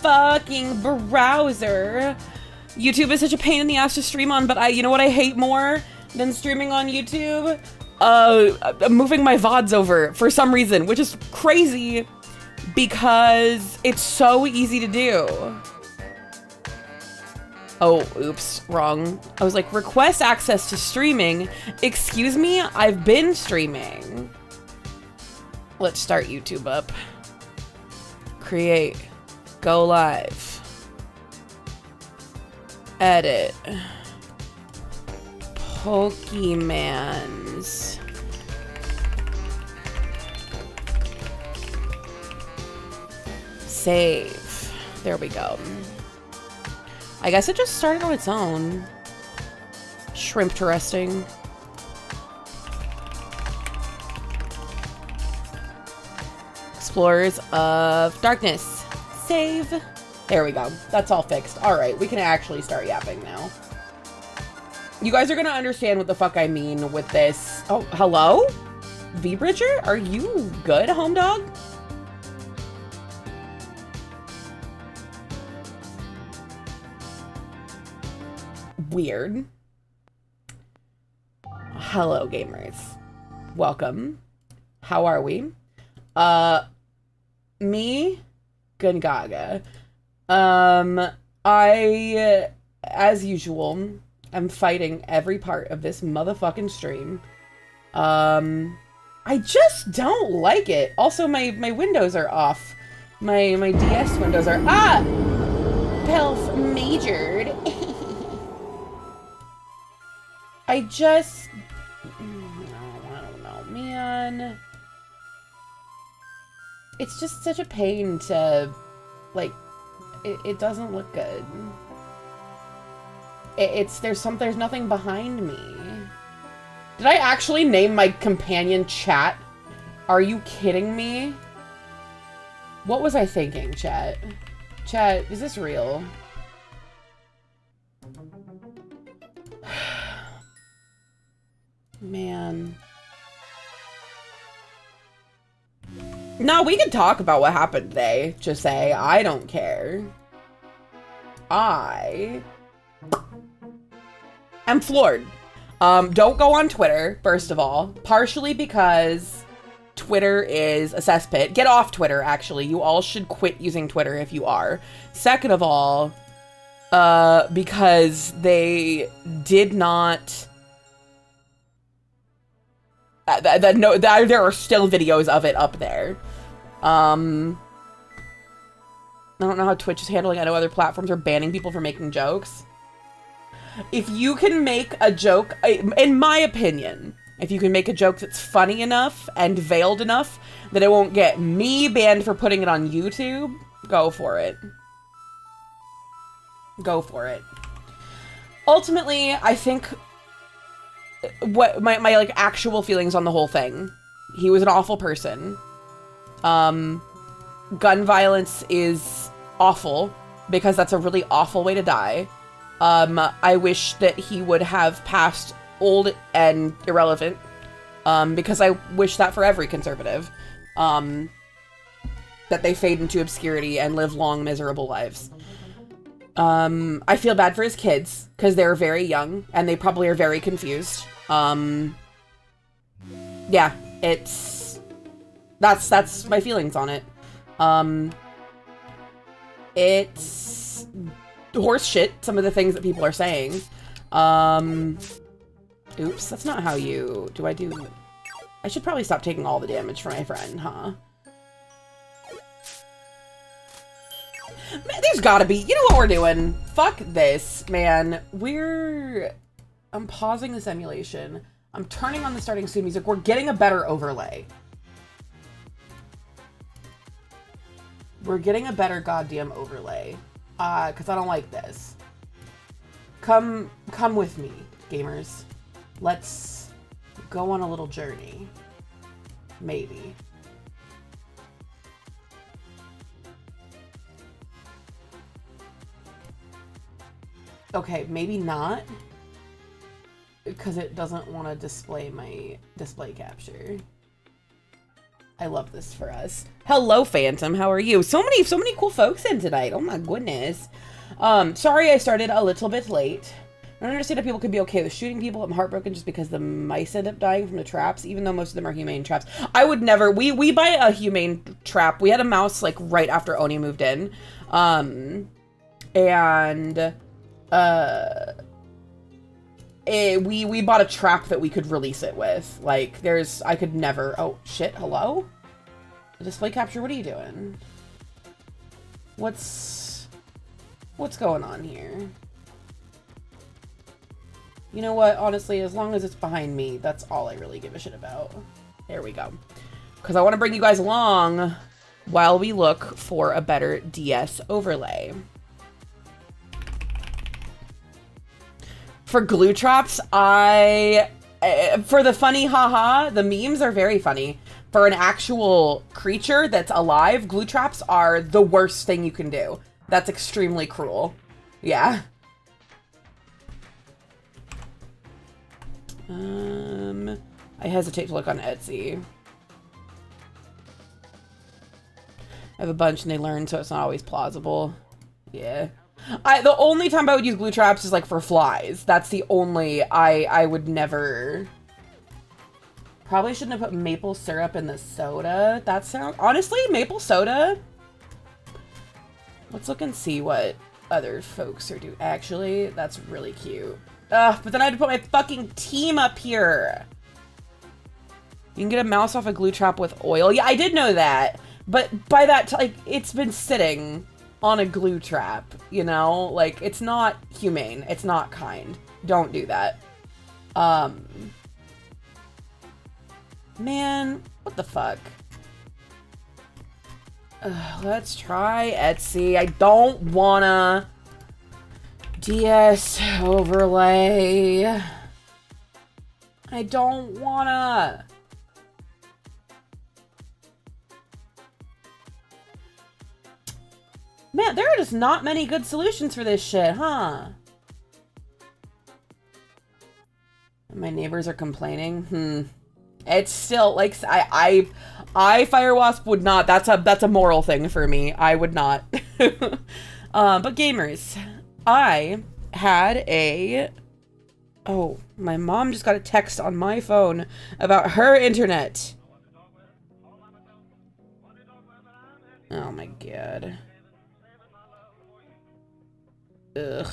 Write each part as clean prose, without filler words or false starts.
fucking browser. YouTube is such a pain in the ass to stream on, but you know what I hate more than streaming on YouTube? Moving my VODs over for some reason, which is crazy because it's so easy to do. Oh, oops, wrong. I was like, request access to streaming. Excuse me, I've been streaming. Let's start YouTube up. Create. Go live. Edit. Pokemans. Save. There we go. I guess it just started on its own. Shrimp interesting. Explorers of Darkness. Save. There we go. That's all fixed. All right, we can actually start yapping now. You guys are gonna understand what the fuck I mean with this. Oh, hello? V-Bridger? Are you good, home dog? Weird. Hello, gamers. Welcome. How are we? Me, Gungaga. I, as usual, am fighting every part of this motherfucking stream. I just don't like it. Also, my windows are off. My DS windows are, Pelf majored. I don't know, man. It's just such a pain to, like, it doesn't look good. There's nothing behind me. Did I actually name my companion Chat? Are you kidding me? What was I thinking, chat? Chat, is this real? Man. No, we can talk about what happened today. Just say, I don't care. I am floored. Don't go on Twitter, first of all. Partially because Twitter is a cesspit. Get off Twitter, actually. You all should quit using Twitter if you are. Second of all, because they did not... there are still videos of it up there. I don't know how Twitch is handling. I know other platforms are banning people for making jokes. If you can make a joke, in my opinion, if you can make a joke that's funny enough and veiled enough that it won't get me banned for putting it on YouTube, go for it. Go for it. Ultimately, I think what my like actual feelings on the whole thing. He was an awful person. Gun violence is awful because that's a really awful way to die. I wish that he would have passed old and irrelevant. Because I wish that for every conservative. That they fade into obscurity and live long, miserable lives. I feel bad for his kids because they're very young and they probably are very confused. Yeah, that's my feelings on it. It's horse shit, some of the things that people are saying. Oops, that's not how you... I should probably stop taking all the damage from my friend, huh? Man, there's gotta be... You know what we're doing? Fuck this, man. I'm pausing this emulation. I'm turning on the starting soon music. We're getting a better overlay. We're getting a better goddamn overlay. Because I don't like this. Come with me, gamers. Let's go on a little journey. Maybe. Okay, maybe not. Because it doesn't want to display my display capture. I love this for us. Hello, Phantom. How are you? So many cool folks in tonight. Oh my goodness. Sorry I started a little bit late. I don't understand how people could be okay with shooting people. I'm heartbroken just because the mice end up dying from the traps, even though most of them are humane traps. I would never. We buy a humane trap. We had a mouse like right after Oni moved in, we bought a trap that we could release it with. Like, I could never. Oh shit! Hello? Display capture. What are you doing? What's going on here? You know what? Honestly, as long as it's behind me, that's all I really give a shit about. There we go. Because I want to bring you guys along while we look for a better DS overlay. For glue traps, for the funny haha, the memes are very funny. For an actual creature that's alive, glue traps are the worst thing you can do. That's extremely cruel. Yeah. I hesitate to look on Etsy. I have a bunch and they learn, so it's not always plausible. Yeah. The only time I would use glue traps is like for flies. That's the only, I would never. Probably shouldn't have put maple syrup in the soda. That sounds, honestly, maple soda. Let's look and see what other folks are doing. Actually, that's really cute. Ugh, but then I had to put my fucking team up here. You can get a mouse off a glue trap with oil. Yeah, I did know that. But by that, like, it's been sitting on a glue trap, you know? Like, it's not humane. It's not kind. Don't do that. Man, what the fuck? Let's try Etsy. I don't wanna DS overlay. I don't wanna. Man, there are just not many good solutions for this shit, huh? My neighbors are complaining. It's still like I Firewasp would not. That's a moral thing for me. I would not. But gamers, I had a. Oh, my mom just got a text on my phone about her internet. Oh my god. Ugh.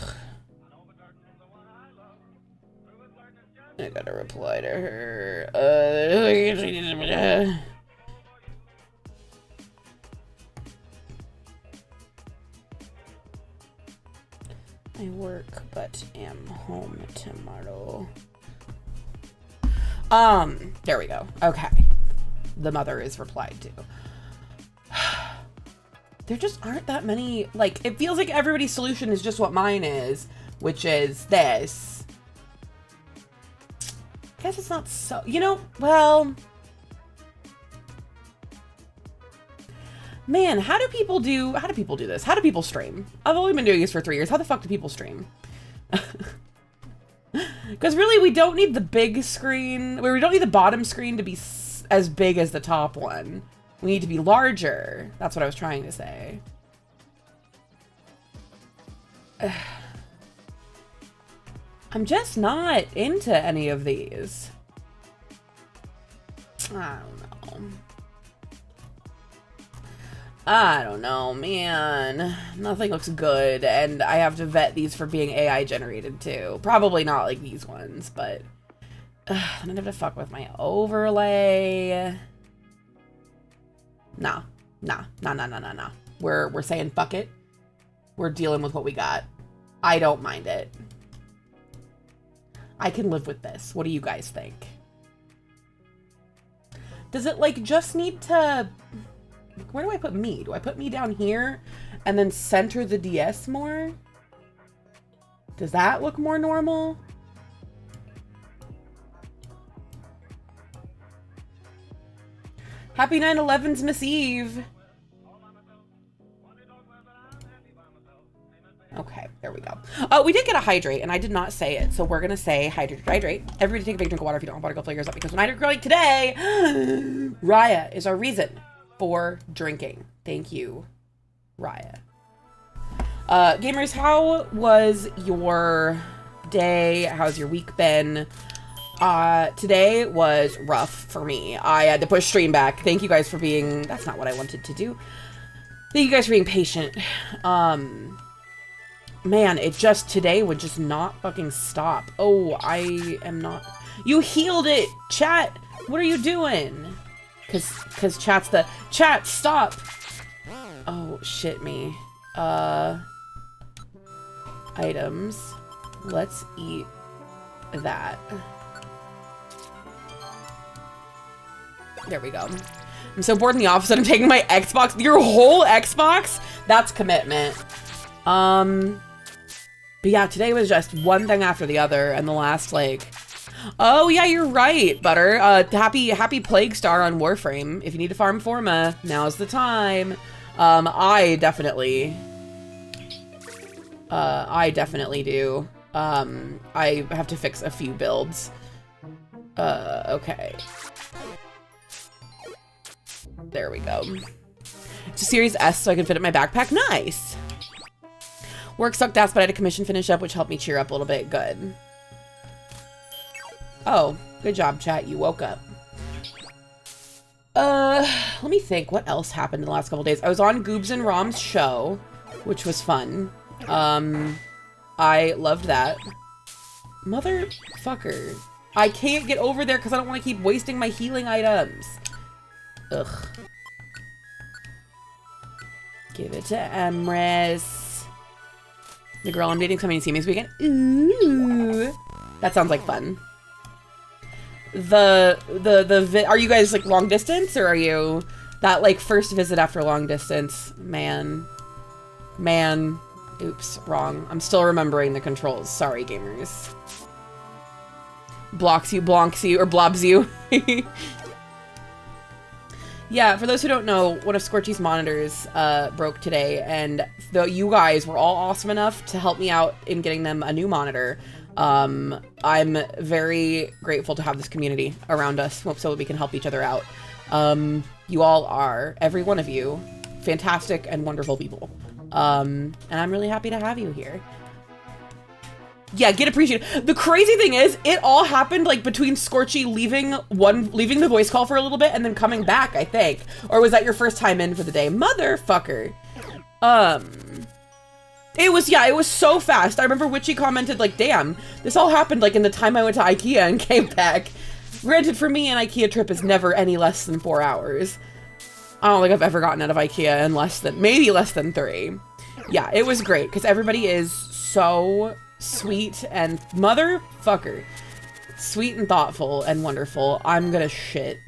I gotta reply to her. I work, but am home tomorrow. There we go. Okay. The mother is replied to. There just aren't that many, like, it feels like everybody's solution is just what mine is, which is this. I guess it's not so, you know, well, man, how do people do this? How do people stream? I've only been doing this for 3 years. How the fuck do people stream? Because really, we don't need the big screen, we don't need the bottom screen to be as big as the top one. We need to be larger. That's what I was trying to say. I'm just not into any of these. I don't know, man. Nothing looks good, and I have to vet these for being AI generated too. Probably not like these ones, but I'm gonna have to fuck with my overlay. Nah. We're saying fuck it. We're dealing with what we got. I don't mind it. I can live with this. What do you guys think? Does it like just need to, where do I put me? Do I put me down here and then center the DS more? Does that look more normal? Happy 9/11's Miss Eve. Okay, there we go. We did get a hydrate, and I did not say it, so we're gonna say hydrate, hydrate. Everybody take a big drink of water. If you don't have water, go fill yours up, because when I drink like today, Raya is our reason for drinking. Thank you, Raya. Gamers, how was your day? How's your week been? Today was rough for me. I had to push stream back. Thank you guys for being, that's not what I wanted to do. Thank you guys for being patient. Man, it just, today would just not fucking stop. Oh, I am not, you healed it, chat. What are you doing? Cause chat's the, chat, stop. Oh, shit me. Items. Let's eat that. There we go. I'm so bored in the office that I'm taking my Xbox. Your whole Xbox? That's commitment. But yeah, today was just one thing after the other, and the last, like... Oh, yeah, you're right, Butter. Happy Plague Star on Warframe. If you need to farm Forma, now's the time. I definitely do. I have to fix a few builds. Okay. There we go. It's a Series S so I can fit it in my backpack. Nice! Work sucked ass, but I had a commission finish up, which helped me cheer up a little bit. Good. Oh, good job, chat. You woke up. Let me think. What else happened in the last couple days? I was on Goobs and Rom's show, which was fun. I loved that. Motherfucker. I can't get over there because I don't want to keep wasting my healing items. Ugh. Give it to Emrys. The girl I'm dating coming to see me this weekend. Ooh. That sounds like fun. Are you guys like long distance, or are you that like first visit after long distance? Man. Oops, wrong. I'm still remembering the controls. Sorry, gamers. Blocks you, blonks you, or blobs you. Yeah, for those who don't know, one of Scorchy's monitors broke today, and though you guys were all awesome enough to help me out in getting them a new monitor, I'm very grateful to have this community around us so that we can help each other out. You all are, every one of you, fantastic and wonderful people. And I'm really happy to have you here. Yeah, get appreciated. The crazy thing is, it all happened like between Scorchy leaving the voice call for a little bit and then coming back, I think. Or was that your first time in for the day? Motherfucker. It was so fast. I remember Witchy commented like, damn, this all happened like in the time I went to IKEA and came back. Granted, for me, an IKEA trip is never any less than 4 hours. I don't think I've ever gotten out of IKEA in maybe less than 3. Yeah, it was great because everybody is so sweet and motherfucker. Sweet and thoughtful and wonderful. I'm gonna shit.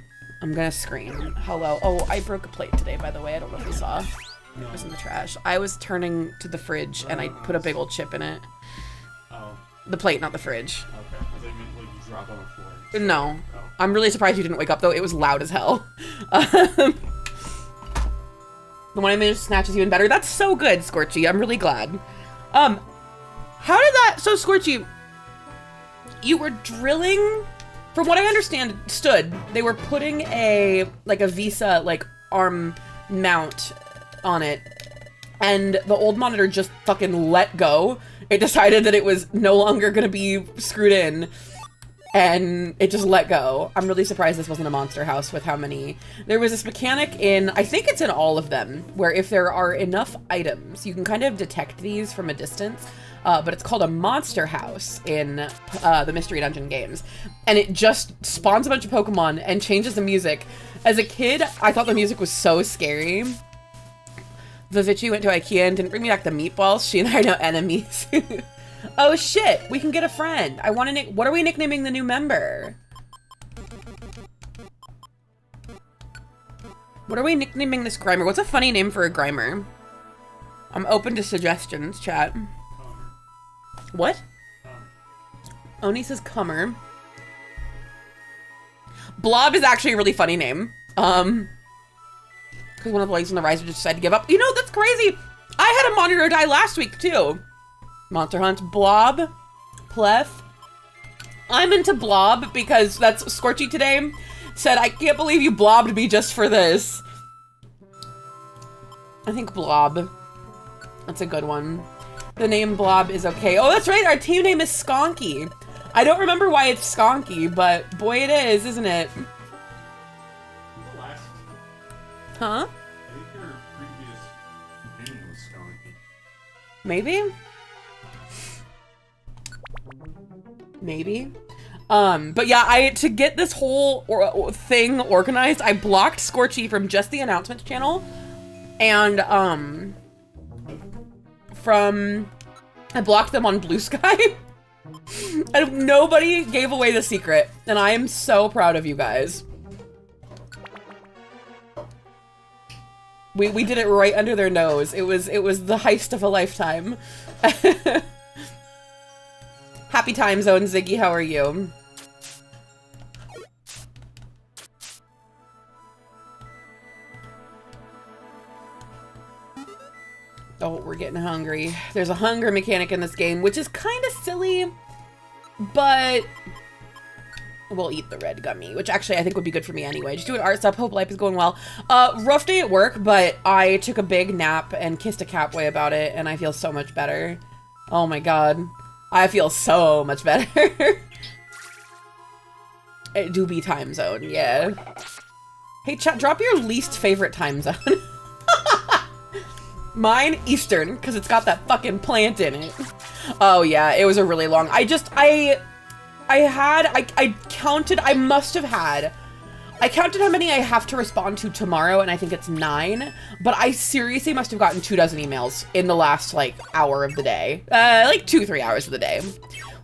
I'm gonna scream. Hello. Oh, I broke a plate today, by the way. I don't know if you saw. It was in the trash. I was turning to the fridge and I put a big old chip in it. Oh. The plate, not the fridge. Okay. I thought you meant like you drop on the floor. No. Oh. I'm really surprised you didn't wake up though. It was loud as hell. The one I managed to snatch is even better. That's so good, Scorchy. I'm really glad. How did that... So, Scorchy, you were drilling... From what I understood, they were putting a Visa, arm mount on it. And the old monitor just fucking let go. It decided that it was no longer going to be screwed in. And it just let go. I'm really surprised this wasn't a monster house with how many... There was this mechanic in... I think it's in all of them. Where if there are enough items, you can kind of detect these from a distance. But it's called a monster house in the Mystery Dungeon games. And it just spawns a bunch of Pokemon and changes the music. As a kid, I thought the music was so scary. Vivici went to IKEA and didn't bring me back the meatballs. She and I are now enemies. Oh shit, we can get a friend. I want to what are we nicknaming the new member? What are we nicknaming this Grimer? What's a funny name for a Grimer? I'm open to suggestions, chat. What? Oni says Cummer. Blob is actually a really funny name. Because one of the legs on the riser just decided to give up. You know, that's crazy. I had a monitor die last week, too. Monster Hunt. Blob. Pleth. I'm into Blob because that's Scorchy today said, I can't believe you blobbed me just for this. I think Blob. That's a good one. The name Blob is okay. Oh, that's right. Our team name is Skonky. I don't remember why it's Skonky, but boy it is, isn't it? Huh? I think your previous name was Skonky. Maybe? Maybe? But yeah, to get this whole thing organized, I blocked Scorchy from just the announcements channel. And, I blocked them on Blue Sky. And nobody gave away the secret. And I am so proud of you guys. We did it right under their nose. It was the heist of a lifetime. Happy time zone, Ziggy, how are you? Oh, we're getting hungry. There's a hunger mechanic in this game, which is kind of silly, but we'll eat the red gummy, which actually I think would be good for me anyway. Just doing art stuff. Hope life is going well. Rough day at work, but I took a big nap and kissed a catboy about it, and I feel so much better. Oh my god. I feel so much better. It do be time zone, yeah. Hey chat, drop your least favorite time zone. Mine, Eastern, because it's got that fucking plant in it. Oh yeah, it was a really long, I counted, I counted how many I have to respond to tomorrow, and I think it's 9, but I seriously must have gotten 24 emails in the last, like, hour of the day. Like 2-3 hours of the day.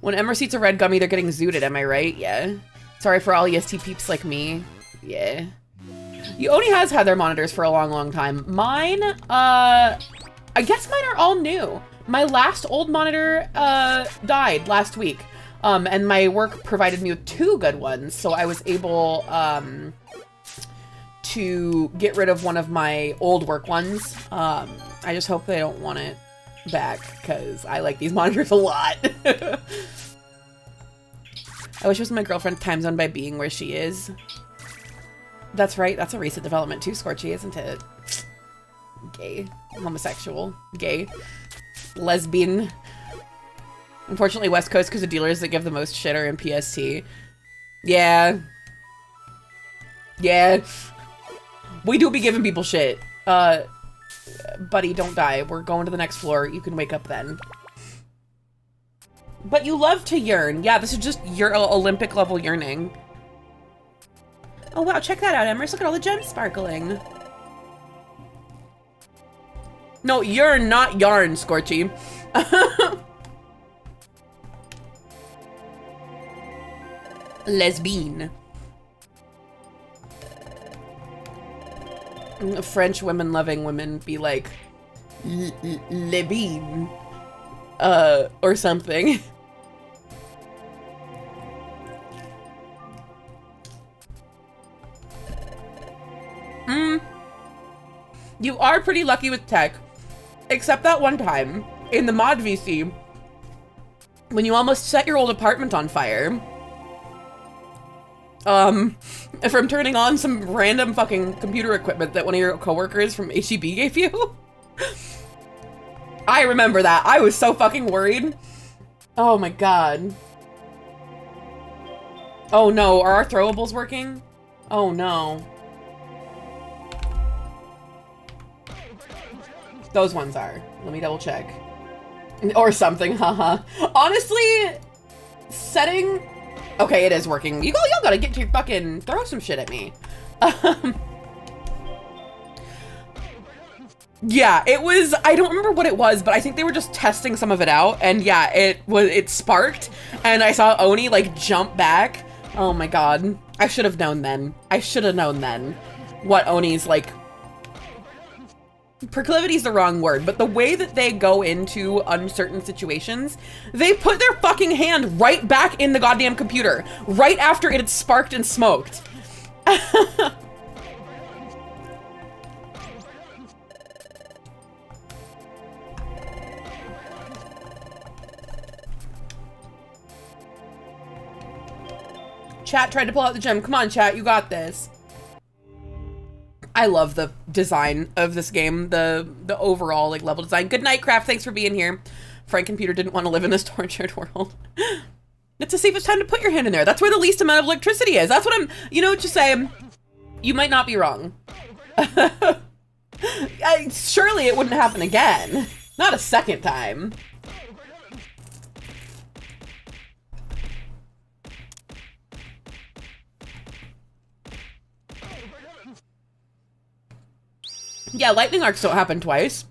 When Emmer eats a red gummy, they're getting zooted, am I right? Yeah. Sorry for all EST peeps like me. Yeah. Yoni has had their monitors for a long, long time. Mine, I guess mine are all new. My last old monitor, died last week. And my work provided me with 2 good ones, so I was able, to get rid of one of my old work ones. I just hope they don't want it back, because I like these monitors a lot. I wish it was my girlfriend's time zone by being where she is. That's right, that's a recent development too, Scorchy, isn't it? Gay. Homosexual. Gay. Lesbian. Unfortunately, West Coast, because the dealers that give the most shit are in PST. Yeah. Yeah. We do be giving people shit. Buddy, don't die. We're going to the next floor. You can wake up then. But you love to yearn. Yeah, this is just your Olympic level yearning. Oh wow, check that out, Emrys. Look at all the gems sparkling. No, you're not yarn, Scorchy. Lesbian. French women loving women be like Lebine. Or something. You are pretty lucky with tech. Except that one time in the mod VC when you almost set your old apartment on fire. From turning on some random fucking computer equipment that one of your coworkers from HEB gave you. I remember that. I was so fucking worried. Oh my god. Oh no, are our throwables working? Oh no. Those ones are. Let me double check. Or something, haha. Honestly, setting... Okay, it is working. Y'all gotta get to your fucking... Throw some shit at me. Yeah, it was... I don't remember what it was, but I think they were just testing some of it out. And yeah, it sparked. And I saw Oni, like, jump back. Oh my god. I should have known then. I should have known then what Oni's, like... Proclivity is the wrong word, but the way that they go into uncertain situations, they put their fucking hand right back in the goddamn computer, right after it had sparked and smoked. Chat tried to pull out the gem. Come on, chat, you got this. I love the design of this game, the overall like level design. Good night, Craft. Thanks for being here. Frank Computer didn't want to live in this tortured world. It's to see if it's time to put your hand in there. That's where the least amount of electricity is. That's what I'm, you know, just saying. You might not be wrong. Surely it wouldn't happen again. Not a second time. Yeah, lightning arcs don't happen twice.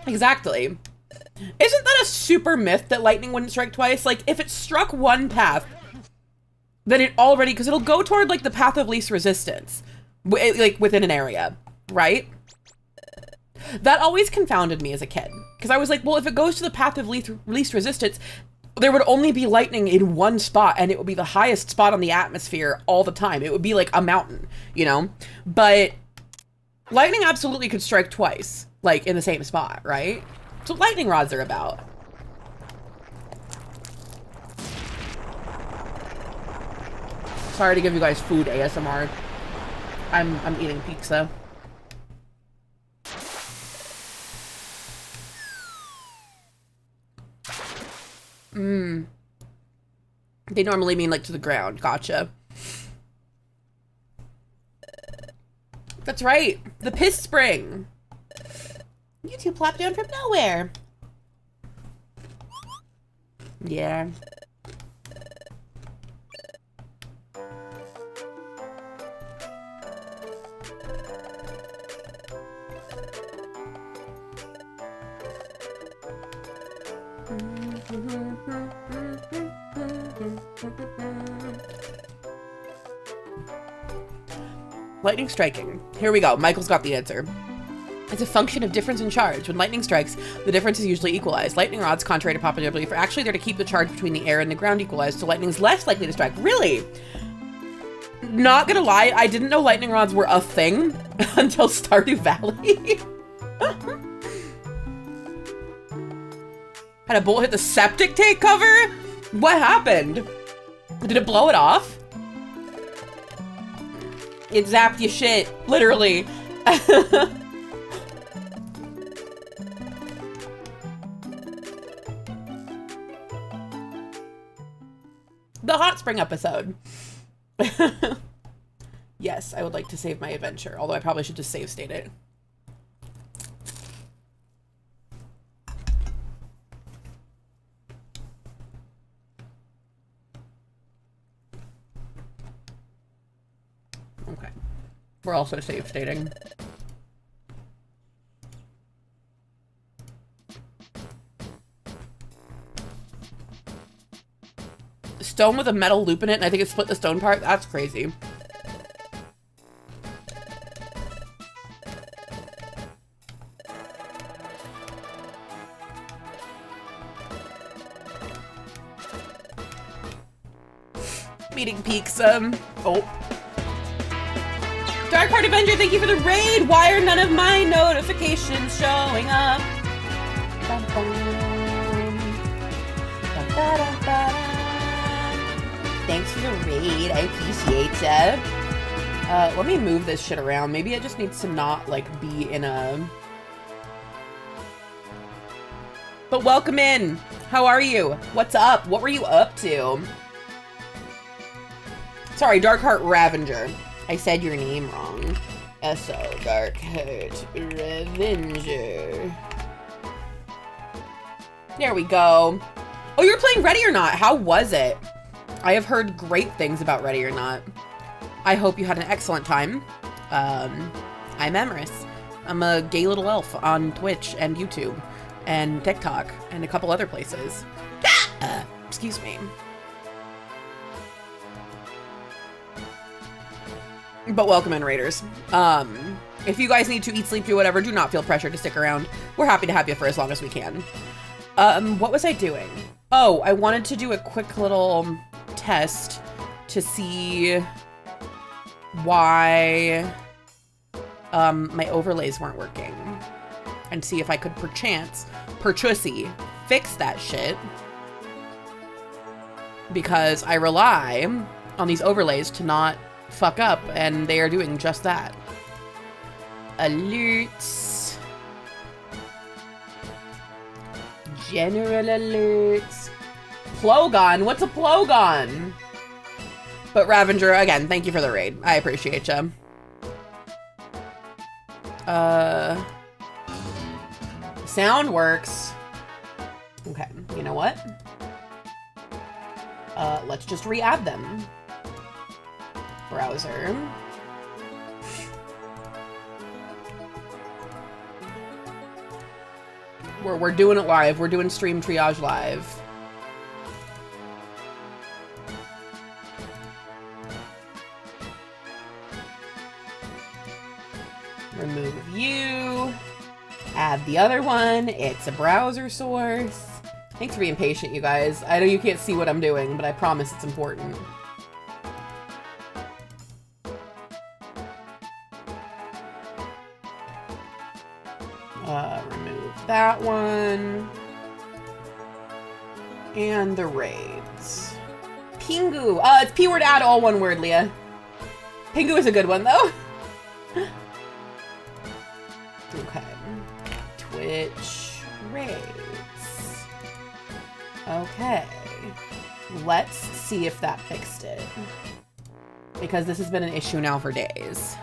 Exactly. Isn't that a super myth that lightning wouldn't strike twice? Like, if it struck one path, then it already, because it'll go toward, like, the path of least resistance, like, within an area, right? That always confounded me as a kid, because I was like, well, if it goes to the path of least resistance, there would only be lightning in one spot, and it would be the highest spot on the atmosphere all the time. It would be like a mountain, you know? But lightning absolutely could strike twice, like, in the same spot, right? That's what lightning rods are about. Sorry to give you guys food ASMR. I'm eating pizza. They normally mean like to the ground. Gotcha. That's right. The piss spring. You two plopped down from nowhere. Yeah. Lightning striking. Here we go. Michael's got the answer. It's a function of difference in charge. When lightning strikes, the difference is usually equalized. Lightning rods, contrary to popular belief, are actually there to keep the charge between the air and the ground equalized, so lightning's less likely to strike. Really? Not gonna lie, I didn't know lightning rods were a thing until Stardew Valley. Had a bullet hit the septic tank cover? What happened? Did it blow it off? It zapped you shit, literally. The hot spring episode. Yes, I would like to save my adventure, although I probably should just save state it. Okay. We're also save stating. Stone with a metal loop in it, and I think it split the stone part. That's crazy. Meeting peaks, oh. Dark Heart Avenger, thank you for the raid! Why are none of my notifications showing up? Bum, bum. Bum, ba, da, ba, da. Thanks for the raid, I appreciate it. Let me move this shit around. Maybe it just needs to not, like, be in a... But welcome in! How are you? What's up? What were you up to? Sorry, Darkheart Ravenger. I said your name wrong. S.O. Darkheart Ravenger. There we go. Oh, you're playing Ready or Not. How was it? I have heard great things about Ready or Not. I hope you had an excellent time. I'm Emerus. I'm a gay little elf on Twitch and YouTube and TikTok and a couple other places. Excuse me. But welcome in, Raiders. If you guys need to eat, sleep, do whatever, do not feel pressured to stick around. We're happy to have you for as long as we can. What was I doing? Oh, I wanted to do a quick little test to see why my overlays weren't working. And see if I could perchance, fix that shit. because I rely on these overlays to not fuck up, and they are doing just that. Alerts. General alerts. Plogon? What's a Plogon? But Ravenger, again, thank you for the raid. I appreciate ya. Sound works. Okay, you know what? Let's just re-add them. Browser. We're doing it live. We're doing stream triage live. Remove you. Add the other one. It's a browser source. Thanks for being patient, you guys. I know you can't see what I'm doing, but I promise it's important. Remove that one. And the raids. Pingu. It's P-word add all one word, Leah. Pingu is a good one, though. Okay. Twitch raids. Okay. Let's see if that fixed it. Because this has been an issue now for days.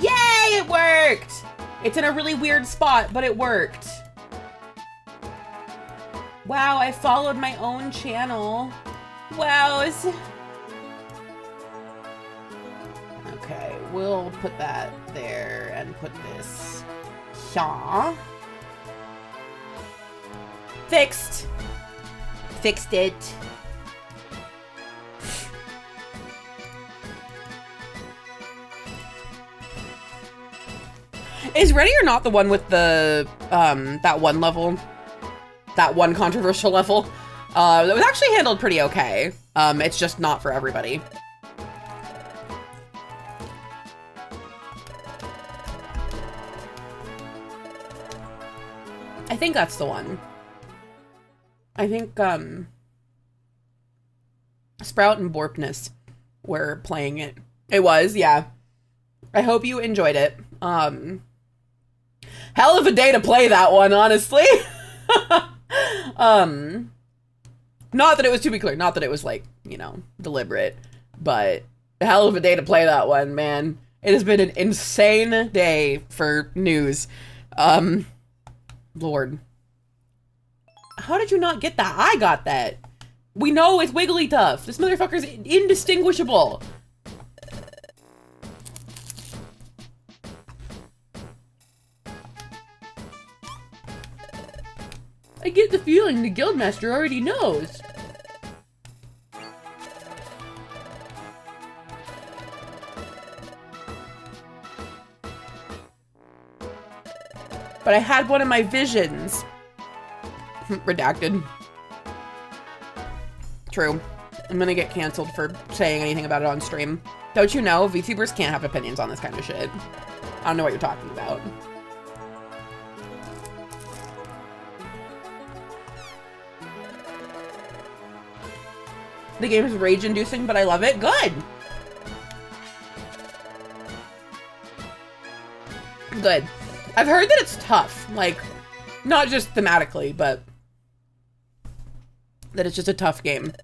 Yay! It worked! It's in a really weird spot, but it worked. Wow, I followed my own channel. Wow. Okay, we'll put that there and put this here. Fixed. Fixed it. Is Ready or Not the one with the, that one level? That one controversial level? That was actually handled pretty okay. It's just not for everybody. I think that's the one. I think, Sprout and Borpness were playing it. It was, yeah. I hope you enjoyed it. Hell of a day to play that one, honestly. Not that it was, to be clear, not that it was, like, you know, deliberate, but hell of a day to play that one, man. It has been an insane day for news. Lord. How did you not get that? I got that. We know it's Wigglytuff. This motherfucker's indistinguishable. I get the feeling the Guildmaster already knows. But I had one of my visions. Redacted. True. I'm gonna get canceled for saying anything about it on stream. Don't you know, VTubers can't have opinions on this kind of shit. I don't know what you're talking about. The game is rage-inducing, but I love it. Good! Good. I've heard that it's tough. Like, not just thematically, but that it's just a tough game.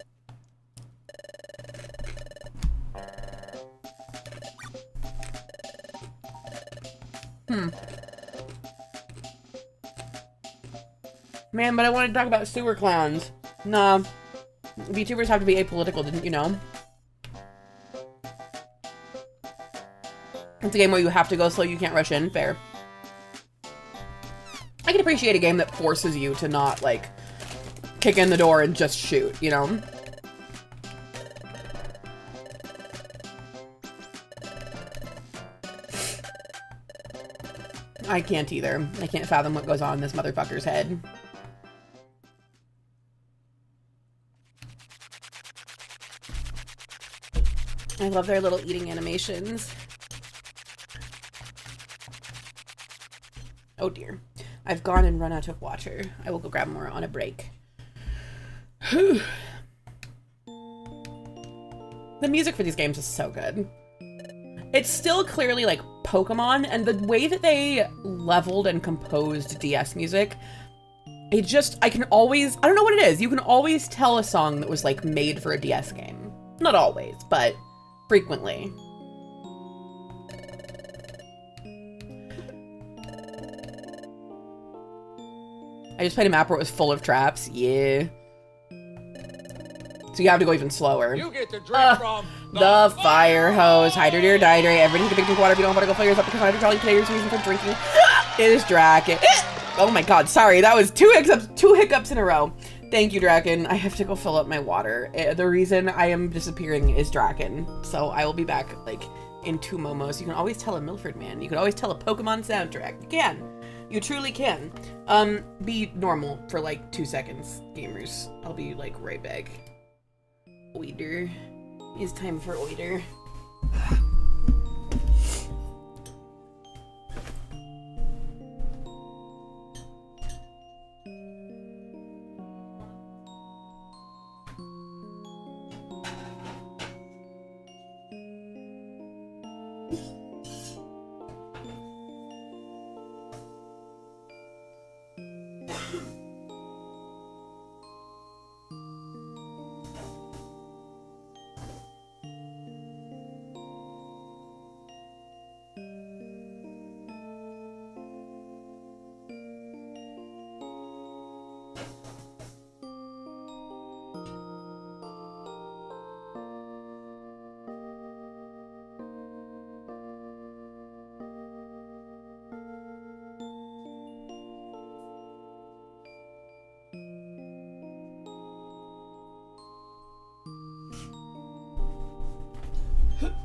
Man, but I wanted to talk about sewer clowns. Nah. VTubers have to be apolitical, didn't you know? It's a game where you have to go slow, you can't rush in. Fair. I can appreciate a game that forces you to not, like, kick in the door and just shoot, you know? I can't either. I can't fathom what goes on in this motherfucker's head. I love their little eating animations. Oh dear. I've gone and run out of water. I will go grab more on a break. The music for these games is so good. It's still clearly like Pokemon, and the way that they leveled and composed DS music, I don't know what it is. You can always tell a song that was like made for a DS game. Not always, but frequently. I just played a map where it was full of traps. Yeah. So you have to go even slower. You get to drink from the fire hose. Hydrate or dihydrate. Everybody can drink water. If you don't want to go fill yourself because hydraulic players reason for drinking is Draken. Oh my god, sorry. That was two hiccups in a row. Thank you, Draken. I have to go fill up my water. The reason I am disappearing is Draken. So I will be back like in 2 momos. You can always tell a Milford man. You can always tell a Pokemon soundtrack. You can. You truly can. Be normal for like 2 seconds, gamers. I'll be like right back. Oider. It's time for Oider.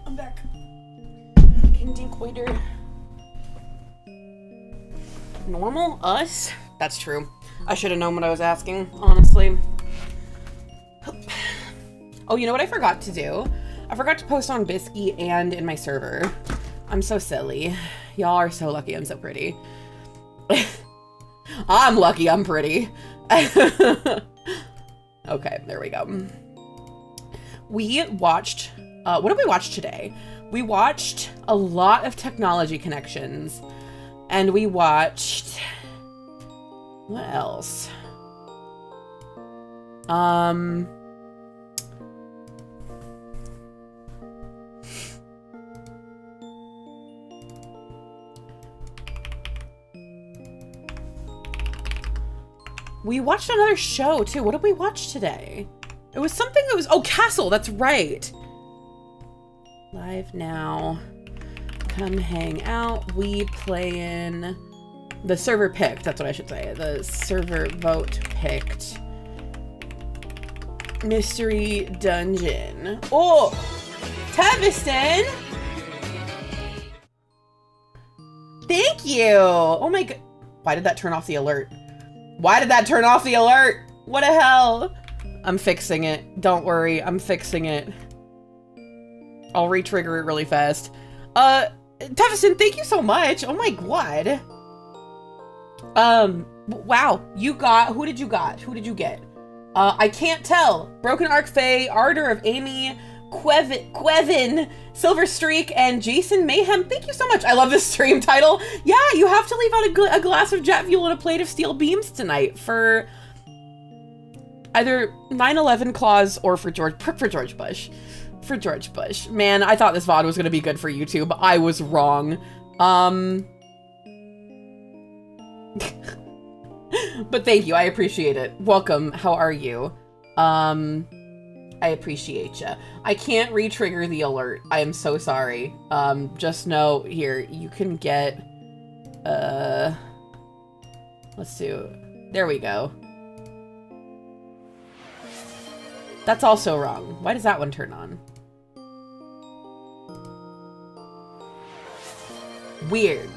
I'm back. Can dink waiter. Normal? Us? That's true. I should have known what I was asking, honestly. Oh, you know what I forgot to do? I forgot to post on Bisky and in my server. I'm so silly. Y'all are so lucky I'm so pretty. I'm lucky I'm pretty. Okay, there we go. We watched... what did we watch today? We watched a lot of technology connections, and we watched, what else? We watched another show too. What did we watch today? It was something that was, oh, Castle, that's right. Live now. Come hang out. We play in the server picked. That's what I should say. The server vote picked mystery dungeon. Oh, Taviston. Thank you. Oh my god. Why did that turn off the alert? Why did that turn off the alert? What the hell? I'm fixing it. Don't worry. I'm fixing it. I'll re-trigger it really fast. Tevison, thank you so much. Oh my god. Wow. You got, who did you got? Who did you get? I can't tell. Broken Arc Faye, Ardor of Amy, Quevin, Silver Streak, and Jason Mayhem. Thank you so much. I love this stream title. Yeah, you have to leave out a glass of jet fuel and a plate of steel beams tonight for either 9/11 Claus or for George Bush. For George Bush. Man, I thought this VOD was gonna be good for YouTube. I was wrong. But thank you, I appreciate it. Welcome, how are you? I appreciate you. I can't re-trigger the alert. I am so sorry. Just know, here, you can get, let's do, there we go. That's also wrong. Why does that one turn on? Weird.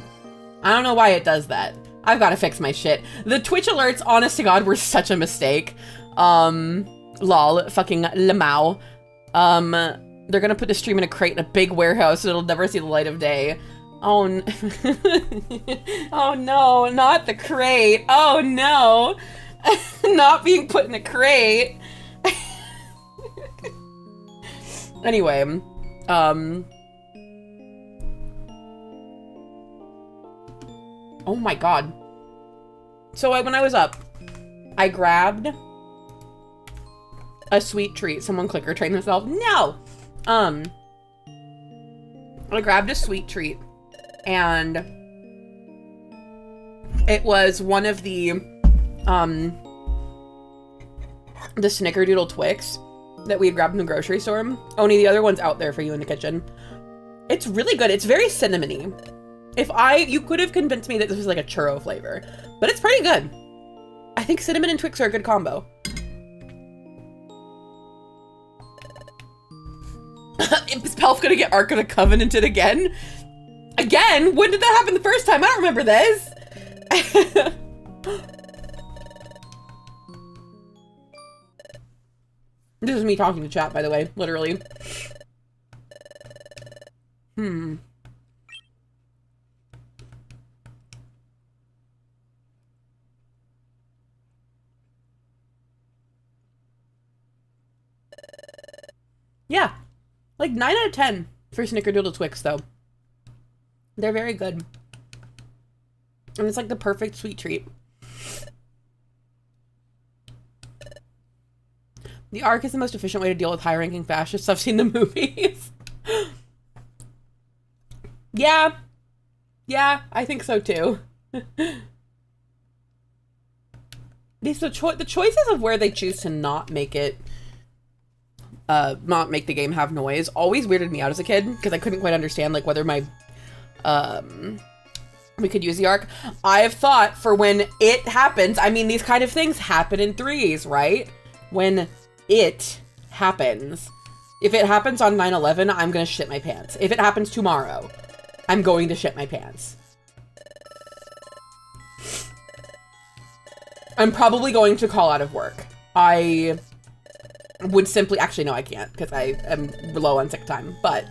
I don't know why it does that. I've got to fix my shit. The Twitch alerts, honest to God, were such a mistake. Lol, fucking lamau. They're gonna put the stream in a crate in a big warehouse so it'll never see the light of day. Oh, oh no, not the crate. Oh no. Not being put in a crate. Anyway, oh my god. So when I was up, I grabbed a sweet treat. Someone clicker trained themselves. No! I grabbed a sweet treat, and it was one of the Snickerdoodle Twix that we had grabbed in the grocery store. Only the other one's out there for you in the kitchen. It's really good. It's very cinnamony. You could have convinced me that this was like a churro flavor, but it's pretty good. I think cinnamon and Twix are a good combo. Is Pelf gonna get Ark of the Covenanted again? Again? When did that happen the first time? I don't remember this. This is me talking to chat, by the way, literally. Yeah. Like 9 out of 10 for Snickerdoodle Twix, though. They're very good. And it's like the perfect sweet treat. The Ark is the most efficient way to deal with high-ranking fascists I've seen in the movies. Yeah. Yeah, I think so too. The choices of where they choose to not make it, not make the game have noise always weirded me out as a kid, because I couldn't quite understand like whether my, we could use the Ark. I've thought for when it happens, I mean, these kind of things happen in threes, right? When it happens. If it happens on 9/11, I'm gonna shit my pants. If it happens tomorrow, I'm going to shit my pants. I'm probably going to call out of work. I would simply, actually no, I can't because I am low on sick time, but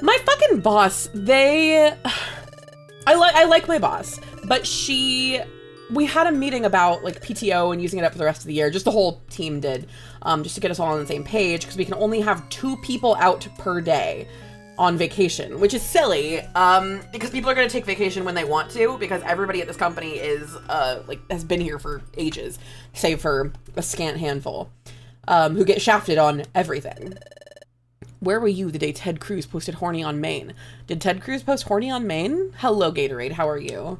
my fucking boss, I like my boss, but we had a meeting about like PTO and using it up for the rest of the year. Just the whole team did, just to get us all on the same page, because we can only have 2 people out per day on vacation, which is silly, because people are going to take vacation when they want to, because everybody at this company is, has been here for ages, save for a scant handful, who get shafted on everything. Where were you the day Ted Cruz posted horny on Maine? Did Ted Cruz post horny on Maine? Hello, Gatorade, how are you?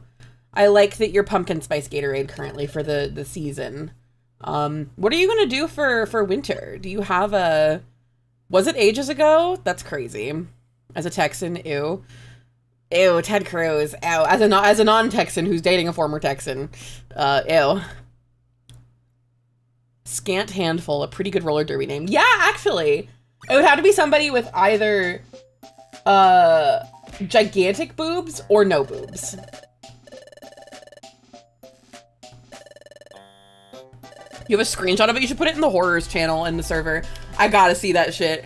I like that you're pumpkin spice Gatorade currently for the season. What are you going to do for winter? Do you have was it ages ago? That's crazy. As a Texan, ew. Ew, Ted Cruz, ew. As a non-Texan who's dating a former Texan, ew. Scant Handful, a pretty good roller derby name. Yeah, actually. It would have to be somebody with either, gigantic boobs or no boobs. You have a screenshot of it? You should put it in the horrors channel in the server. I gotta see that shit.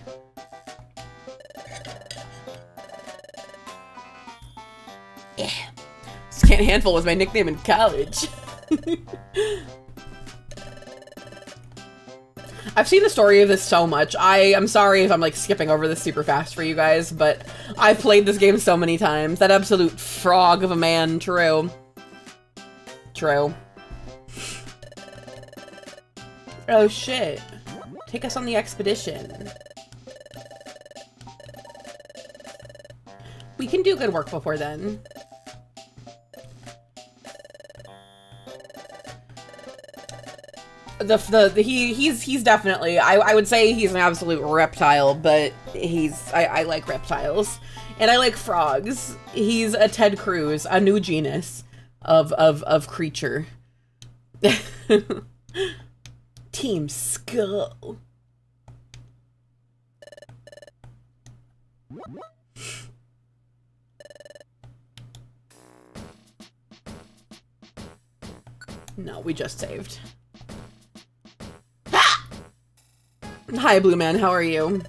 Yeah. Scant Handful was my nickname in college. I've seen the story of this so much. I'm sorry if I'm like skipping over this super fast for you guys, but I've played this game so many times. That absolute frog of a man, true. True. Oh shit. Take us on the expedition. We can do good work before then. He's definitely, I would say he's an absolute reptile, but I like reptiles. And I like frogs. He's a Ted Cruz, a new genus of creature. Team Skull. No, we just saved. Ah! Hi, Blue Man, how are you?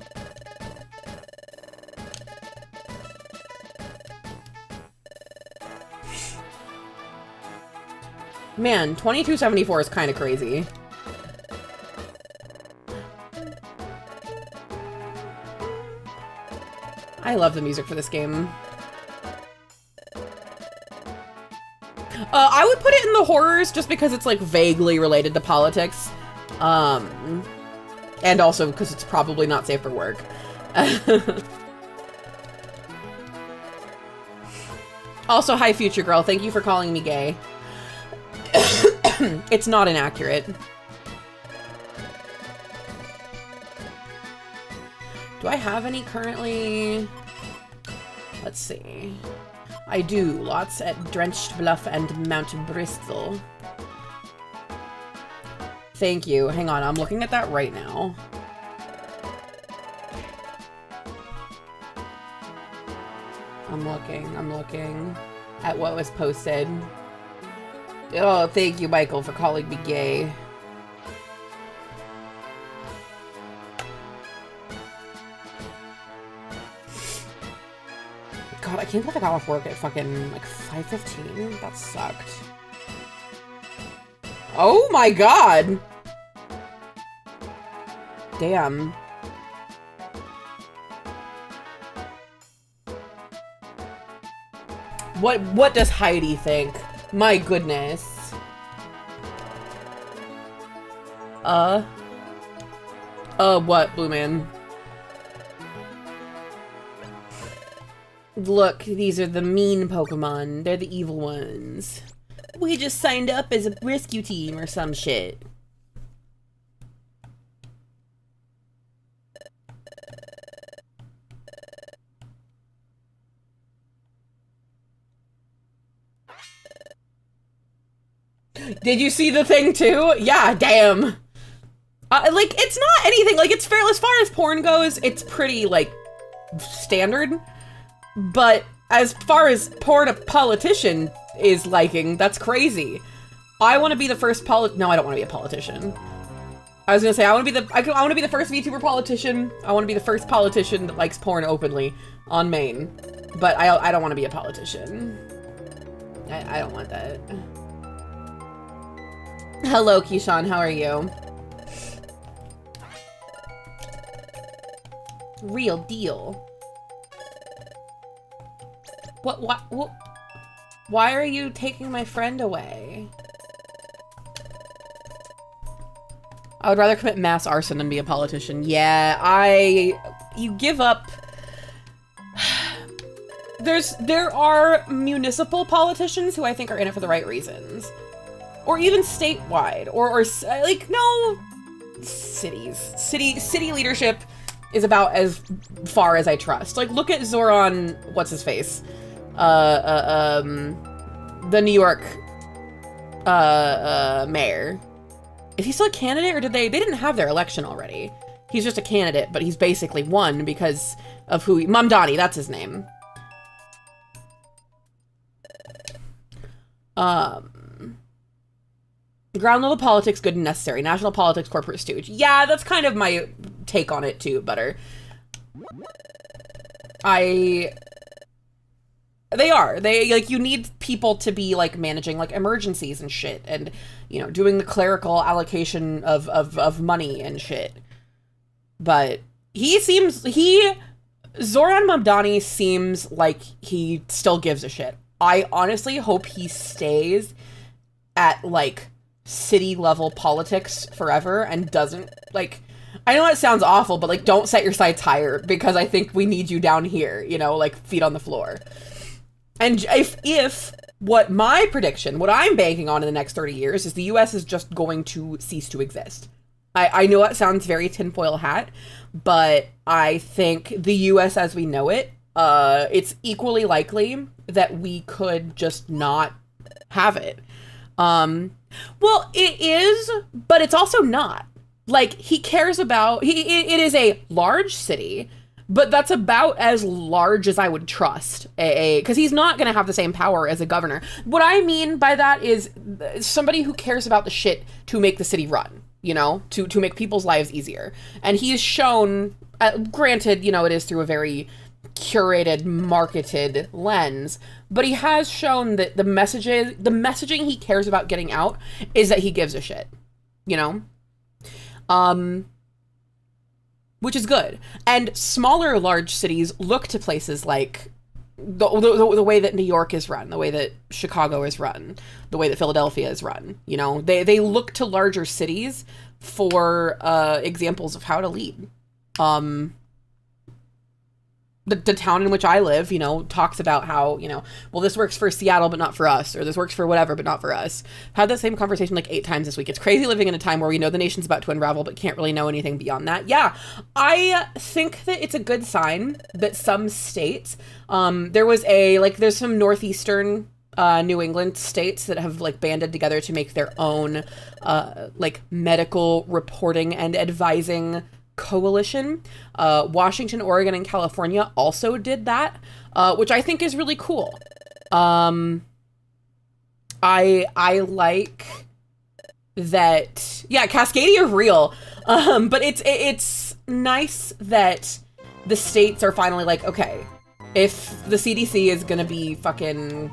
Man, 2274 is kind of crazy. I love the music for this game. I would put it in the horrors just because it's like vaguely related to politics. And also because it's probably not safe for work. Also, hi Future Girl, thank you for calling me gay. It's not inaccurate. Do I have any currently? Let's see. I do. Lots at Drenched Bluff and Mount Bristol. Thank you. Hang on, I'm looking at that right now. I'm looking at what was posted. Oh, thank you, Michael, for calling me gay. God, I can't believe I got off work at fucking, like, 5:15. That sucked. Oh my god! Damn. What does Heidi think? My goodness. What, Blue Man? Look, these are the mean Pokemon. They're the evil ones. We just signed up as a rescue team or some shit. Did you see the thing too? Yeah, damn. Like, it's not anything, like, it's fair, as far as porn goes, it's pretty, like, standard. But as far as porn a politician is liking, that's crazy. I want to be the first no, I don't want to be a politician. I was gonna say, I want to be the first VTuber politician. I want to be the first politician that likes porn openly on Maine. But I don't want to be a politician. I don't want that. Hello, Keyshawn, how are you? Real deal. What, why are you taking my friend away? I would rather commit mass arson than be a politician. Yeah, you give up. There are municipal politicians who I think are in it for the right reasons. Or even statewide, or like, no, cities. City leadership is about as far as I trust. Like, look at Zoran, what's his face? The New York, mayor. Is he still a candidate, or they didn't have their election already? He's just a candidate, but he's basically won because of who Mamdani, that's his name. Ground level politics, good and necessary. National politics, corporate stooge. Yeah, that's kind of my take on it too, Butter. They are. Like, you need people to be, like, managing, like, emergencies and shit, and, you know, doing the clerical allocation of money and shit. But Zoran Mamdani seems like he still gives a shit. I honestly hope he stays at, like, city-level politics forever and doesn't, like, I know it sounds awful, but, like, don't set your sights higher, because I think we need you down here, you know, like, feet on the floor. And if what my prediction, what I'm banking on in the next 30 years is the US is just going to cease to exist. I know that sounds very tinfoil hat, but I think the US as we know it, it's equally likely that we could just not have it. Well, it is, but it's also not. Like, he cares about, it is a large city, but that's about as large as I would trust, because he's not going to have the same power as a governor. What I mean by that is somebody who cares about the shit to make the city run, you know, to make people's lives easier. And he's shown, granted, you know, it is through a very curated, marketed lens, but he has shown that the messaging he cares about getting out is that he gives a shit, you know? He, it is a large city, but that's about as large as I would trust, because he's not going to have the same power as a governor. What I mean by that is somebody who cares about the shit to make the city run, you know, to make people's lives easier. And he's shown, granted, you know, it is through a very curated, marketed lens, but he has shown that the messaging he cares about getting out is that he gives a shit, you know? which is good. And smaller large cities look to places like the way that New York is run, the way that Chicago is run, the way that Philadelphia is run. You know, they look to larger cities for examples of how to lead. The town in which I live, you know, talks about how, you know, well, this works for Seattle, but not for us, or this works for whatever, but not for us. I've had that same conversation like 8 times this week. It's crazy living in a time where we know the nation's about to unravel, but can't really know anything beyond that. Yeah, I think that it's a good sign that some states, there's some northeastern New England states that have like banded together to make their own like medical reporting and advising coalition. Washington, Oregon, and California also did that, which I think is really cool. I like that. Yeah, Cascadia real. But it's nice that the states are finally like, okay, if the CDC is gonna be fucking,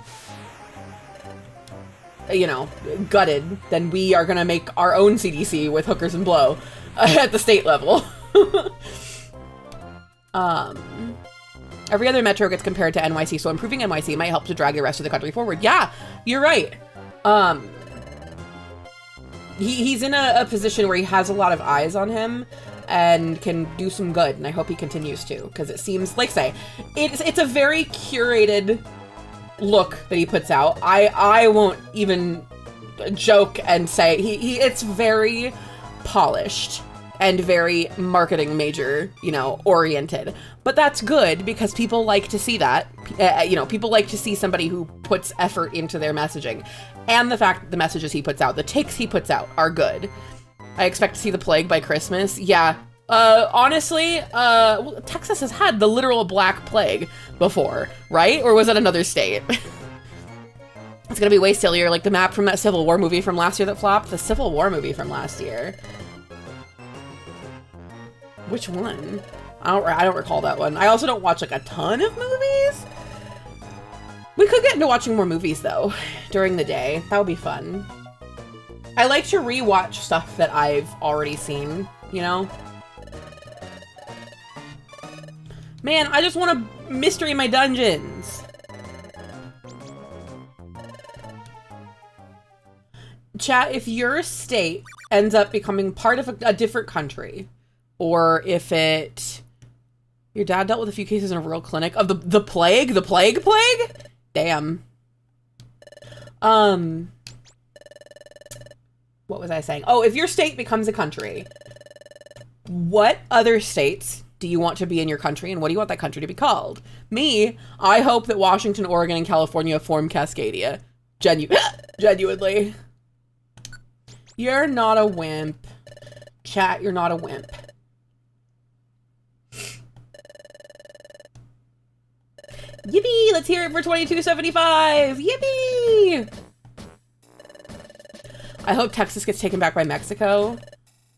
you know, gutted, then we are gonna make our own CDC with hookers and blow at the state level. Every other metro gets compared to NYC, so improving NYC might help to drag the rest of the country forward. Yeah, you're right. He's in a position where he has a lot of eyes on him and can do some good, and I hope he continues to, because it seems, like say, it's a very curated look that he puts out. I won't even joke and say it's very polished and very marketing major, you know, oriented. But that's good because people like to see that. You know, people like to see somebody who puts effort into their messaging. And the fact that the messages he puts out, the takes he puts out are good. I expect to see the plague by Christmas. Yeah. Honestly, Texas has had the literal Black Plague before, right? Or was it another state? It's gonna be way sillier, like the map from that Civil War movie from last year that flopped. The Civil War movie from last year. Which one? I don't recall that one. I also don't watch like a ton of movies. We could get into watching more movies though during the day. That would be fun. I like to rewatch stuff that I've already seen, you know? Man, I just want to mystery my dungeons. Chat, if your state ends up becoming part of a different country, or if your dad dealt with a few cases in a rural clinic of the plague? Damn. What was I saying? Oh, if your state becomes a country, what other states do you want to be in your country, and what do you want that country to be called? Me, I hope that Washington, Oregon, and California form Cascadia. Genuinely. You're not a wimp. Chat, you're not a wimp. Yippee! Let's hear it for 2275! Yippee! I hope Texas gets taken back by Mexico.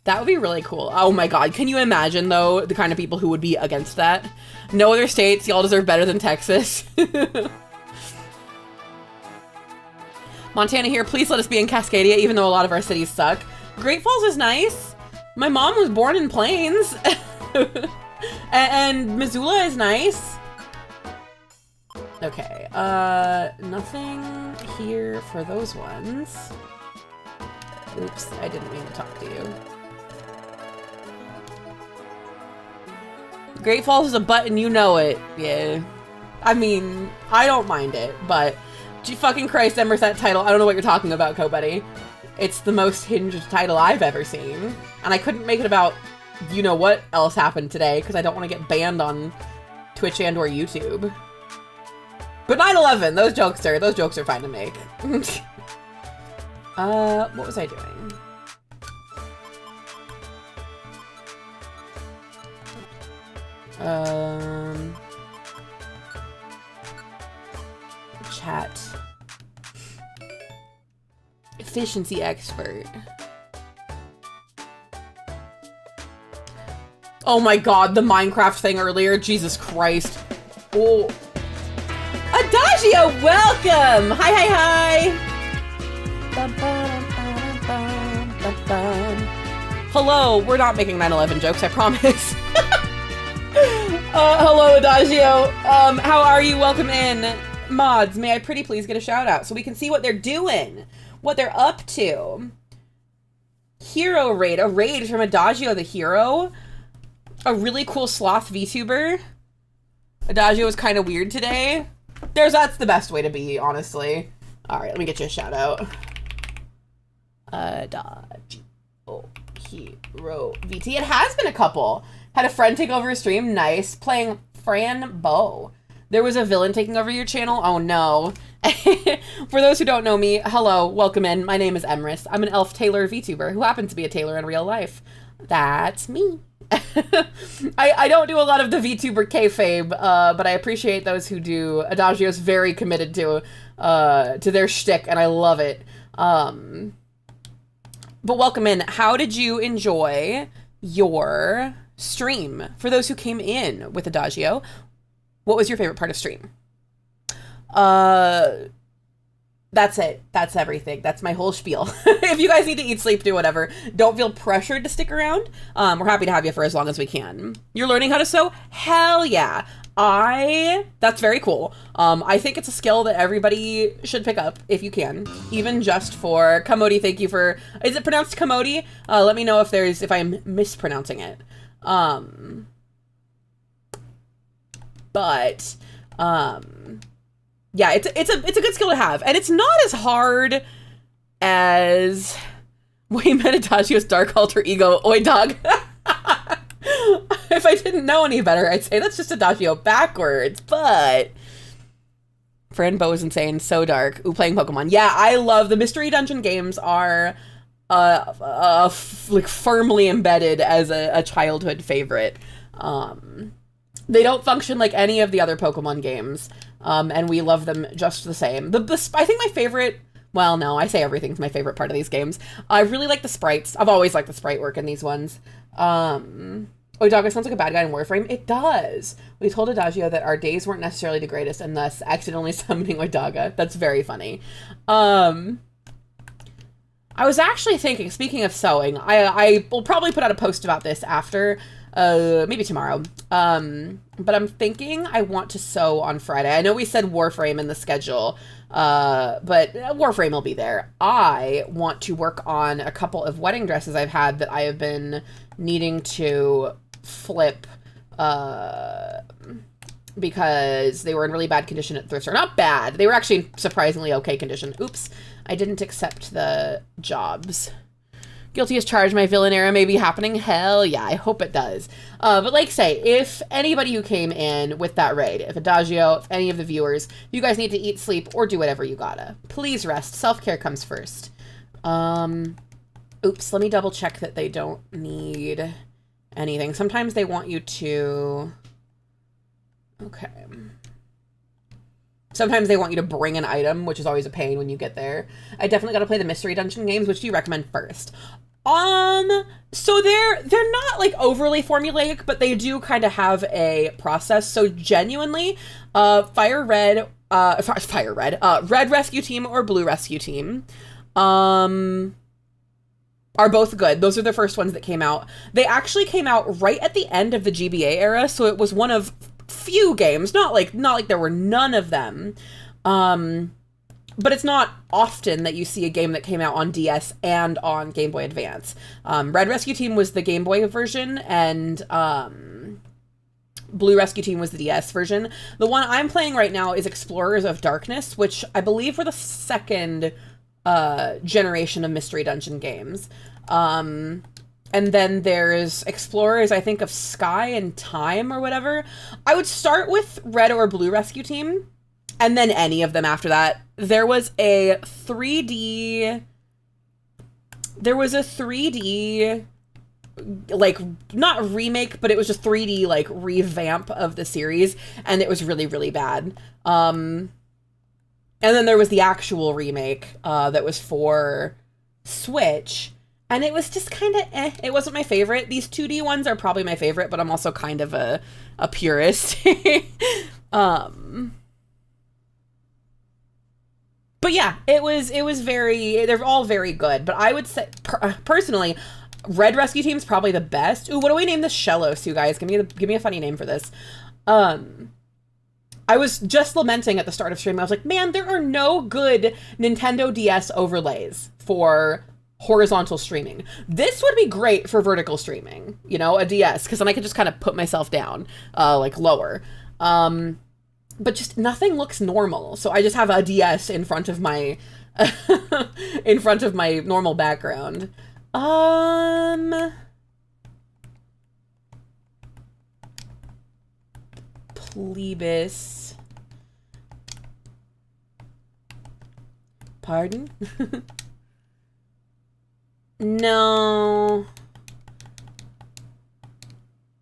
That would be really cool. Oh my god, can you imagine, though, the kind of people who would be against that? No other states, y'all deserve better than Texas. Montana here, please let us be in Cascadia, even though a lot of our cities suck. Great Falls is nice. My mom was born in Plains. And Missoula is nice. Okay, nothing here for those ones. Oops, I didn't mean to talk to you. Great Falls is a button, you know it. Yeah. I mean, I don't mind it, but fucking Christ, Ember's that title. I don't know what you're talking about, Co-Buddy. It's the most hinged title I've ever seen. And I couldn't make it about you know what else happened today, because I don't want to get banned on Twitch and or YouTube. But 9/11, those jokes are fine to make. What was I doing? Chat. Efficiency expert. Oh my god, the Minecraft thing earlier. Jesus Christ. Oh. Adagio, welcome! Hi, hi, hi! Hello, we're not making 9/11 jokes, I promise. Hello, Adagio. How are you? Welcome in. Mods, may I pretty please get a shout out so we can see what they're doing, what they're up to. Hero raid, a raid from Adagio the Hero. A really cool sloth VTuber. Adagio is kind of weird today. That's the best way to be, honestly. All right, let me get you a shout out. Adagio Hero VT. It has been a couple. Had a friend take over a stream. Nice. Playing Fran Bow. There was a villain taking over your channel? Oh no. For those who don't know me, hello, welcome in. My name is Emrys. I'm an elf tailor VTuber who happens to be a tailor in real life. That's me. I don't do a lot of the VTuber kayfabe, but I appreciate those who do. Adagio's very committed to their shtick, and I love it. But welcome in. How did you enjoy your stream? For those who came in with Adagio, what was your favorite part of stream? That's it. That's everything. That's my whole spiel. If you guys need to eat, sleep, do whatever, don't feel pressured to stick around. We're happy to have you for as long as we can. You're learning how to sew? Hell yeah. That's very cool. I think it's a skill that everybody should pick up if you can, even just for Commodi. Thank you for, is it pronounced Commodi? Let me know if I'm mispronouncing it. But yeah, it's a good skill to have, and it's not as hard as we met Adagio's dark alter ego, Oi Dog. If I didn't know any better, I'd say that's just Adagio backwards, but Fran Bow is insane, so dark. Ooh, playing Pokemon. Yeah, I love the Mystery Dungeon games are like firmly embedded as a childhood favorite. They don't function like any of the other Pokemon games, and we love them just the same. I think my favorite, well, no, I say everything's my favorite part of these games. I really like the sprites. I've always liked the sprite work in these ones. Oidaga sounds like a bad guy in Warframe. It does. We told Adagio that our days weren't necessarily the greatest, and thus accidentally summoning Oidaga. That's very funny. I was actually thinking, speaking of sewing, I will probably put out a post about this after, maybe tomorrow. But I'm thinking I want to sew on Friday. I know we said Warframe in the schedule, but Warframe will be there. I want to work on a couple of wedding dresses I've had that I have been needing to flip, because they were in really bad condition at thrift store. Not bad. They were actually in surprisingly okay condition. Oops. I didn't accept the jobs. Guilty as charged. My villain era may be happening. Hell yeah, I hope it does. But like say, if anybody who came in with that raid, if Adagio, if any of the viewers, you guys need to eat, sleep, or do whatever you gotta, please rest. Self-care comes first. Oops, let me double check that they don't need anything. Sometimes they want you to... Okay. Sometimes they want you to bring an item, which is always a pain when you get there. I definitely got to play the Mystery Dungeon games. Which do you recommend first? So they're not like overly formulaic, but they do kind of have a process. So genuinely, Red Rescue Team or Blue Rescue Team, are both good. Those are the first ones that came out. They actually came out right at the end of the GBA era, so it was one of few games, not like there were none of them, but it's not often that you see a game that came out on DS and on Game Boy Advance. Red Rescue Team was the Game Boy version, and Blue Rescue Team was the DS version. The one I'm playing right now is Explorers of Darkness, which I believe were the second generation of Mystery Dungeon games. And then there's Explorers, I think, of Sky and Time or whatever. I would start with Red or Blue Rescue Team, and then any of them after that. There was a 3D, like, not remake, but it was just 3D, like, revamp of the series, and it was really, really bad. And then there was the actual remake that was for Switch, and it was just kind of It wasn't my favorite. These 2D ones are probably my favorite, but I'm also kind of a purist. But yeah, it was very, they're all very good. But I would say, personally, Red Rescue Team's probably the best. Ooh, what do we name this? Shellos, you guys? Give me a funny name for this. I was just lamenting at the start of stream. I was like, man, there are no good Nintendo DS overlays for horizontal streaming. This would be great for vertical streaming, you know, a DS, because then I could just kind of put myself down, like lower. But just nothing looks normal. So I just have a DS in front of my in front of my normal background. Plebis. Pardon? No.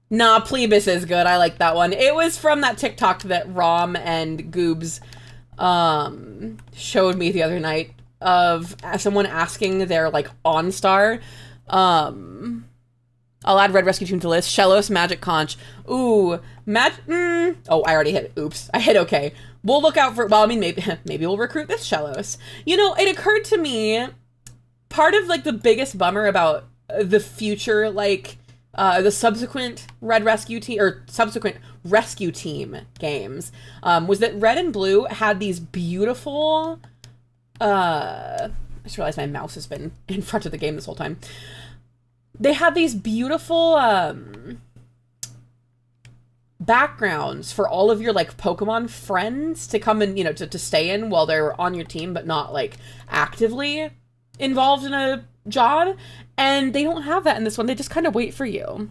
Nah, Plebis is good. I like that one. It was from that TikTok that Rom and Goobs showed me the other night of someone asking their, like, OnStar. I'll add Red Rescue Team to list. Shellos, Magic Conch. Ooh, oh, I already hit. Oops, I hit okay. We'll look out for. Well, I mean, maybe we'll recruit this Shellos. You know, it occurred to me, part of like the biggest bummer about the future, like the subsequent Red Rescue Team or subsequent Rescue Team games, was that Red and Blue had these beautiful. I just realized my mouse has been in front of the game this whole time. They had these beautiful backgrounds for all of your like Pokemon friends to come and, you know, to stay in while they're on your team, but not like actively involved in a job. And they don't have that in this one. They just kind of wait for you.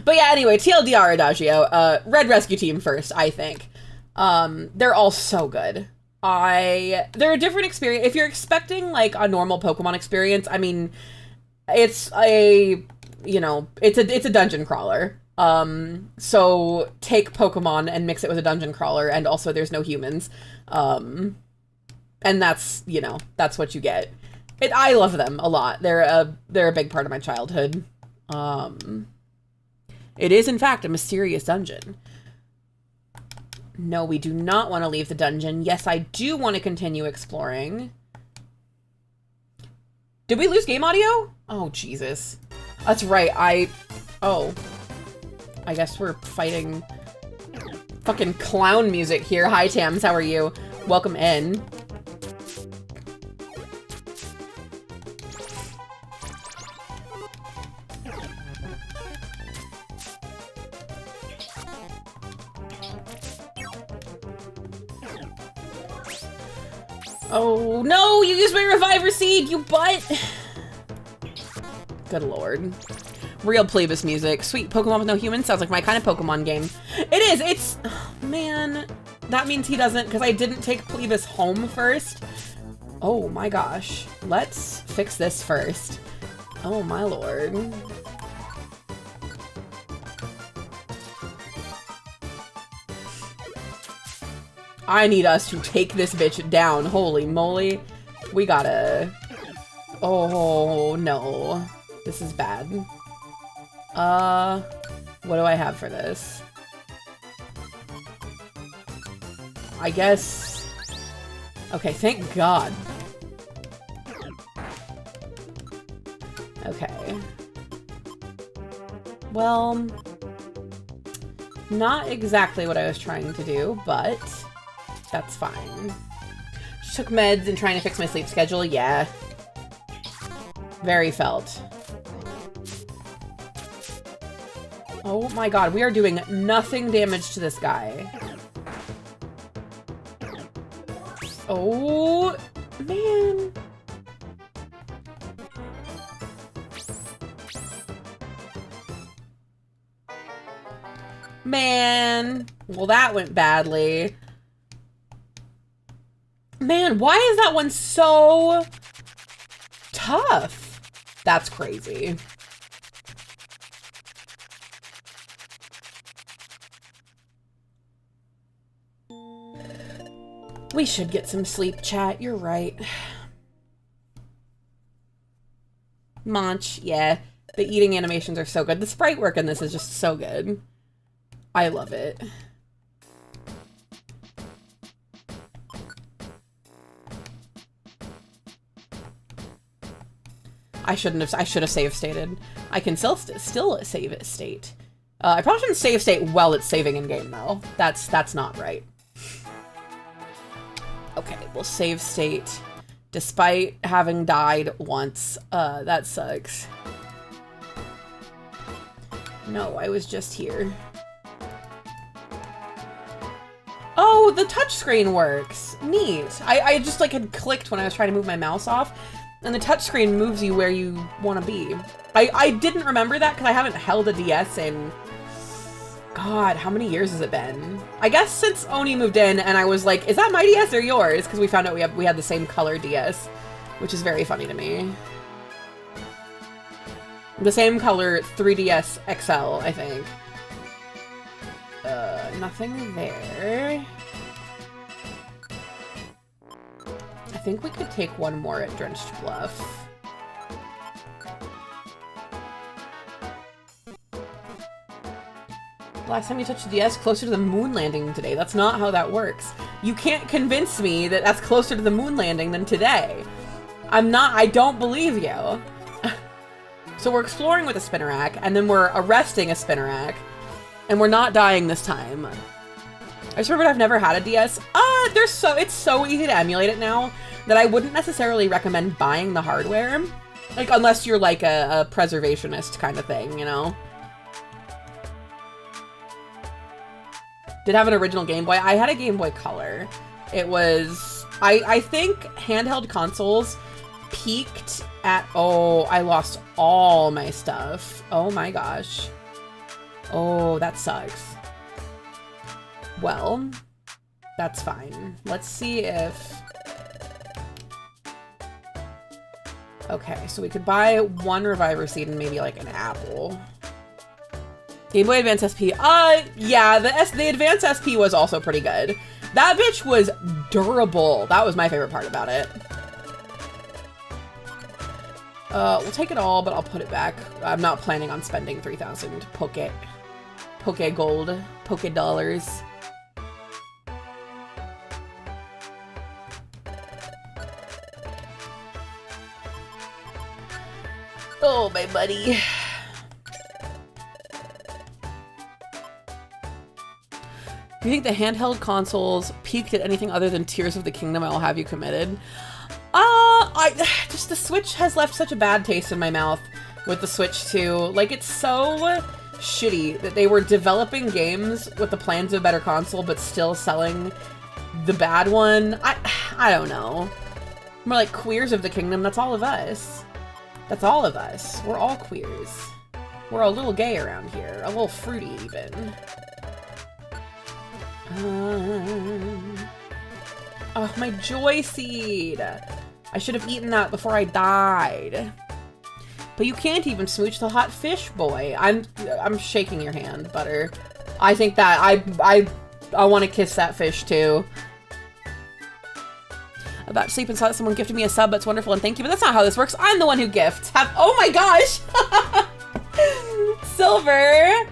But yeah, anyway, TLDR Adagio, Red Rescue Team first, I think. They're all so good. They're a different experience. If you're expecting like a normal Pokemon experience, I mean, it's a, you know, it's a dungeon crawler. So take Pokemon and mix it with a dungeon crawler, and also there's no humans. And that's, you know, that's what you get. I love them a lot. They're a big part of my childhood. It is in fact a mysterious dungeon. No, we do not want to leave the dungeon. Yes, I do want to continue exploring. Did we lose game audio? Oh, Jesus. That's right, oh. I guess we're fighting fucking clown music here. Hi, Tams, how are you? Welcome in. Oh, no, you used my Reviver Seed, you butt! Good lord. Real Plebis music. Sweet Pokemon with no humans. Sounds like my kind of Pokemon game. It is, it's... Oh, man. That means he doesn't, because I didn't take Plebis home first. Oh my gosh. Let's fix this first. Oh my lord. I need us to take this bitch down. Holy moly. We gotta... Oh, no. This is bad. What do I have for this? I guess... Okay, thank God. Okay. Well... Not exactly what I was trying to do, but... That's fine. Just took meds and trying to fix my sleep schedule, yeah. Very felt. Oh my god, we are doing nothing damage to this guy. Oh, man. Man. Well, that went badly. Man, why is that one so tough? That's crazy. We should get some sleep, chat. You're right. Munch, yeah. The eating animations are so good. The sprite work in this is just so good. I love it. I should have save stated. I can still save it state. I probably shouldn't save state while it's saving in game though. That's not right. Okay, we'll save state despite having died once. That sucks. No, I was just here. Oh, the touchscreen works. Neat. I just like had clicked when I was trying to move my mouse off, and the touchscreen moves you where you want to be. I didn't remember that because I haven't held a DS in, God, how many years has it been? I guess since Oni moved in, and I was like, is that my DS or yours? Because we found out we had the same color DS, which is very funny to me. The same color 3DS XL, I think. Nothing there. I think we could take one more at Drenched Bluff. Last time you touched the DS, closer to the moon landing today. That's not how that works. You can't convince me that that's closer to the moon landing than today. I don't believe you. So we're exploring with a Spinnerack, and then we're arresting a Spinnerack, and we're not dying this time. I just remembered I've never had a DS. It's so easy to emulate it now that I wouldn't necessarily recommend buying the hardware. Like, unless you're like a preservationist kind of thing, you know? Did have an original Game Boy. I had a Game Boy Color. It was, I think handheld consoles peaked at, oh, I lost all my stuff. Oh my gosh. Oh, that sucks. Well, that's fine. Let's see if... Okay, so we could buy one Reviver Seed and maybe like an apple. Game Boy Advance SP. Yeah, the Advance SP was also pretty good. That bitch was durable. That was my favorite part about it. We'll take it all, but I'll put it back. I'm not planning on spending 3,000 Poke Gold, Poke Dollars. Oh, my buddy. Do you think the handheld consoles peaked at anything other than Tears of the Kingdom? I'll have you committed. Just the Switch has left such a bad taste in my mouth with the Switch 2. Like, it's so shitty that they were developing games with the plans of a better console, but still selling the bad one. I don't know. More like Queers of the Kingdom. That's all of us. That's all of us. We're all queers. We're a little gay around here. A little fruity, even. Oh, my Joy Seed. I should have eaten that before I died. But you can't even smooch the hot fish, boy. I'm shaking your hand, Butter. I think that I want to kiss that fish too. About to sleep and saw that someone gifted me a sub. That's wonderful and thank you. But that's not how this works. I'm the one who gifts. Oh my gosh. Silver.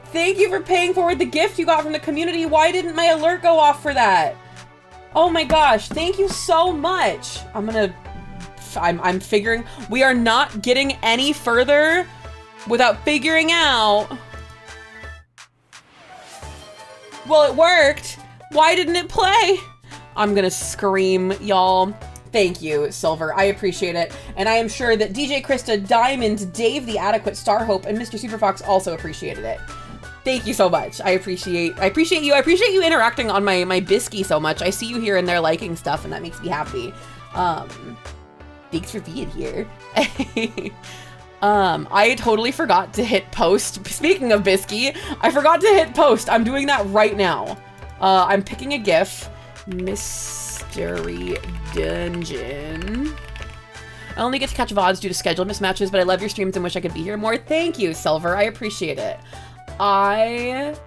Thank you for paying forward the gift you got from the community. Why didn't my alert go off for that? Oh my gosh. Thank you so much. I'm figuring. We are not getting any further without figuring out. Well, it worked. Why didn't it play? I'm gonna scream, y'all. Thank you, Silver. I appreciate it. And I am sure that DJ Krista, Diamond, Dave the Adequate, Starhope, and Mr. Superfox also appreciated it. Thank you so much. I appreciate you. I appreciate you interacting on my Bisky so much. I see you here and there liking stuff, and that makes me happy. Thanks for being here. I totally forgot to hit post. Speaking of Bisky, I forgot to hit post. I'm doing that right now. I'm picking a GIF. Mystery Dungeon. I only get to catch VODs due to schedule mismatches, but I love your streams and wish I could be here more. Thank you, Silver. I appreciate it. I've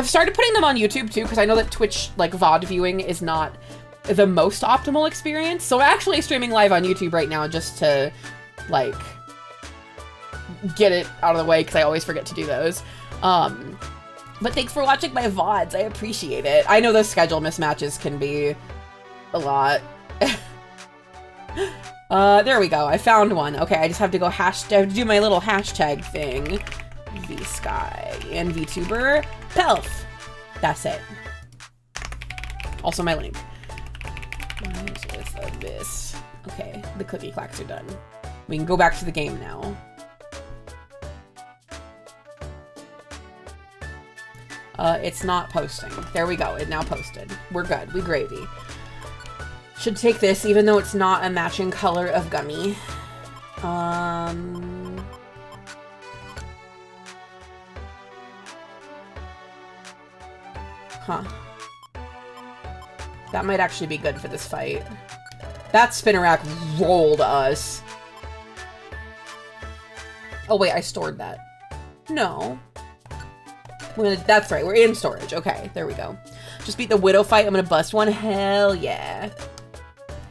started putting them on YouTube too, because I know that Twitch, like, VOD viewing is not the most optimal experience. So I'm actually streaming live on YouTube right now just to, like, get it out of the way, because I always forget to do those. But thanks for watching my VODs. I appreciate it. I know those schedule mismatches can be a lot. There we go. I found one. Okay, I just have to go do my little hashtag thing. VSky and VTuber Pelf. That's it. Also my link. With this. Okay, the clicky clacks are done. We can go back to the game now. It's not posting. There we go. It now posted. We're good. We gravy. Should take this, even though it's not a matching color of gummy. Huh. That might actually be good for this fight. That Spinnerack rolled us. Oh wait, I stored that. No. That's right, we're in storage. Okay, there we go. Just beat the Widow fight. I'm gonna bust one. Hell yeah.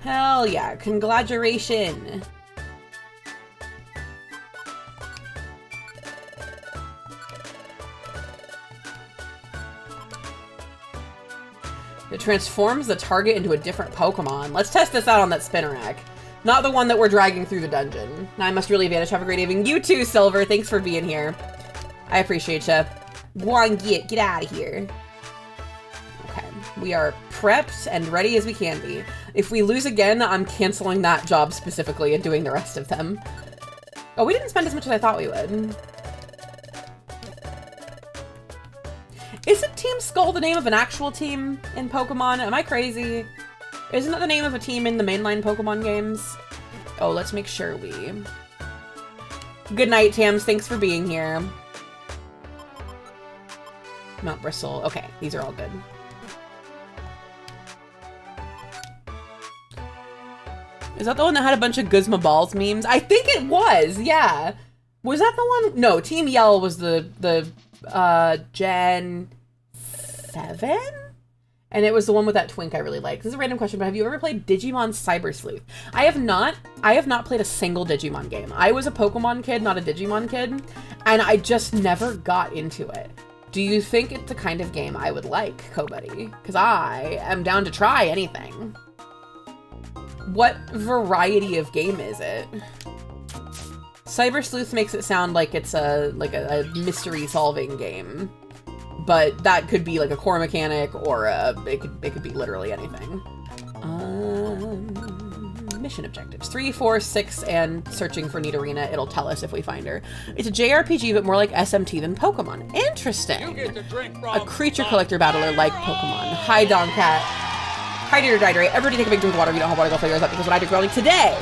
Hell yeah. Congratulations. It transforms the target into a different Pokemon. Let's test this out on that Spinnerack. Not the one that we're dragging through the dungeon. Now I must really vanish. Have a great evening. You too, Silver. Thanks for being here. I appreciate you. Go on, get out of here. Okay, we are prepped and ready as we can be. If we lose again, I'm canceling that job specifically and doing the rest of them. Oh, we didn't spend as much as I thought we would. Isn't Team Skull the name of an actual team in Pokemon? Am I crazy? Isn't that the name of a team in the mainline Pokemon games? Oh, let's make sure we... Good night, Tams. Thanks for being here. Mount Bristle. Okay, these are all good. Is that the one that had a bunch of Guzma Balls memes? I think it was, yeah. Was that the one? No, Team Yell was the Gen 7? And it was the one with that twink I really like. This is a random question, but have you ever played Digimon Cyber Sleuth? I have not. I have not played a single Digimon game. I was a Pokemon kid, not a Digimon kid, and I just never got into it. Do you think it's the kind of game I would like, Kobuddy? Because I am down to try anything. What variety of game is it? Cyber Sleuth makes it sound like it's a mystery solving game, but that could be like a core mechanic or it could be literally anything. Mission objectives 3, 4, 6, and searching for Nidorina. It'll tell us if we find her. It's a JRPG, but more like SMT than Pokemon. Interesting. A creature collector battler like Pokemon. Hi, Doncat. Hydrate or dihydrate. Everybody take a big drink of water. If you don't have water, go figure it out, because when I drink water today,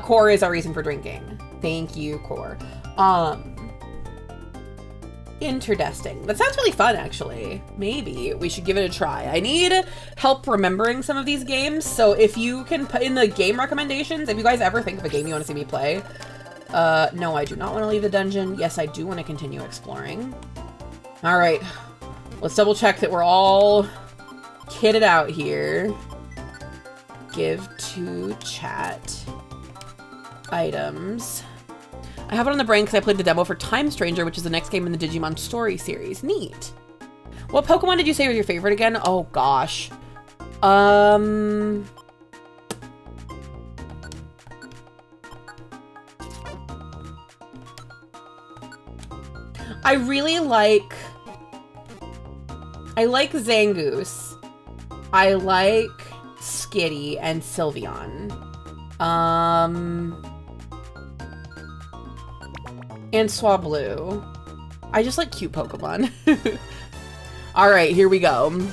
Core is our reason for drinking. Thank you, Core. Interdesting. That sounds really fun, actually. Maybe we should give it a try. I need help remembering some of these games, so if you can put in the game recommendations, if you guys ever think of a game you want to see me play. No, I do not want to leave the dungeon. Yes, I do want to continue exploring. All right, let's double check that we're all kitted out here. Give to chat. Items. I have it on the brain because I played the demo for Time Stranger, which is the next game in the Digimon story series. Neat. What Pokemon did you say was your favorite again? Oh gosh. I really like... I like Zangoose. I like Skitty and Sylveon. And Swablu. I just like cute Pokemon. Alright, here we go.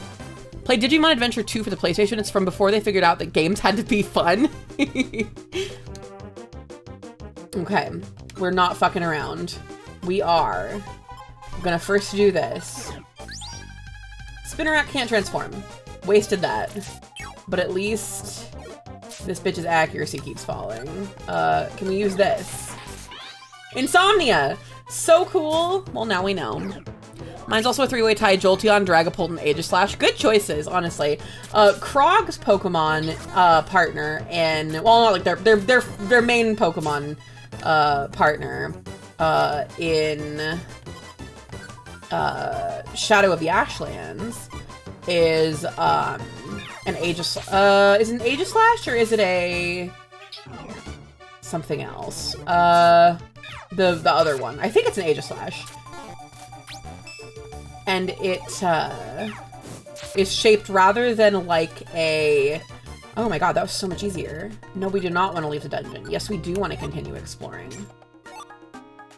Play Digimon Adventure 2 for the PlayStation. It's from before they figured out that games had to be fun. Okay, we're not fucking around. We are. I'm gonna first do this. Spinnerack can't transform. Wasted that. But at least this bitch's accuracy keeps falling. Can we use this? Insomnia! So cool! Well, now we know. Mine's also a 3-way tie: Jolteon, Dragapult, and Aegislash. Good choices, honestly. Krog's Pokemon partner, and well, not like their main Pokemon partner in Shadow of the Ashlands is an Aegislash. Is it an Aegislash or is it a something else. The other one. I think it's an Aegislash. And it is shaped rather than like a... Oh my god, that was so much easier. No, we do not want to leave the dungeon. Yes, we do want to continue exploring.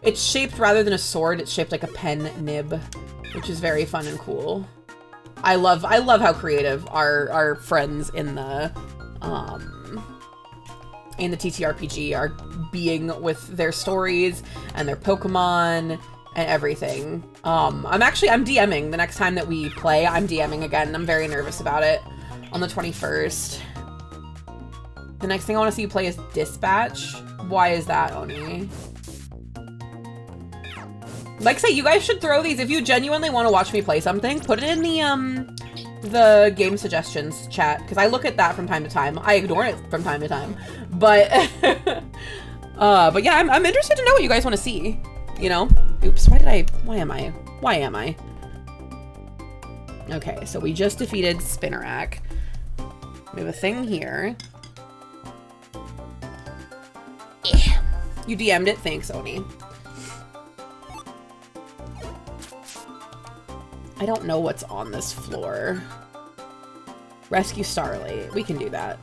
It's shaped rather than a sword, it's shaped like a pen nib, which is very fun and cool. I love how creative our friends in the TTRPG are being with their stories and their Pokemon and everything. I'm DMing the next time that we play. I'm DMing again. I'm very nervous about it on the 21st. The next thing I want to see you play is Dispatch. Why is that, Oni? Like I say, you guys should throw these. If you genuinely want to watch me play something, put it in the game suggestions chat, because I look at that from time to time. I ignore it from time to time, but but yeah, I'm interested to know what you guys want to see. You know? Oops. Why am I? Okay, so we just defeated Spinnerack. We have a thing here. Yeah. You DM'd it. Thanks, Oni. I don't know what's on this floor. Rescue Starlight. We can do that.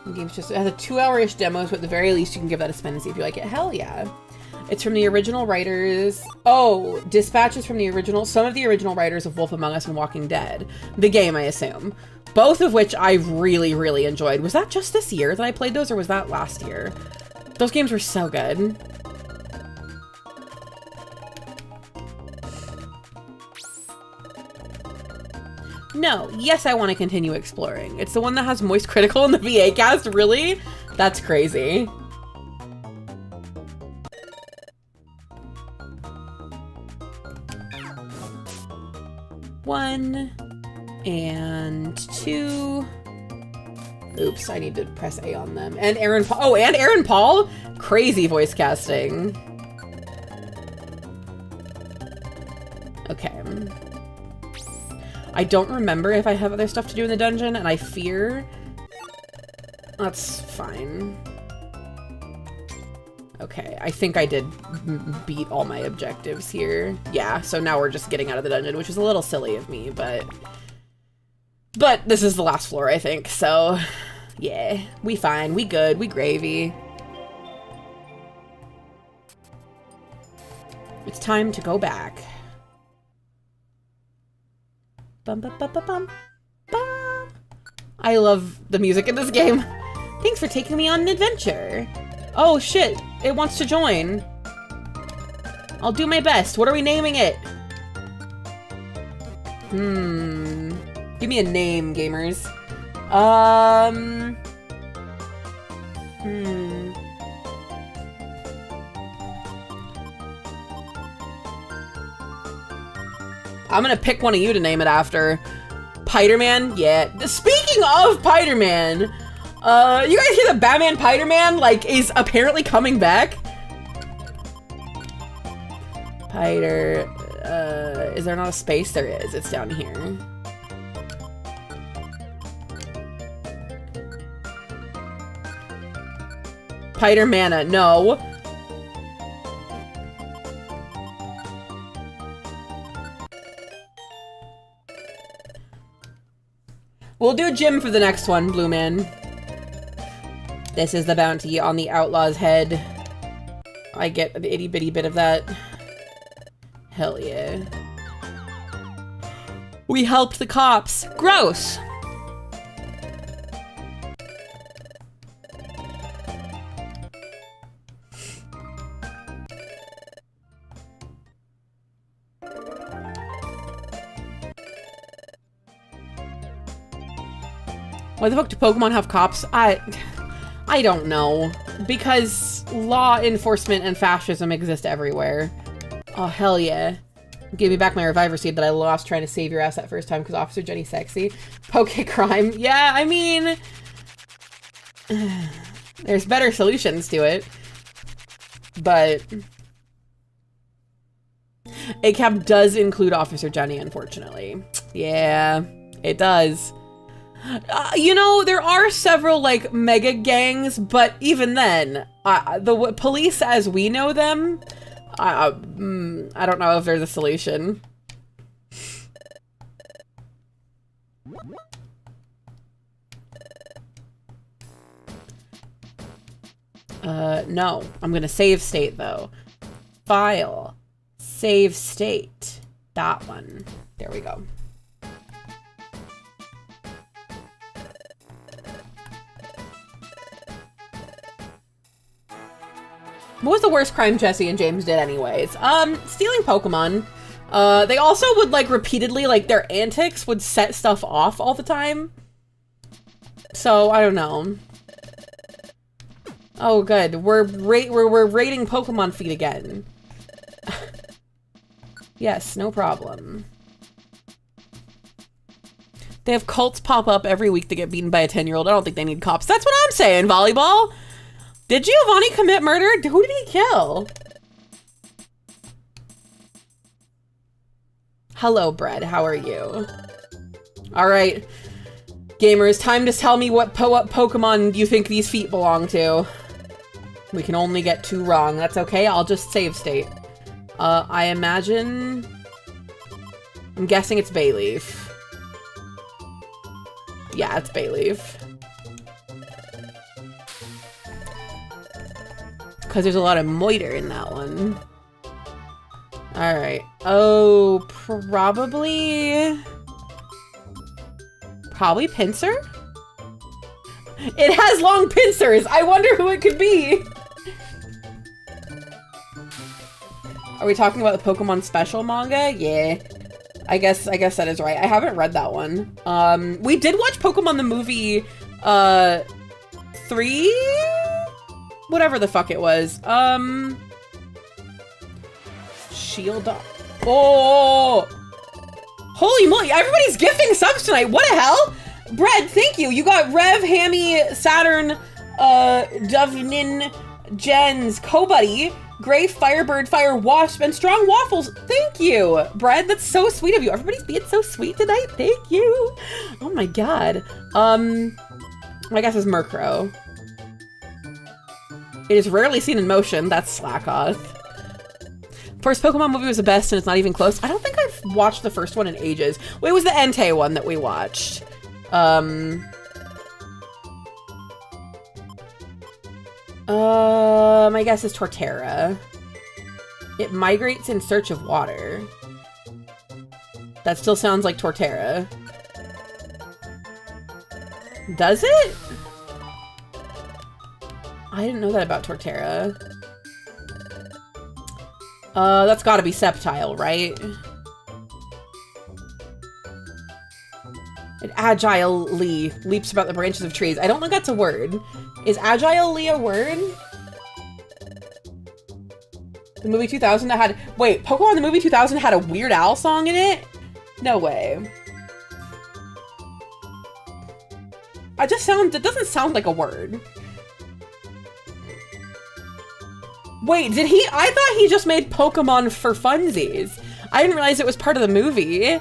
The game's just, it has a 2-hour-ish demo, so at the very least you can give that a spin and see if you like it. Hell yeah. It's from the original writers. Oh, Dispatch is from the original, some of the original writers of Wolf Among Us and Walking Dead. The game, I assume. Both of which I really, really enjoyed. Was that just this year that I played those, or was that last year? Those games were so good. No. Yes, I want to continue exploring. It's the one that has Moist Critical in the VA cast? Really? That's crazy. One and two. Oops, I need to press A on them. And Aaron Paul. Oh, and Aaron Paul? Crazy voice casting. Okay. I don't remember if I have other stuff to do in the dungeon, and I fear... That's fine. Okay, I think I did beat all my objectives here. Yeah, so now we're just getting out of the dungeon, which is a little silly of me, but... But this is the last floor, I think, so... Yeah, we fine, we good, we gravy. It's time to go back. Bum, bum, bum, bum, bum, bum. I love the music in this game. Thanks for taking me on an adventure. Oh shit, it wants to join. I'll do my best. What are we naming it? Give me a name, gamers. I'm gonna pick one of you to name it after. Piderman? Yeah. Speaking of Piderman, you guys hear that Batman Piderman, like, is apparently coming back? Pider, is there not a space? There is. It's down here. Pidermana, no. We'll do Jim for the next one, Blue Man. This is the bounty on the outlaw's head. I get the itty bitty bit of that. Hell yeah. We helped the cops. Gross. Why the fuck do Pokemon have cops? I don't know. Because law enforcement and fascism exist everywhere. Oh, hell yeah. Give me back my reviver seed that I lost trying to save your ass that first time because Officer Jenny's sexy. Poke crime. Yeah, I mean... There's better solutions to it. But... ACAB does include Officer Jenny, unfortunately. Yeah, it does. You know, there are several, like, mega gangs, but even then, the police as we know them, I don't know if there's a solution. No. I'm gonna save state, though. File. Save state. That one. There we go. What was the worst crime Jesse and James did anyways? Stealing Pokemon. They also would, like, repeatedly, like, their antics would set stuff off all the time. So, I don't know. Oh, good. We're raiding Pokemon feed again. Yes, no problem. They have cults pop up every week to get beaten by a 10-year-old. I don't think they need cops. That's what I'm saying, volleyball. Did Giovanni commit murder? Who did he kill? Hello, Bread. How are you? All right. Gamers, time to tell me what Pokemon you think these feet belong to. We can only get 2 wrong. That's okay. I'll just save state. I imagine... I'm guessing it's Bayleaf. Yeah, it's Bayleaf. Because there's a lot of moiter in that one. Alright. Oh, probably... Probably Pinsir? It has long pincers! I wonder who it could be! Are we talking about the Pokemon Special manga? Yeah. I guess that is right. I haven't read that one. We did watch Pokemon the movie, 3? Whatever the fuck it was. Shield up. Oh! Holy moly, everybody's gifting subs tonight. What the hell? Bread, thank you. You got Rev, Hammy, Saturn, Dovnin, Jens, Kobuddy, Gray, Firebird, Fire, Wasp, and Strong Waffles. Thank you, Bread. That's so sweet of you. Everybody's being so sweet tonight. Thank you. Oh my god. I guess it's Murkrow. It is rarely seen in motion. That's Slackoth. First Pokemon movie was the best, and it's not even close. I don't think I've watched the first one in ages. Wait, it was the Entei one that we watched. My guess is Torterra. It migrates in search of water. That still sounds like Torterra. Does it? I didn't know that about Torterra. That's gotta be Sceptile, right? It agilely leaps about the branches of trees. I don't think that's a word. Is agilely a word? The movie 2000 that had... Wait, Pokemon the movie 2000 had a Weird Al song in it? No way. It doesn't sound like a word. Wait, did he? I thought he just made Pokemon for funsies. I didn't realize it was part of the movie.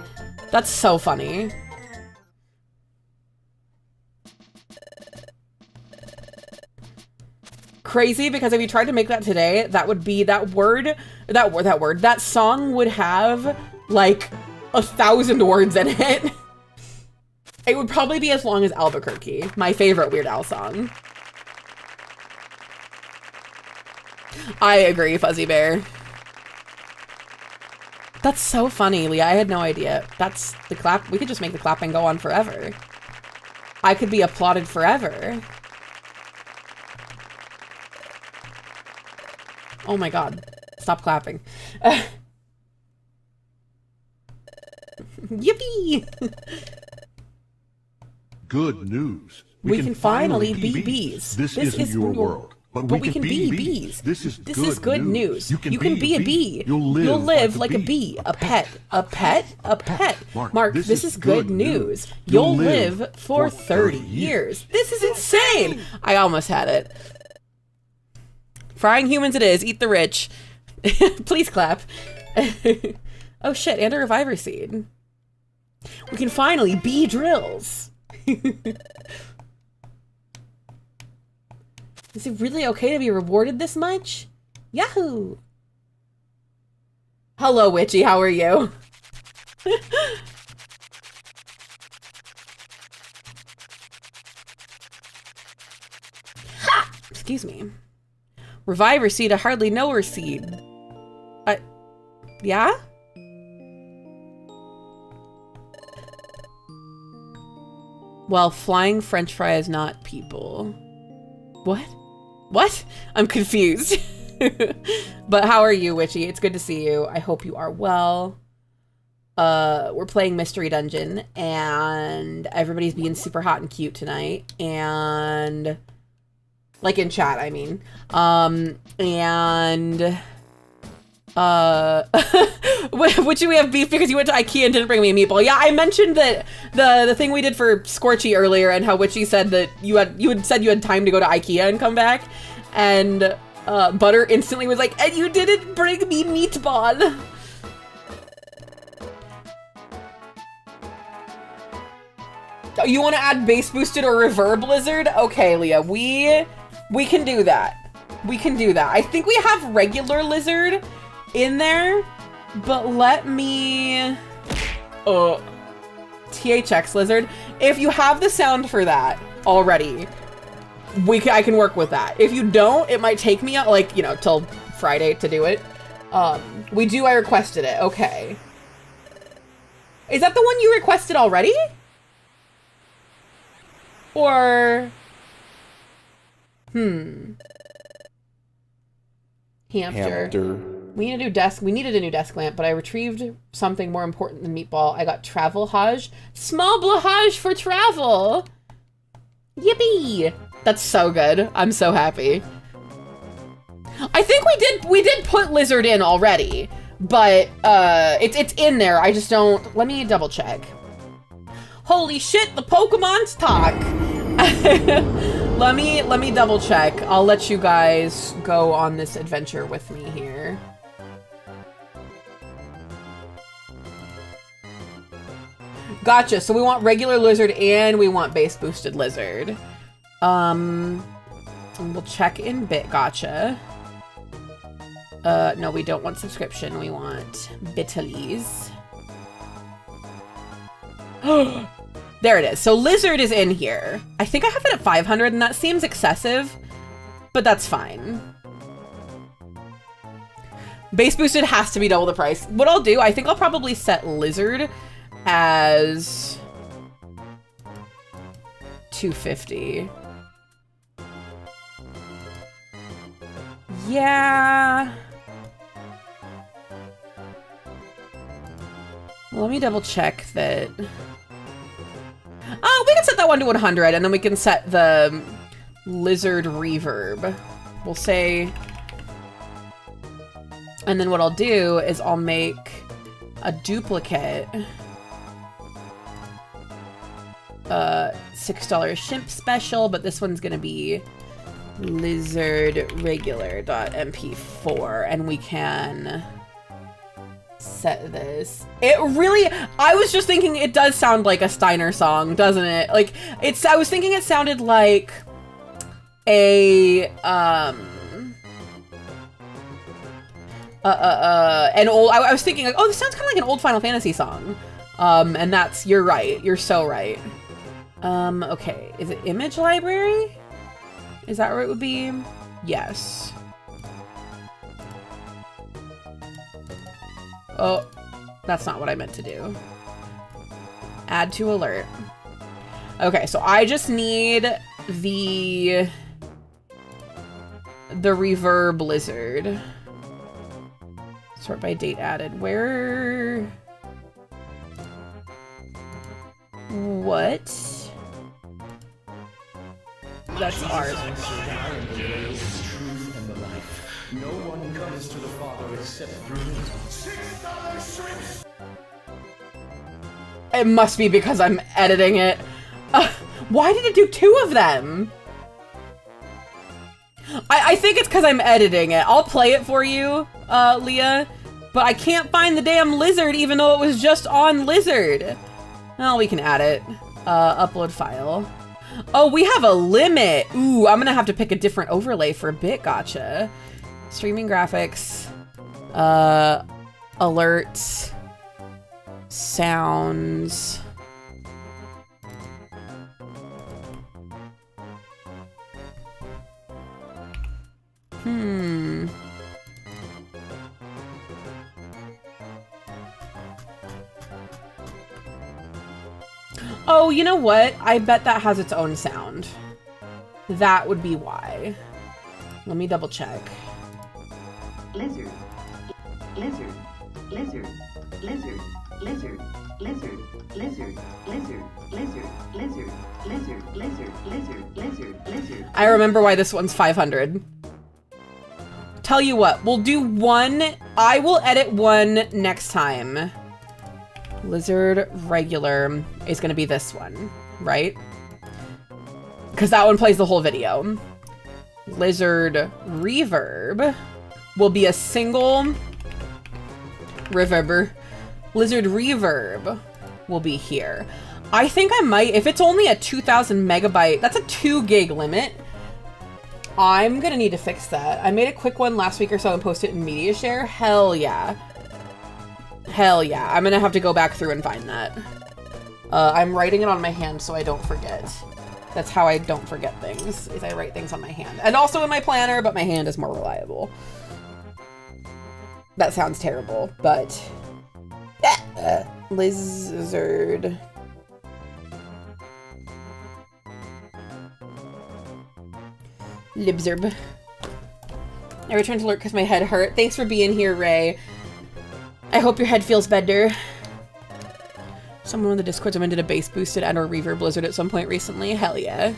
That's so funny. Crazy, because if you tried to make that today, that would be that song would have like 1,000 words in it. It would probably be as long as Albuquerque, my favorite Weird Al song. I agree, Fuzzy Bear. That's so funny, Leah. I had no idea. That's the clap. We could just make the clapping go on forever. I could be applauded forever. Oh my god. Stop clapping. Yippee! Good news. We can finally be bees. This isn't your world. But we can be bees. This is good news. You can be a bee. You'll live like a bee. A pet. Mark, this is good news. You'll live for 30 years. This is insane. I almost had it. Frying humans it is. Eat the rich. Please clap. Oh shit, and a reviver seed. We can finally be drills. Is it really okay to be rewarded this much? Yahoo! Hello, Witchy, how are you? Excuse me. Reviver seed, a hardly knower seed. Yeah? Well, flying french fry is not people. What? What? I'm confused. But how are you, Witchy? It's good to see you. I hope you are well. We're playing Mystery Dungeon, and everybody's being super hot and cute tonight, and... like in chat, I mean. Which we have beef because you went to IKEA and didn't bring me a meatball. Yeah, I mentioned that the thing we did for Scorchy earlier, and how Witchy said that you had said you had time to go to IKEA and come back, and Butter instantly was like, and you didn't bring me meatball. You want to add bass boosted or reverb lizard? Okay, Leah, we can do that. We can do that. I think we have regular lizard in there, but let me... THX lizard. If you have the sound for that already, I can work with that. If you don't, it might take me, like, you know, till Friday to do it. I requested it. Okay. Is that the one you requested already? Or... Hamster. We needed a new desk lamp, but I retrieved something more important than meatball. I got travel hajj. Small blahaj for travel! Yippee! That's so good. I'm so happy. I think we did put lizard in already, but it's in there. I just don't... Let me double check. Holy shit, the Pokemans talk! Let me double check. I'll let you guys go on this adventure with me here. Gotcha, so we want regular lizard and we want base boosted lizard. We'll check in bit. Gotcha. No, we don't want subscription. We want Bitalies. There it is. So lizard is in here. I think I have it at 500 and that seems excessive, but that's fine. Base boosted has to be double the price. What I'll do, I think I'll probably set lizard as 250. Yeah. Let me double check that. Oh, we can set that one to 100, and then we can set the lizard reverb. We'll say... And then what I'll do is I'll make a duplicate. $6 shimp special, but this one's gonna be lizard regular.mp4, and we can set this. It really, I was just thinking it does sound like a Steiner song, doesn't it? Like, I was thinking it sounded like a, an old, I was thinking like, oh, this sounds kind of like an old Final Fantasy song. And you're right. You're so right. Okay. Is it image library? Is that where it would be? Yes. Oh, that's not what I meant to do. Add to alert. Okay, so I just need the reverb lizard. Sort by date added. Where? What? That's ours. No one comes to the Father except through me. It must be because I'm editing it. Why did it do 2 of them? I think it's because I'm editing it. I'll play it for you, Leah. But I can't find the damn lizard even though it was just on lizard. Well, we can add it. Upload file. Oh, we have a limit. Ooh, I'm gonna have to pick a different overlay for Bit Gotcha. Streaming graphics. Alerts. Sounds. Oh, you know what? I bet that has its own sound. That would be why. Let me double check. Lizard. Lizard. Lizard. Lizard. Lizard. Lizard. Lizard. Lizard. Lizard. Lizard. Lizard. Lizard. Lizard. Lizard. Lizard. I remember why this one's 500. Tell you what, we'll do one. I will edit one next time. Lizard regular is gonna be this one, right? Because that one plays the whole video. Lizard reverb will be a single reverber. Lizard reverb will be here. I think I might, if it's only a 2000 megabyte, that's a 2 gig limit. I'm gonna need to fix that. I made a quick one last week or so and posted it in media share. Hell yeah. Hell yeah. I'm gonna have to go back through and find that. I'm writing it on my hand so I don't forget. That's how I don't forget things, is I write things on my hand. And also in my planner, but my hand is more reliable. That sounds terrible, but... Lizard... Libzerb. I returned to lurk because my head hurt. Thanks for being here, Ray. I hope your head feels better. Someone in the Discord did a bass boosted and or reverb Blizzard at some point recently. Hell yeah.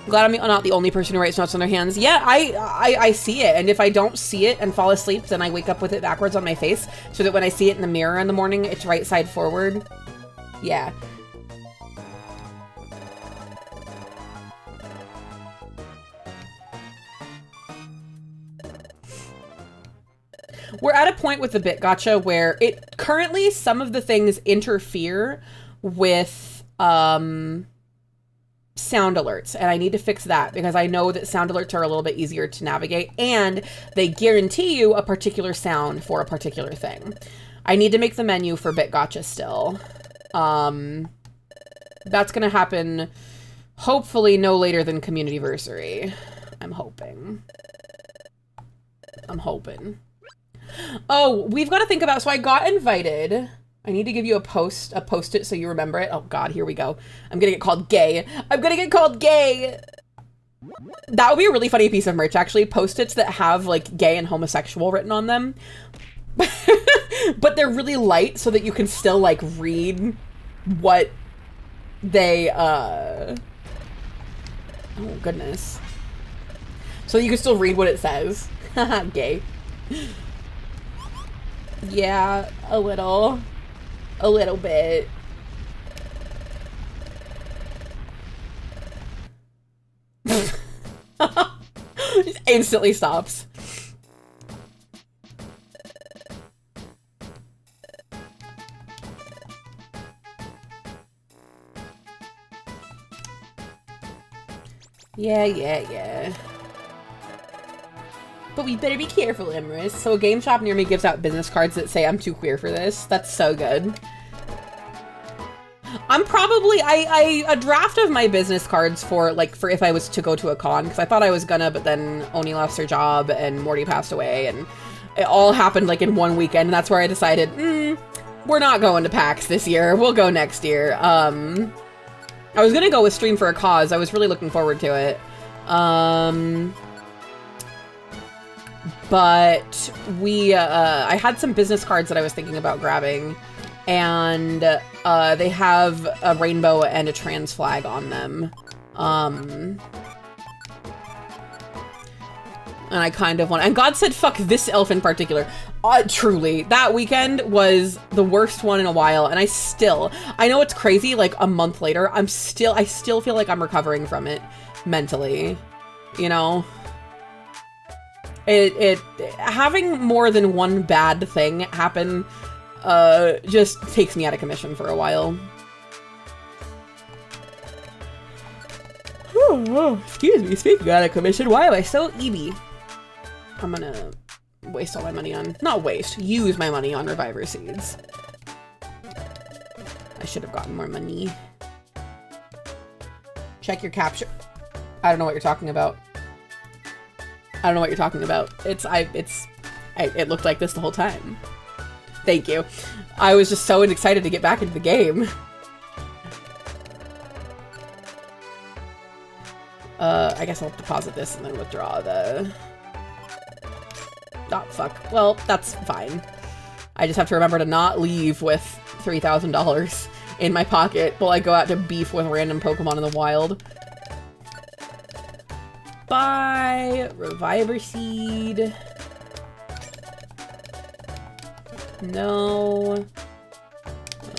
Glad I'm not the only person who writes notes on their hands. Yeah, I see it. And if I don't see it and fall asleep, then I wake up with it backwards on my face so that when I see it in the mirror in the morning, it's right side forward. Yeah. We're at a point with the Bit Gotcha where it currently, some of the things interfere with sound alerts, and I need to fix that because I know that sound alerts are a little bit easier to navigate and they guarantee you a particular sound for a particular thing. I need to make the menu for Bit Gotcha still. That's gonna happen hopefully no later than Communityversary. I'm hoping. Oh, we've got to think about, so I got invited. I need to give you a post-it so you remember it. Oh God, here we go. I'm gonna get called gay. I'm gonna get called gay. That would be a really funny piece of merch, actually. Post-its that have like gay and homosexual written on them. But they're really light so that you can still like read what they, oh goodness. So you can still read what it says. Haha, gay. Yeah, a little bit. Just instantly stops. Yeah. But we better be careful, Emrys. So a game shop near me gives out business cards that say I'm too queer for this. That's so good. I'm probably, a draft of my business cards for if I was to go to a con, because I thought I was gonna, but then Oni lost her job and Morty passed away, and it all happened like in one weekend, and that's where I decided, we're not going to PAX this year. We'll go next year. I was gonna go with Stream for a Cause. I was really looking forward to it. But I had some business cards that I was thinking about grabbing, and they have a rainbow and a trans flag on them. And I kind of want, and God said fuck this elf in particular. Truly, that weekend was the worst one in a while, and I know it's crazy, like a month later, I still feel like I'm recovering from it mentally, you know? It having more than one bad thing happen just takes me out of commission for a while. Excuse me, speaking out of commission, why am I so EB? I'm gonna waste all my money on, not waste, use my money on Reviver Seeds. I should have gotten more money. Check your capture. I don't know what you're talking about. I don't know what you're talking about. It looked like this the whole time. Thank you. I was just so excited to get back into the game. I guess I'll deposit this and then withdraw the... Oh, fuck. Well, that's fine. I just have to remember to not leave with $3,000 in my pocket while I go out to beef with random Pokemon in the wild. Bye! Reviver Seed. No.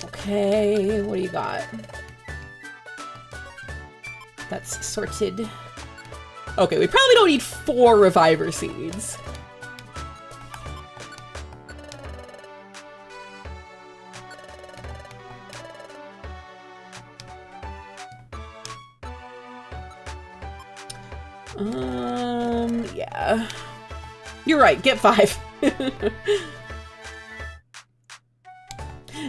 Okay, what do you got? That's sorted. Okay, we probably don't need 4 Reviver Seeds. Yeah. You're right, get 5.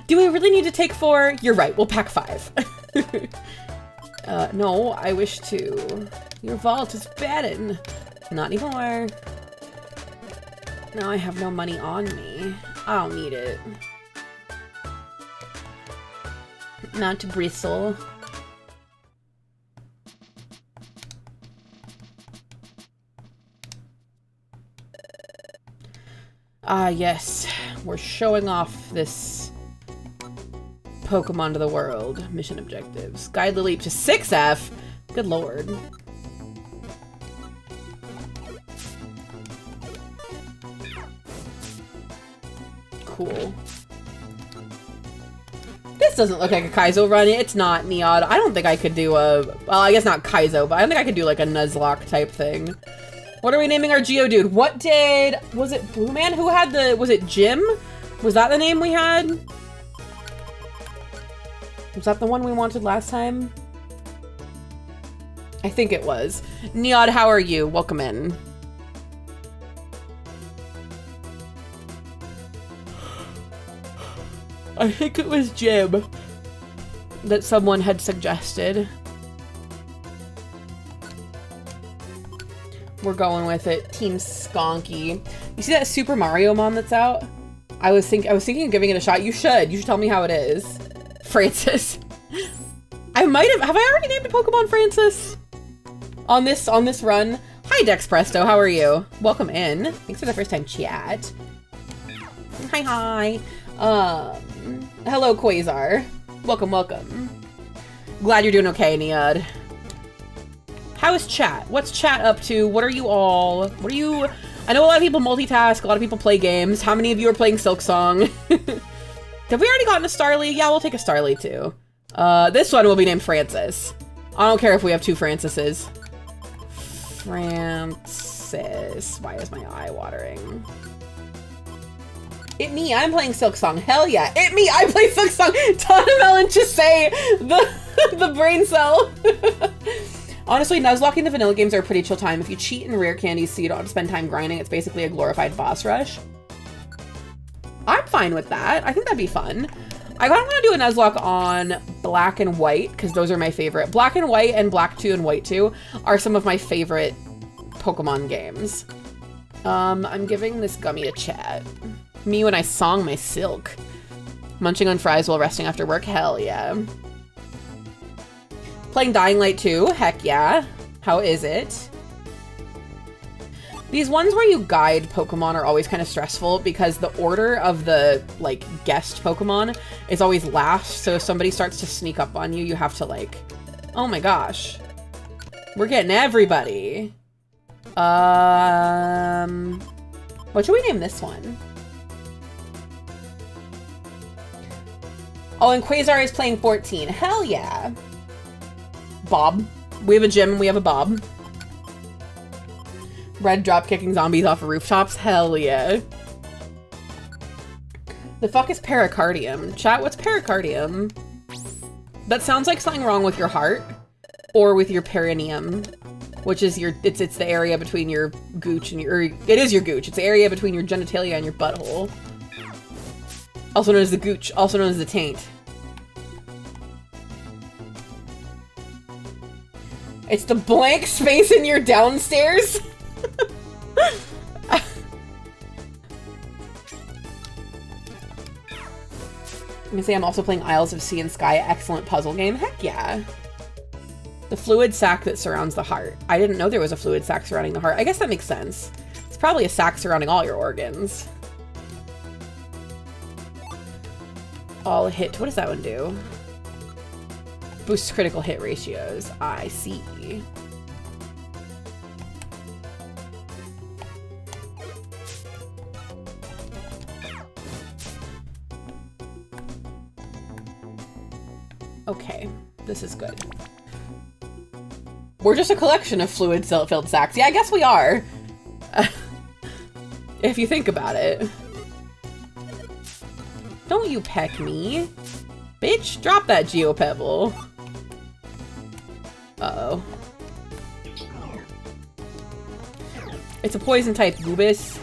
Do we really need to take 4? You're right, we'll pack 5. No, I wish to. Your vault is barren. Not anymore. Now I have no money on me. I don't need it. Not to bristle. Ah, yes. We're showing off this Pokemon to the world. Mission objectives. Guide the leap to 6F? Good lord. Cool. This doesn't look like a Kaizo run. It's not, Neod. I don't think I could do a... Well, I guess not Kaizo, but I don't think I could do like a Nuzlocke type thing. What are we naming our Geodude? What did... Was it Blue Man who had the... Was it Jim? Was that the name we had? Was that the one we wanted last time? I think it was. Neod, how are you? Welcome in. I think it was Jim that someone had suggested. We're going with it. Team Skonky. You see that Super Mario Mon that's out? I was thinking of giving it a shot. You should tell me how it is. Francis. I might have I already named a Pokemon Francis? On this run. Hi Dex Presto, how are you? Welcome in. Thanks for the first time chat. Hi. Hello Quasar. Welcome. Glad you're doing okay, Neod. How is chat? What's chat up to? What are you all? I know a lot of people multitask, a lot of people play games. How many of you are playing Silk Song? Have we already gotten a Starly? Yeah, we'll take a Starly too. This one will be named Francis. I don't care if we have 2 Francises. Francis. Why is my eye watering? It me, I'm playing Silk Song. Hell yeah. It me, I play Silk Song. Taunamelon just say the brain cell. Honestly, Nuzlocking the vanilla games are a pretty chill time. If you cheat in rare candies so you don't have to spend time grinding, it's basically a glorified boss rush. I'm fine with that. I think that'd be fun. I kind of want to do a Nuzlocke on Black and White, because those are my favorite. Black and White and Black 2 and White 2 are some of my favorite Pokemon games. I'm giving this gummy a chat. Me when I song my silk. Munching on fries while resting after work? Hell yeah. Playing Dying Light 2? Heck yeah. How is it? These ones where you guide Pokemon are always kind of stressful because the order of the, like, guest Pokemon is always last. So if somebody starts to sneak up on you, you have to, like... Oh my gosh. We're getting everybody. What should we name this one? Oh, and Quasar is playing 14. Hell yeah. Bob. We have a Jim and we have a Bob. Red drop kicking zombies off of rooftops? Hell yeah. The fuck is pericardium? Chat, what's pericardium? That sounds like something wrong with your heart. or with your perineum, which is your, it's the area between your gooch and your, it is your gooch. It's the area between your genitalia and your butthole. Also known as the gooch, also known as the taint. It's the blank space in your downstairs. I'm gonna say I'm also playing Isles of Sea and Sky. Excellent puzzle game. Heck yeah. The fluid sac that surrounds the heart. I didn't know there was a fluid sac surrounding the heart. I guess that makes sense. It's probably a sac surrounding all your organs. All hit. What does that one do? Boosts critical hit ratios. I see. Okay, this is good. We're just a collection of fluid-filled sacks. Yeah, I guess we are. If you think about it. Don't you peck me. Bitch, drop that geopebble. Uh-oh. It's a poison type Goobus.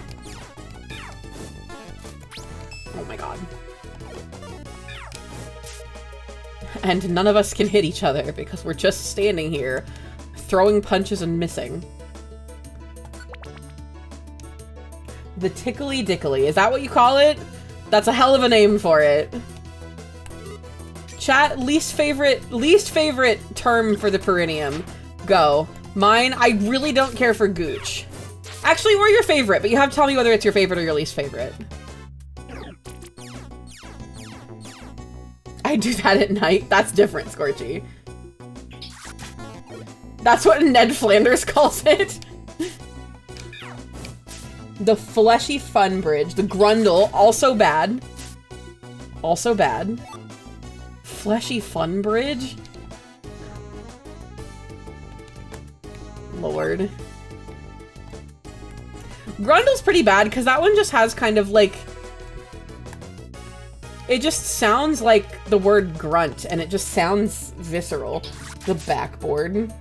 Oh my god. And none of us can hit each other because we're just standing here, throwing punches and missing. The Tickly Dickly, is that what you call it? That's a hell of a name for it. Chat, least favorite term for the perineum. Go. Mine, I really don't care for gooch. Actually, we're your favorite, but you have to tell me whether it's your favorite or your least favorite. I do that at night. That's different, Scorchy. That's what Ned Flanders calls it. The Fleshy Fun Bridge. The Grundle, also bad. Also bad. Fleshy Fun Bridge? Lord. Grundle's pretty bad because that one just has kind of like... It just sounds like the word grunt and it just sounds visceral. The backboard.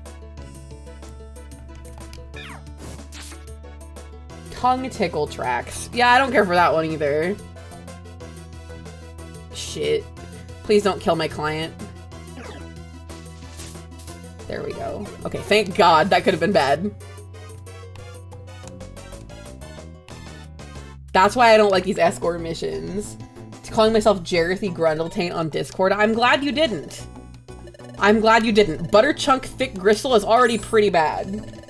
Tongue tickle tracks. Yeah, I don't care for that one either. Shit. Please don't kill my client. There we go. Okay, thank God. That could have been bad. That's why I don't like these escort missions. Calling myself Jerethy Grundletaint on Discord. I'm glad you didn't. I'm glad you didn't. Butter Chunk Thick Gristle is already pretty bad.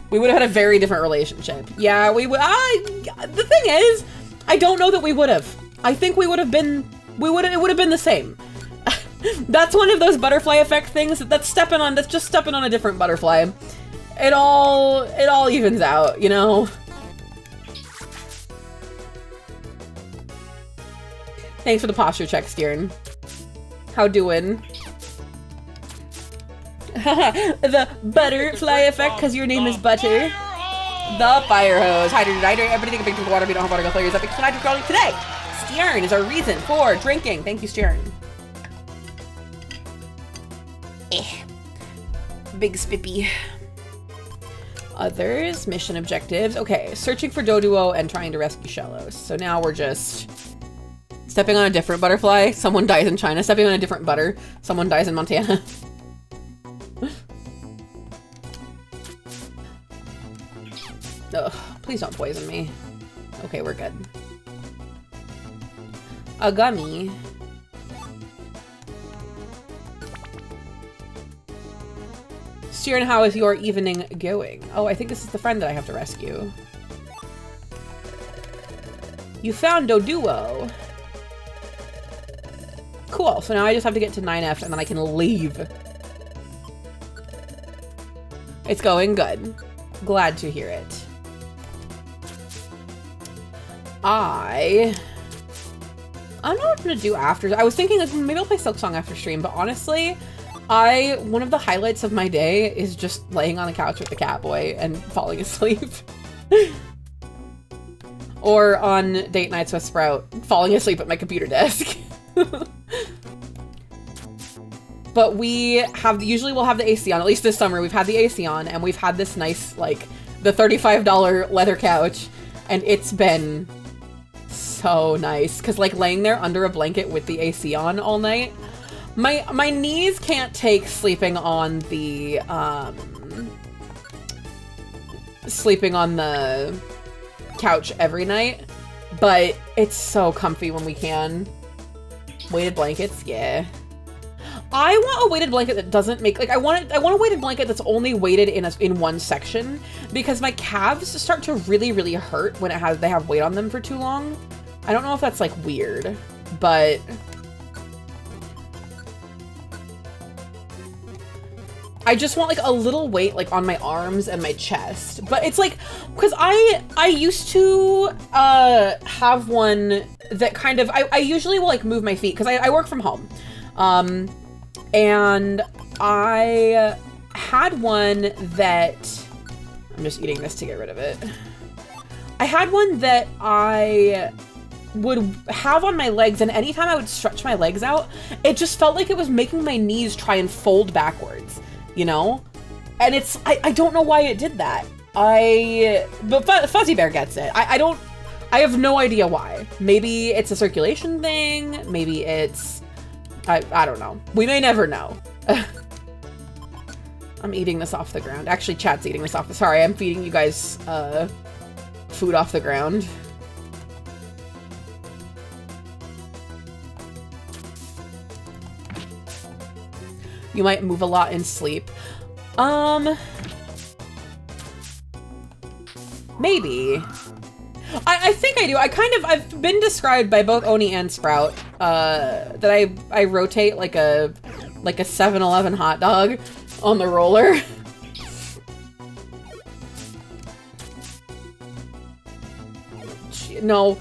We would have had a very different relationship. Yeah, we would. The thing is, I don't know that we would have. I think we would have been. It would have been the same. That's one of those butterfly effect things that's just stepping on a different butterfly. It all evens out, you know? Thanks for the posture check, Steern. How doing? The butterfly effect because your name is Butter. The fire hose. Hydrate, everybody take a big drink of water if you don't have water, go fill yourself. Because hydrate today. Steern is our reason for drinking. Thank you, Steern. Big spippy. Others, mission objectives. Okay, searching for Doduo and trying to rescue Shellos. So now we're just stepping on a different butterfly. Someone dies in China. Stepping on a different butter. Someone dies in Montana. Ugh, please don't poison me. Okay, we're good. A gummy. Steern, how is your evening going? Oh, I think this is the friend that I have to rescue. You found Doduo. Cool, so now I just have to get to 9F and then I can leave. It's going good. Glad to hear it. I don't know what I'm gonna do after. I was thinking like maybe I'll play Silksong after stream, but honestly, one of the highlights of my day is just laying on the couch with the Catboy and falling asleep. Or on date nights with Sprout, falling asleep at my computer desk. But but usually we'll have the AC on. At least this summer we've had the AC on, and we've had this nice, like, the $35 leather couch, and it's been so nice. Cause like laying there under a blanket with the AC on all night, my knees can't take sleeping on the couch every night, but it's so comfy when we can. Weighted blankets, yeah. I want a weighted blanket that doesn't make, like, I want a weighted blanket that's only weighted in one section, because my calves start to really, really hurt when they have weight on them for too long. I don't know if that's, like, weird, but I just want, like, a little weight, like, on my arms and my chest. But it's, like, because I used to have one that kind of, I usually will, like, move my feet, because I work from home. And I had one that, I'm just eating this to get rid of it. I had one that I would have on my legs, and anytime I would stretch my legs out, it just felt like it was making my knees try and fold backwards, you know? And it's, I don't know why it did that. But Fuzzy Bear gets it. I have no idea why. Maybe it's a circulation thing, maybe it's, I don't know. We may never know. I'm eating this off the ground. Actually, chat's eating this off. Sorry, I'm feeding you guys food off the ground. You might move a lot in sleep. Maybe. I think I do. I've been described by both Oni and Sprout that I rotate like a 7-Eleven hot dog on the roller. No.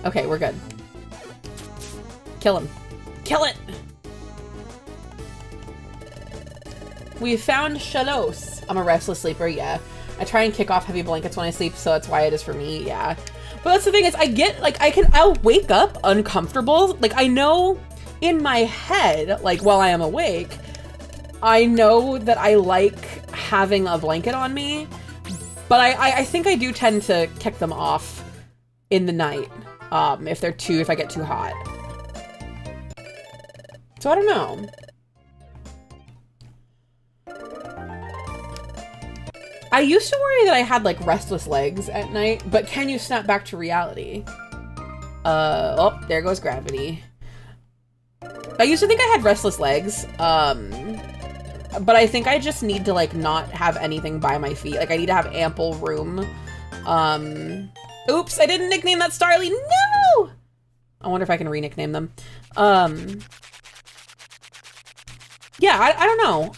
Okay, we're good. Kill him. Kill it! We found Shalos. I'm a restless sleeper, yeah. I try and kick off heavy blankets when I sleep, so that's why it is for me, yeah. But that's the thing is, I get, like, I'll wake up uncomfortable. Like, I know in my head, like, while I am awake, I know that I like having a blanket on me, but I think I do tend to kick them off in the night, if I get too hot. So I don't know. I used to worry that I had, like, restless legs at night, but can you snap back to reality? Oh, there goes gravity. I used to think I had restless legs, but I think I just need to, like, not have anything by my feet. Like, I need to have ample room. Oops, I didn't nickname that Starly. No! I wonder if I can re-nickname them. Yeah, I don't know.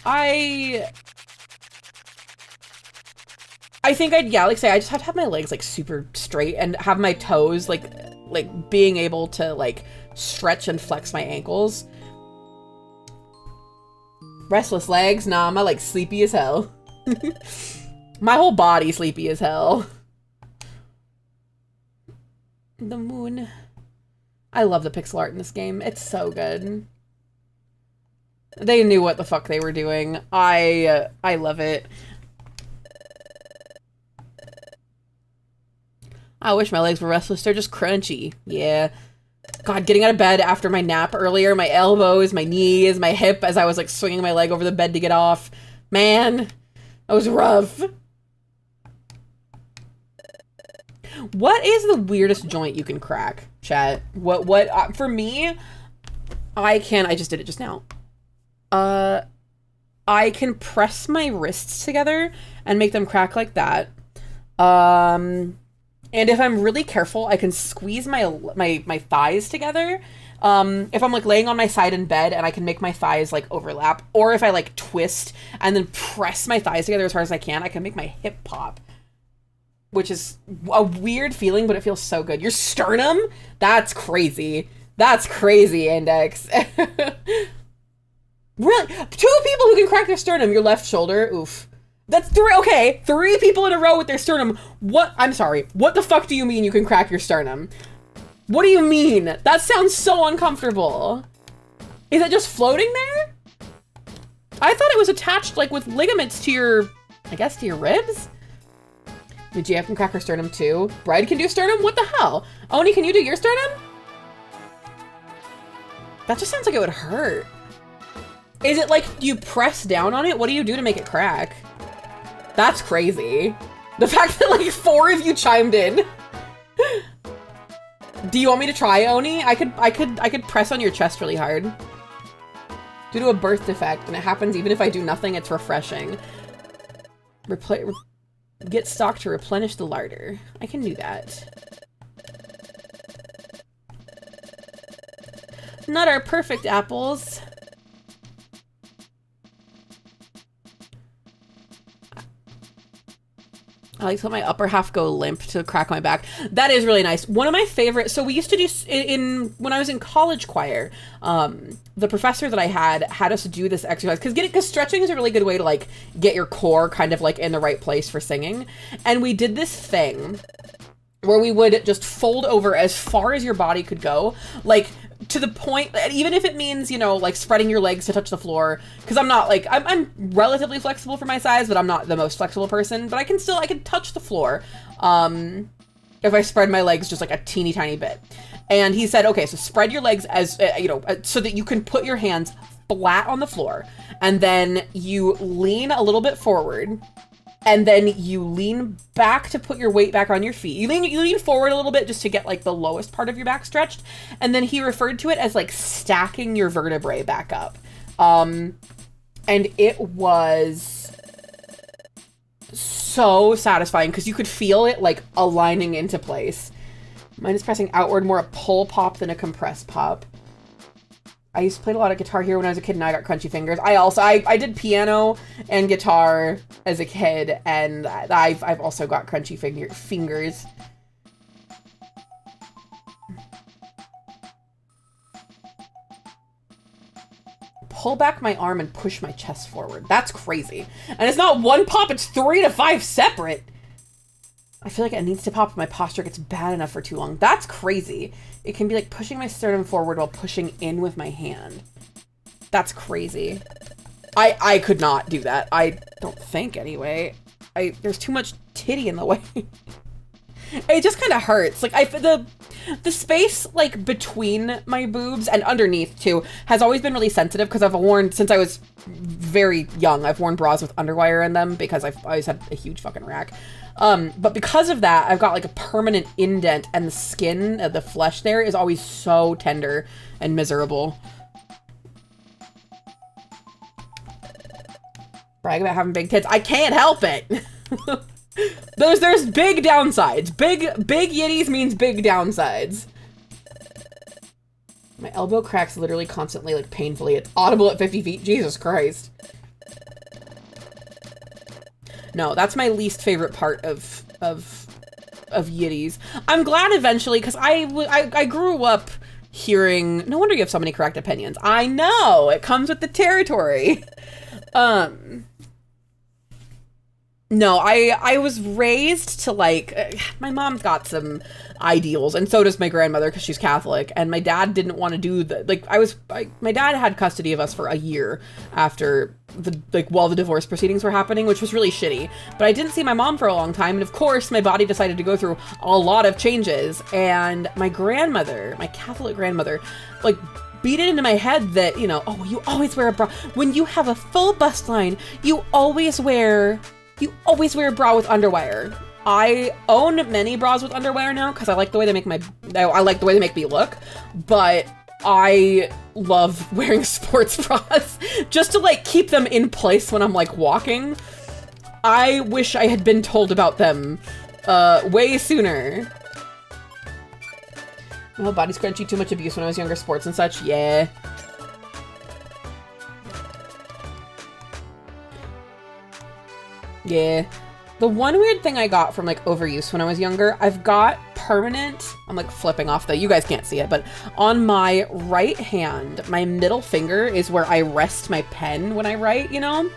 I think yeah, like say, I just have to have my legs like super straight and have my toes like being able to like stretch and flex my ankles. Restless legs? Nah, I'm like sleepy as hell. My whole body sleepy as hell. The moon. I love the pixel art in this game. It's so good. They knew what the fuck they were doing. I love it. I wish my legs were restless. They're just crunchy. Yeah. God, getting out of bed after my nap earlier, my elbows, my knees, my hip, as I was like swinging my leg over the bed to get off. Man, that was rough. What is the weirdest joint you can crack, chat? What, for me, I just did it just now. I can press my wrists together and make them crack like that. And if I'm really careful, I can squeeze my thighs together. If I'm like laying on my side in bed and I can make my thighs like overlap, or if I like twist and then press my thighs together as hard as I can make my hip pop, which is a weird feeling, but it feels so good. Your sternum? That's crazy. That's crazy, Index. Really? 2 people who can crack their sternum. Your left shoulder? Oof. That's 3, okay, 3 people in a row with their sternum. What? I'm sorry. What the fuck do you mean you can crack your sternum? What do you mean? That sounds so uncomfortable. Is it just floating there? I thought it was attached like with ligaments to your, I guess to your ribs? The JF can crack her sternum too. Bride can do sternum? What the hell? Oni, can you do your sternum? That just sounds like it would hurt. Is it like you press down on it? What do you do to make it crack? That's crazy. The fact that like 4 of you chimed in. Do you want me to try, Oni? I could press on your chest really hard. Due to a birth defect, and it happens even if I do nothing, it's refreshing. Get stock to replenish the larder. I can do that. Not our perfect apples. I like to let my upper half go limp to crack my back. That is really nice. One of my favorite, so we used to do, when I was in college choir, the professor that I had us do this exercise, because stretching is a really good way to like get your core kind of like in the right place for singing. And we did this thing where we would just fold over as far as your body could go, like to the point, even if it means, you know, like spreading your legs to touch the floor, because I'm not like, I'm relatively flexible for my size, but I'm not the most flexible person, but I can touch the floor if I spread my legs just like a teeny tiny bit. And he said, okay, so spread your legs as, you know, so that you can put your hands flat on the floor, and then you lean a little bit forward, and then you lean back to put your weight back on your feet. You lean forward a little bit just to get like the lowest part of your back stretched. And then he referred to it as like stacking your vertebrae back up. And it was so satisfying because you could feel it like aligning into place. Mine is pressing outward, more a pull pop than a compress pop. I used to play a lot of Guitar Hero when I was a kid, and I got crunchy fingers. I did piano and guitar as a kid, and I've also got crunchy fingers. Pull back my arm and push my chest forward. That's crazy. And it's not one pop, it's 3 to 5 separate. I feel like it needs to pop if my posture gets bad enough for too long. That's crazy. It can be like pushing my sternum forward while pushing in with my hand. That's crazy. I could not do that. I don't think anyway. There's too much titty in the way. It just kind of hurts. Like the space like between my boobs and underneath too has always been really sensitive because I've worn, since I was very young, I've worn bras with underwire in them because I've always had a huge fucking rack. But because of that, I've got like a permanent indent, and the skin, the flesh there is always so tender and miserable. Brag about having big tits. I can't help it. There's big downsides. Big yitties means big downsides. My elbow cracks literally constantly, like painfully. It's audible at 50 feet. Jesus Christ. No, that's my least favorite part of yitties. I'm glad eventually, because I grew up hearing, no wonder you have so many correct opinions. I know, it comes with the territory. No, I was raised to like, my mom's got some ideals, and so does my grandmother because she's Catholic, and my dad didn't want to do the, like, my dad had custody of us for a year after while the divorce proceedings were happening, which was really shitty, but I didn't see my mom for a long time, and of course my body decided to go through a lot of changes, and my grandmother, my Catholic grandmother, like, beat it into my head that, you know, oh, you always wear a bra. When you have a full bust line, you always wear a bra with underwire. I own many bras with underwire now because I like the way they make me look, but I love wearing sports bras just to like keep them in place when I'm like walking. I wish I had been told about them way sooner. Oh, body scrunchy, too much abuse when I was younger, sports and such. Yeah. Yeah. The one weird thing I got from like overuse when I was younger, I've got permanent, I'm like flipping off you guys can't see it, but on my right hand, my middle finger is where I rest my pen when I write, you know?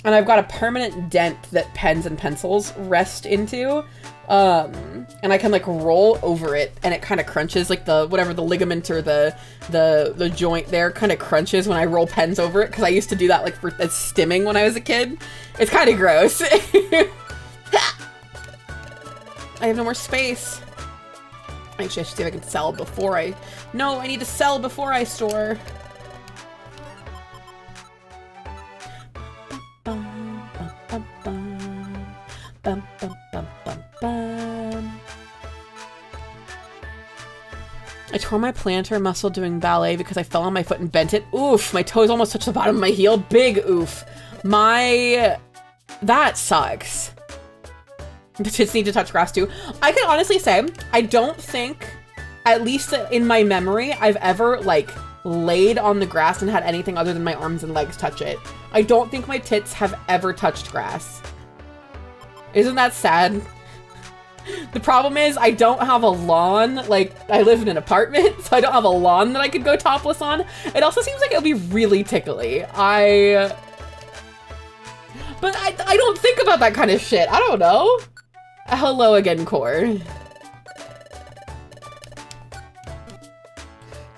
And I've got a permanent dent that pens and pencils rest into. And I can like roll over it and it kind of crunches, like the whatever the ligament or the joint there kind of crunches when I roll pens over it, because I used to do that like for stimming when I was a kid. It's kind of gross. I have no more space. Actually, I should see if I can sell before I... No, I need to sell before I store. I tore my plantar muscle doing ballet because I fell on my foot and bent it. Oof, my toes almost touched the bottom of my heel. Big oof. That sucks. The tits need to touch grass too. I can honestly say, I don't think, at least in my memory, I've ever like laid on the grass and had anything other than my arms and legs touch it. I don't think my tits have ever touched grass. Isn't that sad? The problem is I don't have a lawn. Like, I live in an apartment, so I don't have a lawn that I could go topless on. It also seems like it would be really tickly. But I don't think about that kind of shit. I don't know. Hello again, Core.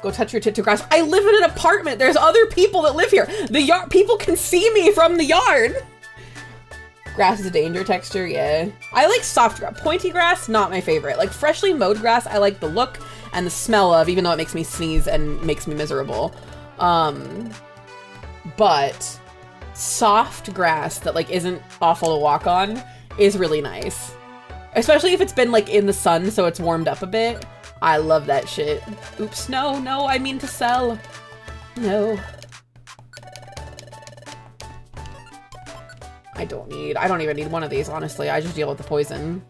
Go touch your tit to grass. I live in an apartment. There's other people that live here. The yard, people can see me from the yard. Grass is a danger texture, yeah. I like soft grass. Pointy grass, not my favorite. Like freshly mowed grass, I like the look and the smell of, even though it makes me sneeze and makes me miserable. But soft grass that like isn't awful to walk on is really nice. Especially if it's been like in the sun so it's warmed up a bit. I love that shit. Oops, no, I mean to sell. No. I don't even need one of these, honestly. I just deal with the poison.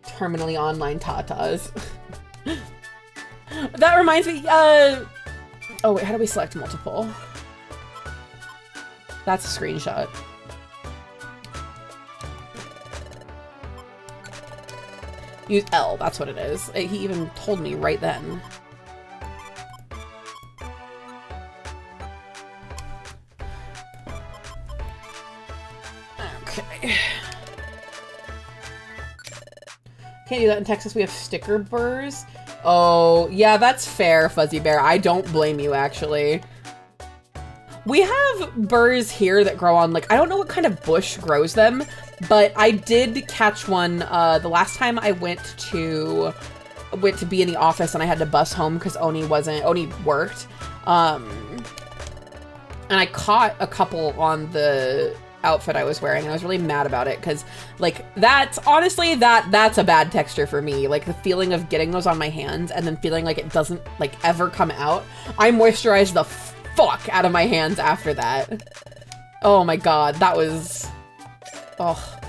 Terminally online tatas. That reminds me, oh wait, how do we select multiple? That's a screenshot. Use L, that's what it is. He even told me right then. Okay. Can't do that in Texas. We have sticker burrs. Oh, yeah, that's fair, Fuzzy Bear. I don't blame you, actually. We have burrs here that grow on, like, I don't know what kind of bush grows them, but I did catch one the last time I went to be in the office and I had to bus home because Oni worked. And I caught a couple on the outfit I was wearing and I was really mad about it because like that's honestly that's a bad texture for me. Like the feeling of getting those on my hands and then feeling like it doesn't like ever come out. I moisturized the fuck out of my hands after that. Oh my god, that was... Oh.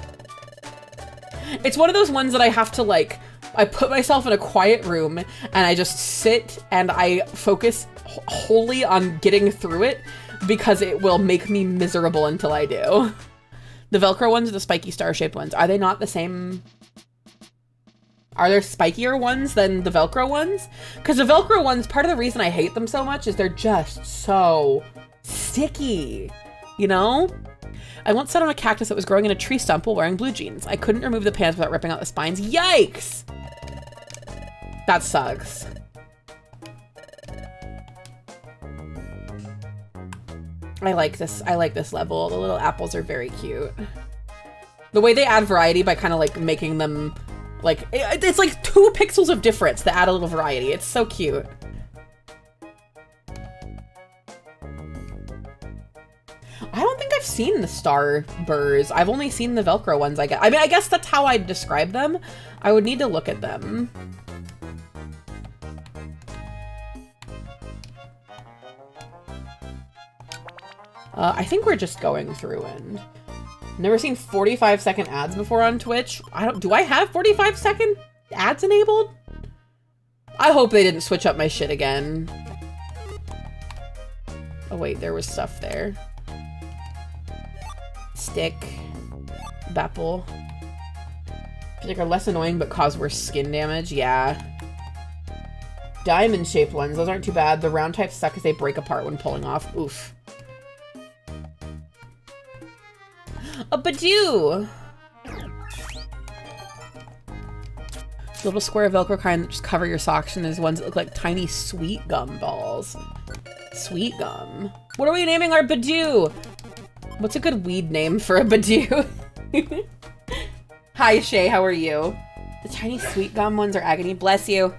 It's one of those ones that I have to like, I put myself in a quiet room and I just sit and I focus wholly on getting through it because it will make me miserable until I do. The Velcro ones are the spiky star-shaped ones. Are they not the same? Are there spikier ones than the Velcro ones? Because the Velcro ones, part of the reason I hate them so much is they're just so sticky, you know? I once sat on a cactus that was growing in a tree stump while wearing blue jeans. I couldn't remove the pants without ripping out the spines. Yikes! That sucks. I like this level. The little apples are very cute. The way they add variety by kind of like making them like, it's like 2 pixels of difference that add a little variety. It's so cute. I don't think I've seen the star burrs. I've only seen the Velcro ones, I guess. I mean, I guess that's how I'd describe them. I would need to look at them. I think we're just going through and... Never seen 45-second ads before on Twitch. Do I have 45-second ads enabled? I hope they didn't switch up my shit again. Oh wait, there was stuff there. Stick. Bapple. I feel like are less annoying but cause worse skin damage. Yeah. Diamond-shaped ones. Those aren't too bad. The round types suck because they break apart when pulling off. Oof. A Badoo! The little square Velcro kind that just cover your socks, and there's ones that look like tiny sweet gum balls. Sweet gum. What are we naming our Badoo? What's a good weed name for a Badoo? Hi, Shay, how are you? The tiny sweet gum ones are agony. Bless you.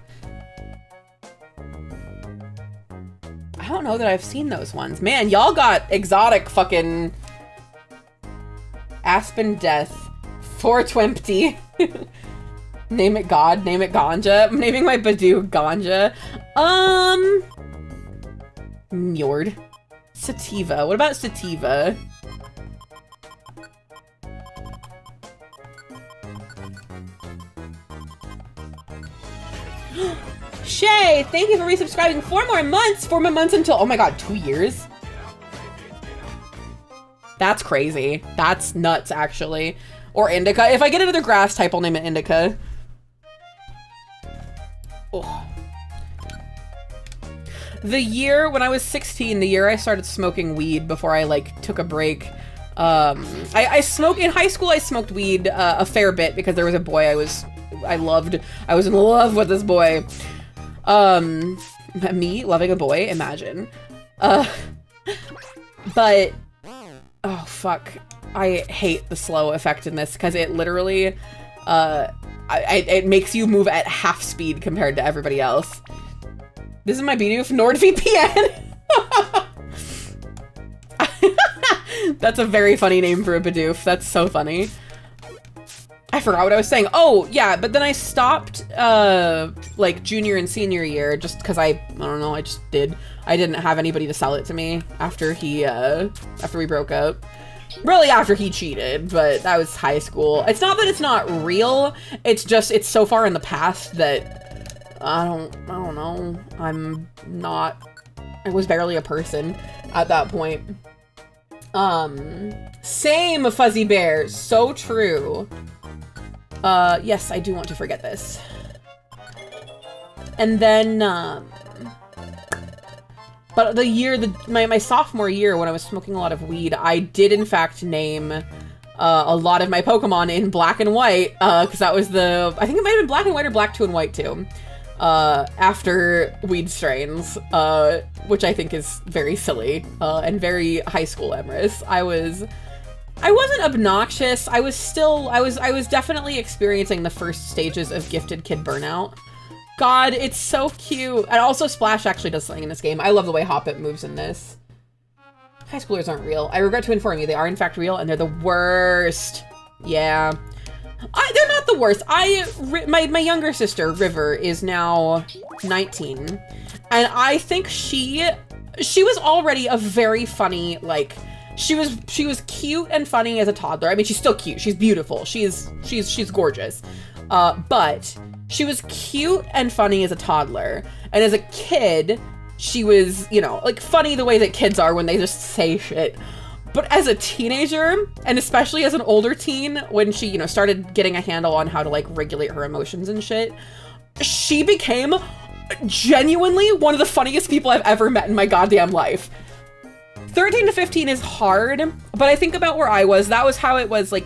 I don't know that I've seen those ones. Man, y'all got exotic fucking Aspen Death. 420. Name it God, name it Ganja. I'm naming my Badoo Ganja. Njord. Sativa. What about Sativa? Shay, thank you for resubscribing 4 more months. 4 more months until, oh my god, 2 years? That's crazy. That's nuts, actually. Or Indica. If I get another grass type, I'll name it Indica. Oh. The year, when I was 16, the year I started smoking weed before I, like, took a break. I smoked, in high school I smoked weed a fair bit because there was a boy I loved. I was in love with this boy. Me loving a boy, imagine. But, oh fuck. I hate the slow effect in this because it literally, it makes you move at half speed compared to everybody else. This is my Bidoof NordVPN. That's a very funny name for a Bidoof. That's so funny. I forgot what I was saying. Oh, yeah, but then I stopped, like, junior and senior year just because I don't know, I just did. I didn't have anybody to sell it to me after after we broke up. Really after he cheated, but that was high school. It's not that it's not real, it's just, it's so far in the past that I don't know. I was barely a person at that point. Same, Fuzzy Bear, so true. Yes, I do want to forget this. And then, but the year, my sophomore year when I was smoking a lot of weed, I did in fact name, a lot of my Pokemon in black and white, cause that was I think it might have been black and white or black 2 and white too, after weed strains, which I think is very silly, and very high school amorous. I wasn't obnoxious. I was definitely experiencing the first stages of gifted kid burnout. God, it's so cute. And also Splash actually does something in this game. I love the way Hoppip moves in this. High schoolers aren't real. I regret to inform you, they are in fact real and they're the worst. Yeah. They're not the worst. My younger sister, River, is now 19. And I think she was already a very funny, like, she was cute and funny as a toddler. I mean, she's still cute. She's beautiful. She's gorgeous. But she was cute and funny as a toddler. And as a kid, she was, you know, like funny the way that kids are when they just say shit. But as a teenager, and especially as an older teen, when she, you know, started getting a handle on how to like regulate her emotions and shit, she became genuinely one of the funniest people I've ever met in my goddamn life. 13 to 15 is hard, but I think about where I was. That was how it was, like,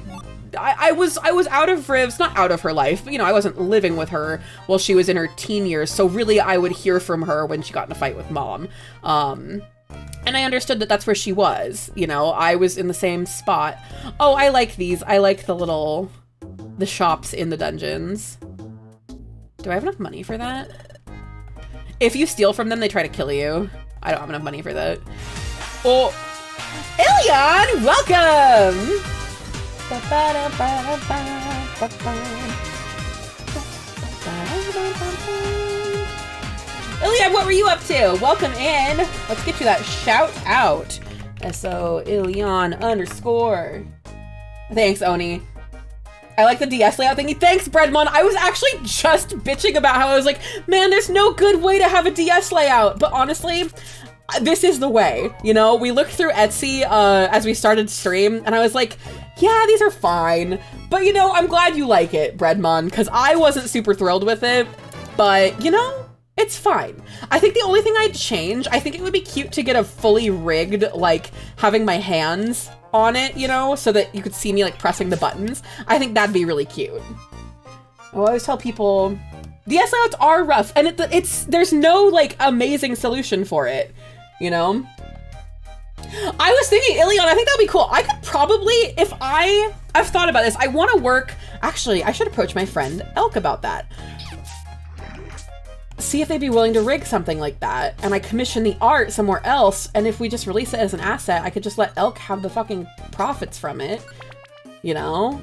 I was out of Riv's, not out of her life, but, you know, I wasn't living with her while she was in her teen years, so really I would hear from her when she got in a fight with mom. And I understood that that's where she was, you know, I was in the same spot. Oh, I like these. I like the shops in the dungeons. Do I have enough money for that? If you steal from them, they try to kill you. I don't have enough money for that. Oh, Ilion, welcome! Ilion, what were you up to? Welcome in. Let's get you that shout out. So Ilion _. Thanks, Oni. I like the DS layout thingy. Thanks, Breadmon. I was actually just bitching about how I was like, man, there's no good way to have a DS layout. But honestly, this is the way, you know? We looked through Etsy as we started stream, and I was like, yeah, these are fine. But, you know, I'm glad you like it, Breadmon, because I wasn't super thrilled with it. But, you know, it's fine. I think the only thing I'd change, I think it would be cute to get a fully rigged, like, having my hands on it, you know, so that you could see me like pressing the buttons. I think that'd be really cute. I always tell people the S layouts are rough, and there's no like amazing solution for it, you know. I was thinking Ilion, I think that'd be cool. I could probably, if I've thought about this, I want to work, actually, I should approach my friend Elk about that. See if they'd be willing to rig something like that, and I commission the art somewhere else, and if we just release it as an asset, I could just let Elk have the fucking profits from it, you know?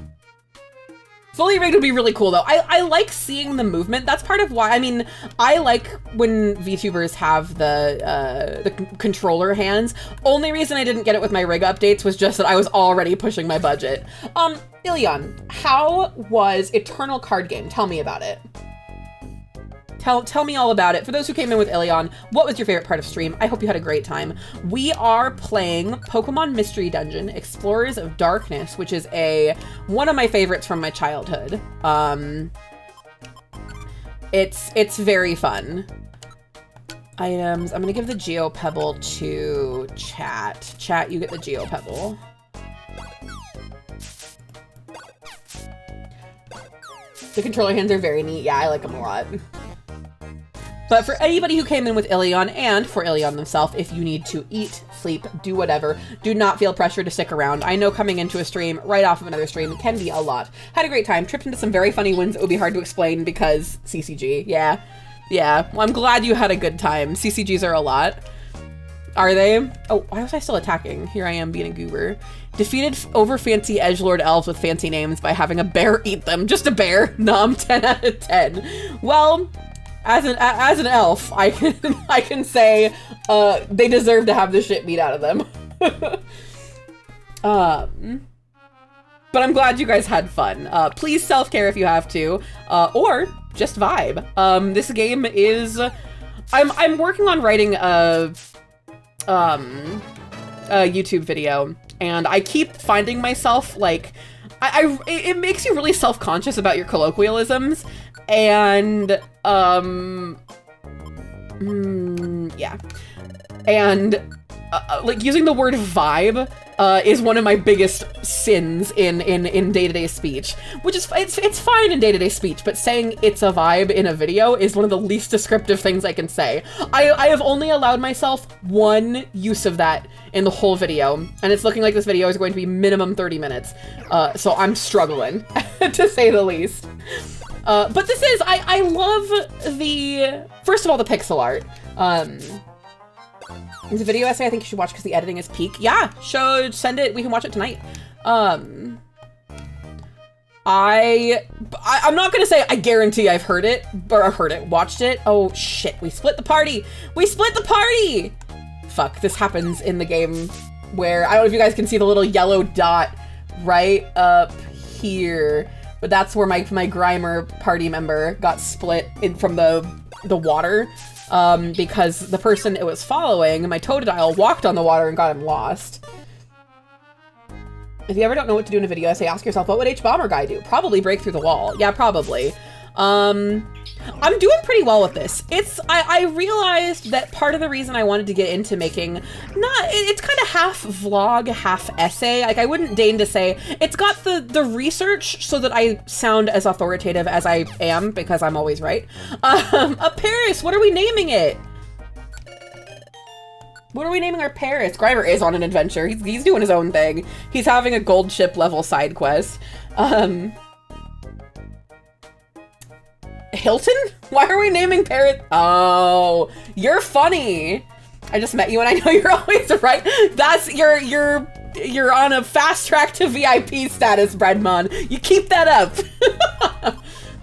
Fully rigged would be really cool though. I like seeing the movement. That's part of why, I mean, I like when VTubers have the controller hands. Only reason I didn't get it with my rig updates was just that I was already pushing my budget. Ilion, how was Eternal Card Game? Tell me about it. Tell me all about it. For those who came in with Ilion, what was your favorite part of stream? I hope you had a great time. We are playing Pokemon Mystery Dungeon, Explorers of Darkness, which is one of my favorites from my childhood. It's very fun. Items. I'm gonna give the Geo Pebble to Chat. Chat, you get the Geo Pebble. The controller hands are very neat. Yeah, I like them a lot. But for anybody who came in with Ilion, and for Ilion himself, if you need to eat, sleep, do whatever, do not feel pressure to stick around. I know coming into a stream right off of another stream can be a lot. Had a great time, tripped into some very funny ones that would be hard to explain because CCG, yeah. Well, I'm glad you had a good time. CCGs are a lot. Are they? Oh, why was I still attacking? Here I am being a goober. Defeated over fancy edgelord elves with fancy names by having a bear eat them. Just a bear. Nom, 10 out of 10. Well, as an elf, I can say they deserve to have the shit beat out of them. But I'm glad you guys had fun. Please self-care if you have to, or just vibe. This game is, I'm working on writing a YouTube video, and I keep finding myself like, it makes you really self-conscious about your colloquialisms, and yeah, and like using the word vibe is one of my biggest sins in day-to-day speech, which is, it's fine in day-to-day speech, but saying it's a vibe in a video is one of the least descriptive things I can say. I have only allowed myself one use of that in the whole video, and it's looking like this video is going to be minimum 30 minutes, so I'm struggling, to say the least. But this is, I love first of all, the pixel art. It's a video essay I think you should watch because the editing is peak. Yeah, send it, we can watch it tonight. I'm not gonna say I guarantee I've watched it. Oh shit, we split the party! Fuck, this happens in the game where, I don't know if you guys can see the little yellow dot right up here, but that's where my Grimer party member got split from the water. Because the person it was following, my Totodile, walked on the water and got him lost. If you ever don't know what to do in a video essay, ask yourself, what would H-Bomber guy do? Probably break through the wall. Yeah, probably. I'm doing pretty well with this. I realized that part of the reason I wanted to get into making, it's kind of half vlog, half essay. Like, I wouldn't deign to say, it's got the research so that I sound as authoritative as I am, because I'm always right. Paris, what are we naming it? What are we naming our Paris? Grimer is on an adventure. He's doing his own thing. He's having a gold ship level side quest. Hilton? Why are we naming Paris? Oh, you're funny. I just met you and I know you're always right. That's, you're on a fast track to VIP status, Breadmon. You keep that up.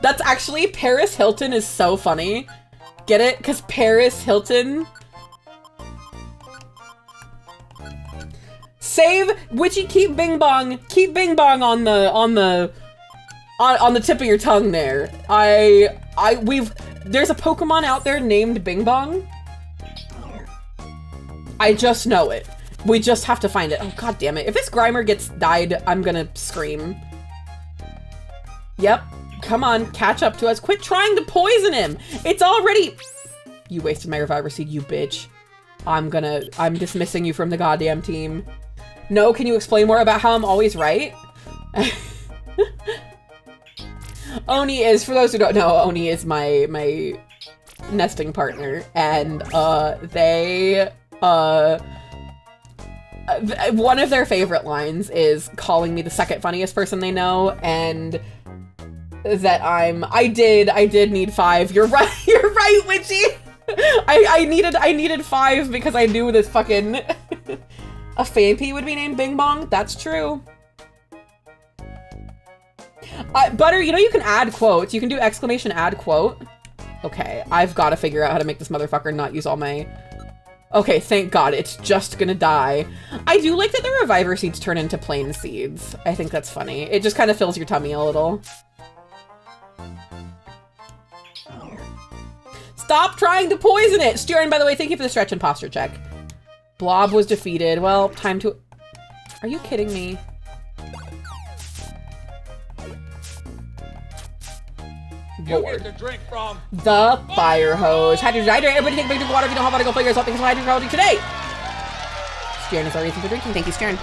That's actually, Paris Hilton is so funny. Get it? Because Paris Hilton. Save Witchy, keep Bing Bong on the tip of your tongue there. There's a Pokemon out there named Bing Bong. I just know it. We just have to find it. Oh, god damn it. If this Grimer gets died, I'm gonna scream. Yep. Come on, catch up to us. Quit trying to poison him. It's already... You wasted my Reviver Seed, you bitch. I'm dismissing you from the goddamn team. No, can you explain more about how I'm always right? Oni is, for those who don't know, Oni is my nesting partner, and one of their favorite lines is calling me the second funniest person they know, and that I did need 5. You're right, Witchy! I needed 5 because I knew this fucking a Phanpy would be named Bing Bong. That's true. Butter, you know you can add quotes. You can do exclamation add quote. Okay, I've got to figure out how to make this motherfucker not use all my... Okay, thank God, it's just gonna die. I do like that the reviver seeds turn into plain seeds. I think that's funny. It just kind of fills your tummy a little. Stop trying to poison it! Stuart, by the way, thank you for the stretch and posture check. Blob was defeated. Well, time to... Are you kidding me? Lord. The drink from the fire hose. Hydrate, hydrate. Everybody take big drink of water if you don't have water. Go play yourself because of hydroquality today. Stern is our reason for drinking. Thank you, Stern.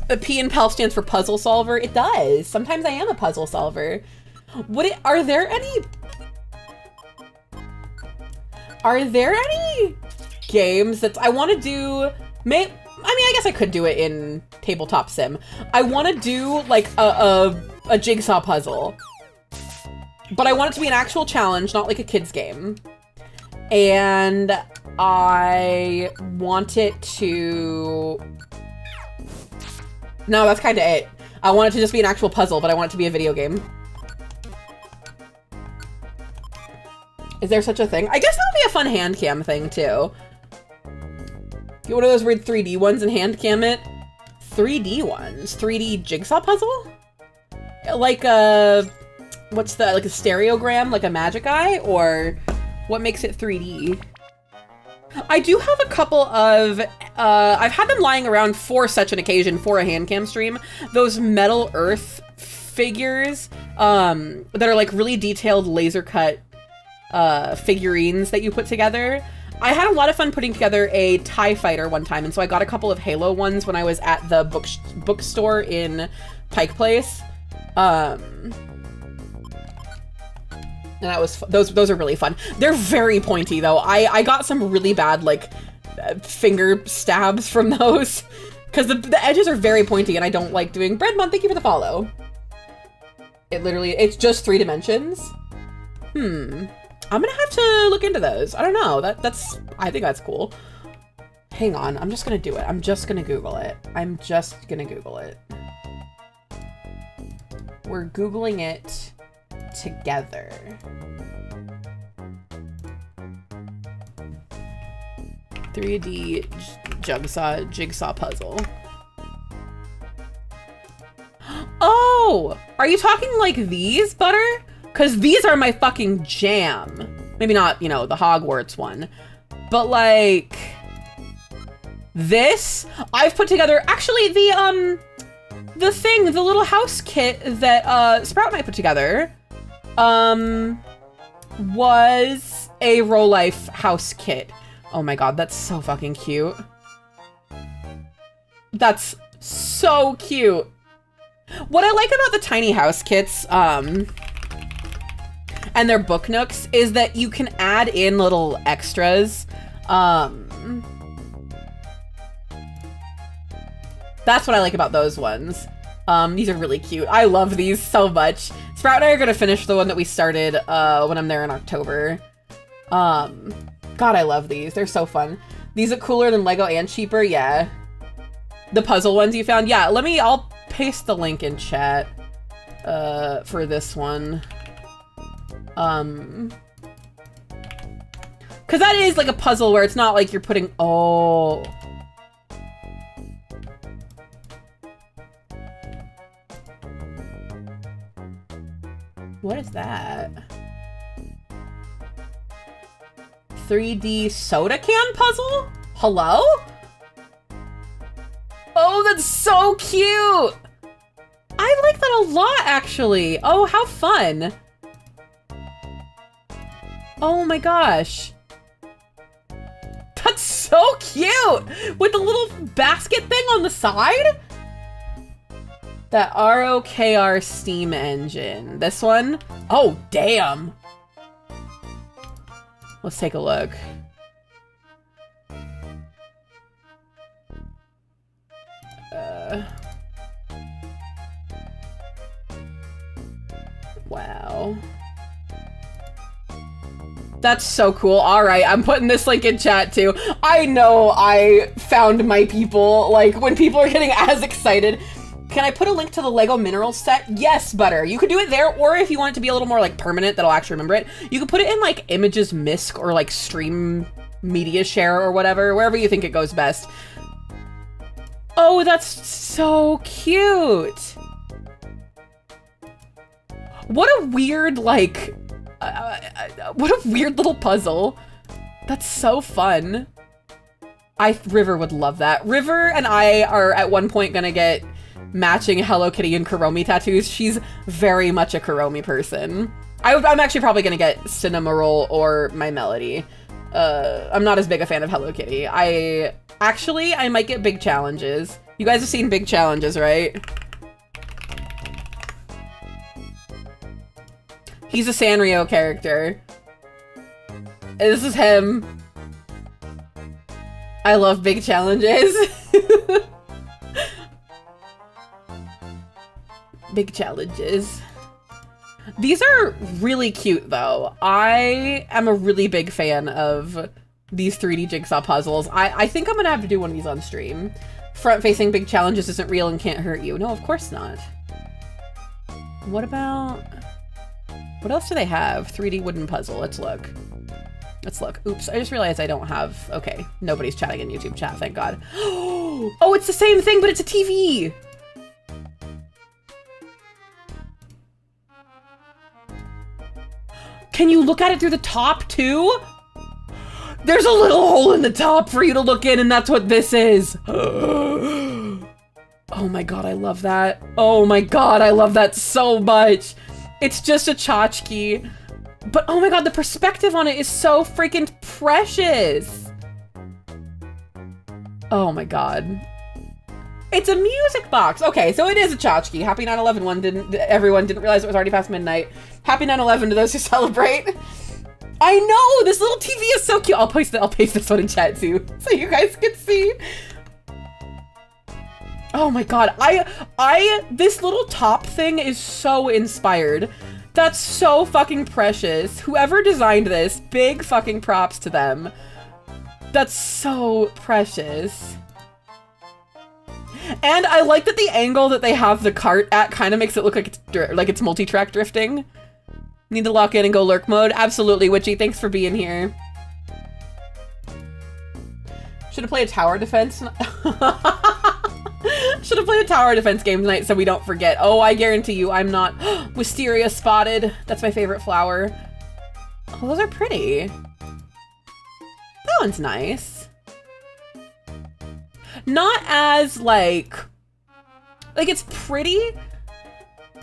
The P in PAL stands for puzzle solver. It does. Sometimes I am a puzzle solver. Are there any games that I want to do? I mean, I guess I could do it in tabletop sim. I want to do like a jigsaw puzzle, but I want it to be an actual challenge, not like a kid's game. And I want it to... No, that's kind of it. I want it to just be an actual puzzle, but I want it to be a video game. Is there such a thing? I guess that would be a fun hand cam thing too. Get one of those weird 3D ones and hand cam it. 3D ones? 3D jigsaw puzzle? Like a... What's the... Like a stereogram? Like a magic eye? Or what makes it 3D? I do have a couple of... I've had them lying around for such an occasion for a hand cam stream. Those Metal Earth figures that are like really detailed laser cut figurines that you put together. I had a lot of fun putting together a TIE fighter one time, and so I got a couple of Halo ones when I was at the bookstore in Pike Place. And that was those are really fun. They're very pointy though. I got some really bad like finger stabs from those because the edges are very pointy, and I don't like doing. Breadmon, thank you for the follow. It's just 3 dimensions. I'm gonna have to look into those. I don't know. I think that's cool. Hang on, I'm just gonna do it. I'm just gonna Google it. We're Googling it together. "3D jigsaw puzzle." Oh, are you talking like these, Butter? Because these are my fucking jam. Maybe not, you know, the Hogwarts one. But like... This? I've put together... Actually, the little house kit that Sprout and I put together was a Roll-Life house kit. Oh my god, that's so fucking cute. That's so cute. What I like about the tiny house kits, and their book nooks is that you can add in little extras. That's what I like about those ones. These are really cute. I love these so much. Sprout and I are gonna finish the one that we started when I'm there in October. God, I love these. They're so fun. These are cooler than Lego and cheaper, yeah. The puzzle ones you found? Yeah, I'll paste the link in chat for this one. Cause that is like a puzzle where it's not like you're putting, oh. What is that? 3D soda can puzzle? Hello? Oh, that's so cute! I like that a lot, actually. Oh, how fun. That's so cute! With the little basket thing on the side? That ROKR steam engine. This one? Oh, damn. Let's take a look. Wow. That's so cool. All right, I'm putting this link in chat too. I know I found my people, like when people are getting as excited. Can I put a link to the Lego Minerals set? Yes, Butter. You could do it there, or if you want it to be a little more like permanent, that'll actually remember it, you could put it in like Images Misc or like Stream Media Share or whatever, wherever you think it goes best. Oh, that's so cute. What a weird, like, what a weird little puzzle. That's so fun. River would love that. River and I are at one point gonna get matching Hello Kitty and Kuromi tattoos. She's very much a Kuromi person. I'm actually probably gonna get Cinnamoroll or My Melody. I'm not as big a fan of Hello Kitty. I might get Big Challenges. You guys have seen Big Challenges, right? He's a Sanrio character. This is him. I love Big Challenges. Big Challenges. These are really cute, though. I am a really big fan of these 3D jigsaw puzzles. I think I'm gonna have to do one of these on stream. Front-facing Big Challenges isn't real and can't hurt you. No, of course not. What about... what else do they have? 3D wooden puzzle. Let's look. Let's look. Oops, I just realized I don't have... okay, nobody's chatting in YouTube chat, thank God. Oh, it's the same thing, but it's a TV! Can you look at it through the top, too? There's a little hole in the top for you to look in, and that's what this is. Oh my God, I love that. Oh my God, I love that so much. It's just a tchotchke. But oh my God, the perspective on it is so freaking precious. Oh my God. It's a music box. Okay, so it is a tchotchke. Happy 9/11 everyone didn't realize it was already past midnight. Happy 9/11 to those who celebrate. I know, this little TV is so cute. I'll paste this one in chat too, so you guys can see. Oh my God, this little top thing is so inspired. That's so fucking precious. Whoever designed this, big fucking props to them. That's so precious. And I like that the angle that they have the cart at kind of makes it look like it's multi-track drifting. Need to lock in and go lurk mode? Absolutely, Witchy, thanks for being here. Should have played a tower defense. Should have played a tower defense game tonight so we don't forget. Oh, I guarantee you I'm not. Wisteria spotted. That's my favorite flower. Oh, those are pretty. That one's nice. Not as like it's pretty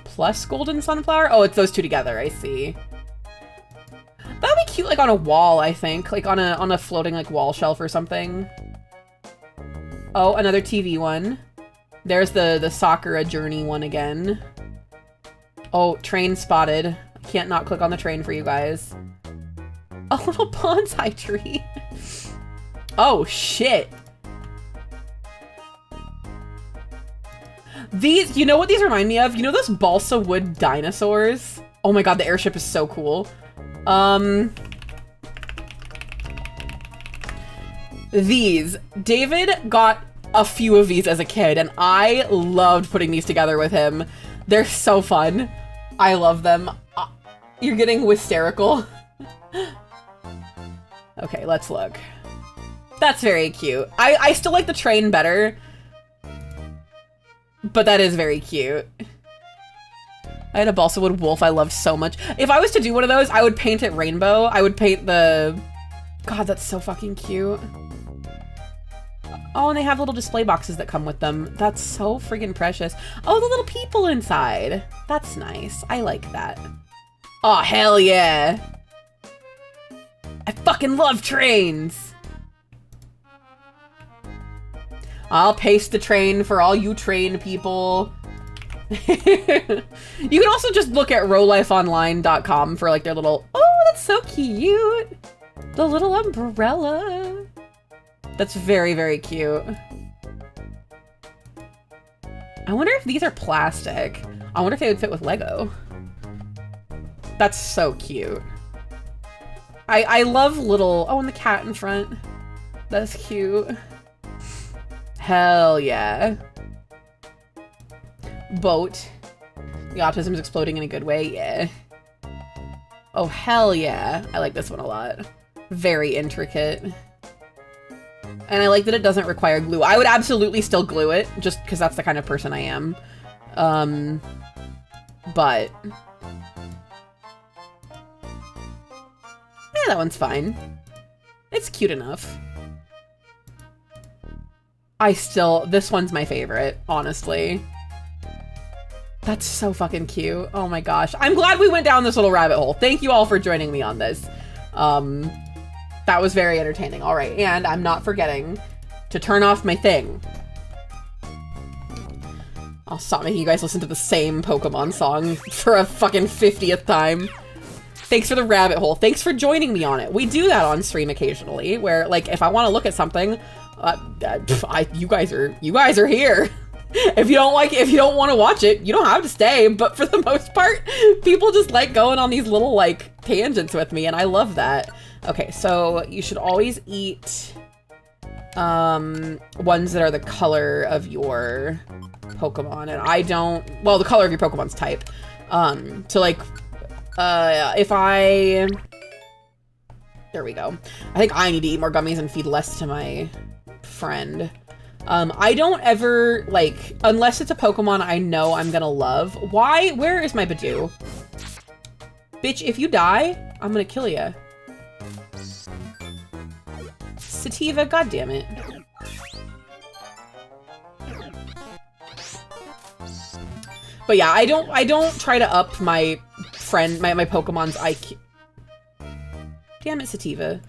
plus golden sunflower. Oh, it's those two together. I see. That would be cute, like on a wall. I think, like on a floating like wall shelf or something. Oh, another TV one. There's the Sakura Journey one again. Oh, train spotted. Can't not click on the train for you guys. A little bonsai tree. Oh shit. These, you know what these remind me of? You know those balsa wood dinosaurs? Oh my God, the airship is so cool. These. David got a few of these as a kid, and I loved putting these together with him. They're so fun. I love them. You're getting hysterical. Okay, let's look. That's very cute. I still like the train better, but that is very cute. I had a balsa wood wolf I loved so much. If I was to do one of those, I would paint it rainbow. I would paint the... God, that's so fucking cute. Oh, and they have little display boxes that come with them. That's so friggin' precious. Oh, the little people inside. That's nice. I like that. Oh, hell yeah. I fucking love trains. I'll paste the train for all you train people. You can also just look at rowlifeonline.com for like their little, oh, that's so cute. The little umbrella. That's very, very cute. I wonder if these are plastic. I wonder if they would fit with Lego. That's so cute. I love little, oh, and the cat in front. That's cute. Hell yeah. Boat. The autism's exploding in a good way, yeah. Oh, hell yeah. I like this one a lot. Very intricate. And I like that it doesn't require glue. I would absolutely still glue it, just because that's the kind of person I am. But... yeah, that one's fine. It's cute enough. This one's my favorite, honestly. That's so fucking cute. Oh my gosh. I'm glad we went down this little rabbit hole. Thank you all for joining me on this. That was very entertaining. All right, and I'm not forgetting to turn off my thing. I'll stop making you guys listen to the same Pokemon song for a fucking 50th time. Thanks for the rabbit hole. Thanks for joining me on it. We do that on stream occasionally, where like if I want to look at something, you guys are here. If you don't want to watch it, you don't have to stay. But for the most part, people just like going on these little like tangents with me, and I love that. Okay, so you should always eat ones that are the color of your Pokemon, and I don't. Well, the color of your Pokemon's type. So like, if I. There we go. I think I need to eat more gummies and feed less to my friend. I don't ever, like, unless it's a Pokemon I know I'm gonna love. Why? Where is my Badoo? Bitch, if you die, I'm gonna kill ya. Sativa, goddammit. But yeah, I don't try to up my friend, my Pokemon's IQ. Damn it, Sativa.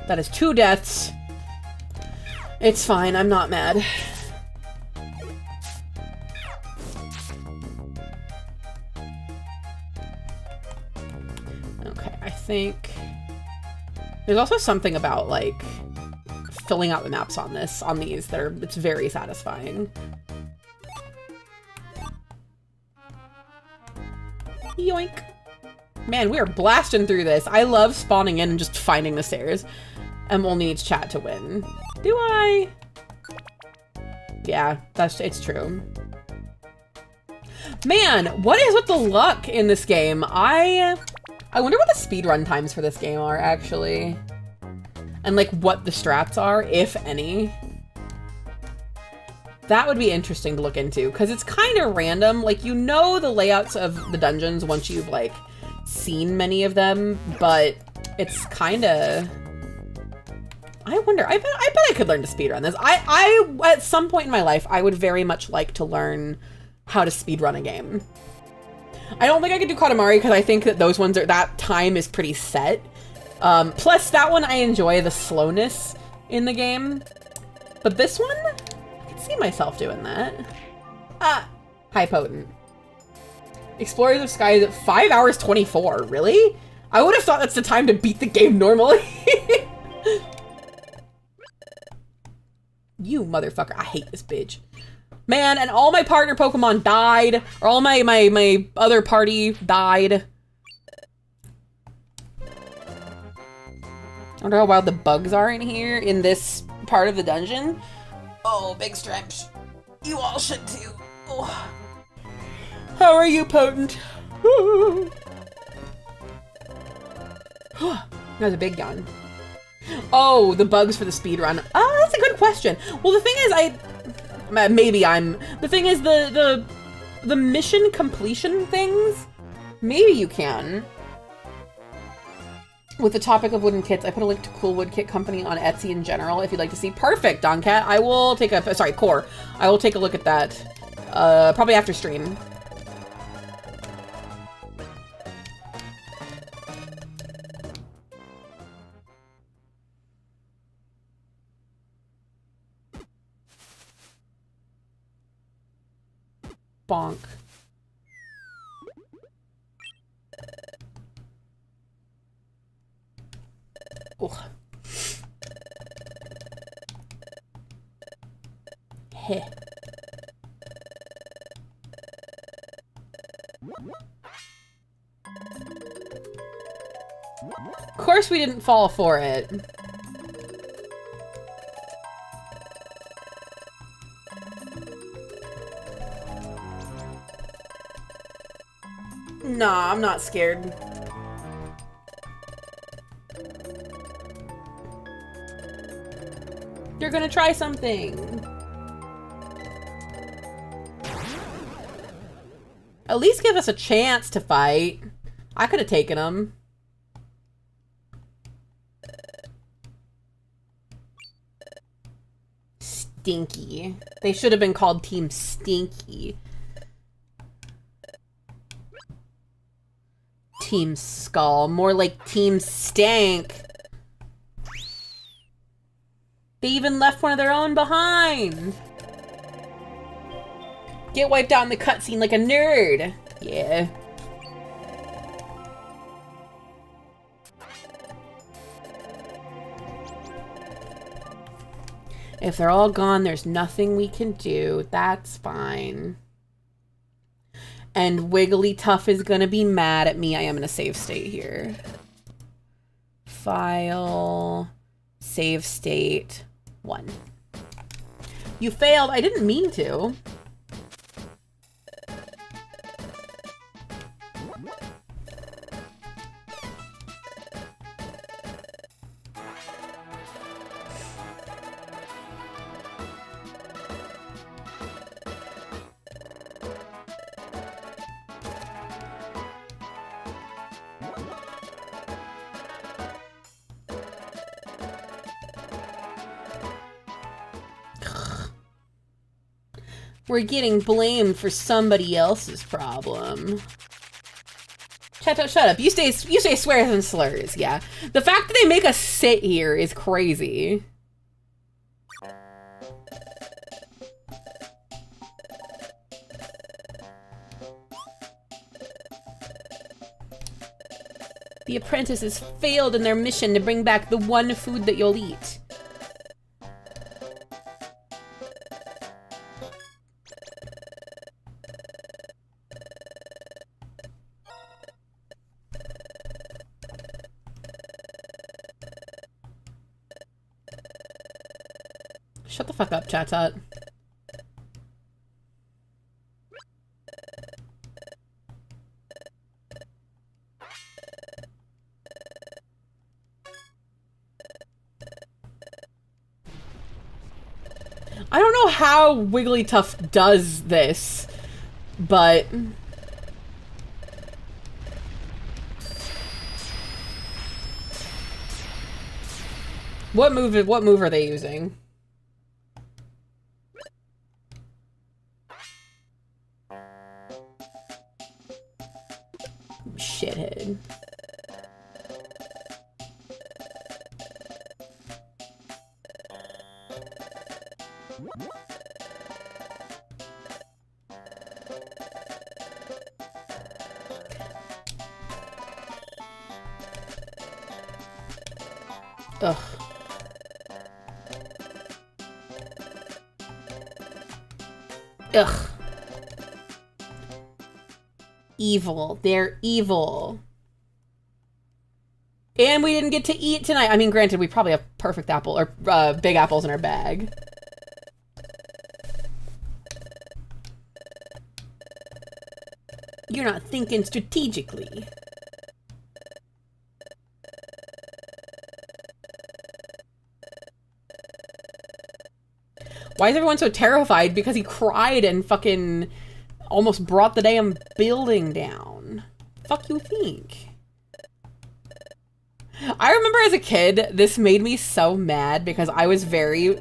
That is 2 deaths. It's fine, I'm not mad. Okay, I think... there's also something about, like, filling out the maps on these that are, it's very satisfying. Yoink. Man, we are blasting through this. I love spawning in and just finding the stairs. Only needs chat to win. Do I? Yeah, it's true. Man, what is with the luck in this game? I wonder what the speedrun times for this game are, actually. And, like, what the strats are, if any. That would be interesting to look into, because it's kind of random. Like, you know the layouts of the dungeons once you've, like, seen many of them, but it's kind of... I wonder, I bet I could learn to speedrun this. I at some point in my life, I would very much like to learn how to speedrun a game. I don't think I could do Katamari because I think that those ones that time is pretty set. Plus that one I enjoy the slowness in the game. But this one, I can see myself doing that. High potent. Explorers of Sky is at 5 hours 24, really? I would have thought that's the time to beat the game normally. You motherfucker. I hate this bitch. Man, and all my partner Pokemon died. Or all my other party died. I wonder how wild the bugs are in here, in this part of the dungeon. Oh, big stretch. You all should too. Oh. How are you, Potent? That was a big yawn. Oh, the bugs for the speed run. Oh, that's a good question. Well, the thing is, the thing is the mission completion things, maybe you can. With the topic of wooden kits, I put a link to Cool Wood Kit Company on Etsy in general if you'd like to see. Perfect, Doncat. I will take a, sorry, Core. I will take a look at that, probably after stream. Bonk. Ugh. Heh. Of course we didn't fall for it. Nah, I'm not scared. You're gonna try something. At least give us a chance to fight. I could have taken him. Stinky. They should have been called Team Stinky. Team Skull. More like Team Stank. They even left one of their own behind. Get wiped out in the cutscene like a nerd. Yeah. If they're all gone, there's nothing we can do. That's fine. And Wigglytuff is gonna be mad at me. I am in a save state here. File. Save state. 1. You failed. I didn't mean to. We're getting blamed for somebody else's problem. Shut up. You say swears and slurs, yeah. The fact that they make us sit here is crazy. The apprentices failed in their mission to bring back the one food that you'll eat. Shut the fuck up, Chatot. I don't know how Wigglytuff does this, but... What move are they using? Shithead. Ugh. Ugh. Evil. They're evil. And we didn't get to eat tonight. I mean, granted, we probably have perfect apple or big apples in our bag. You're not thinking strategically. Why is everyone so terrified? Because he cried and fucking almost brought the damn building down. Fuck you think? I remember as a kid, this made me so mad because I was very,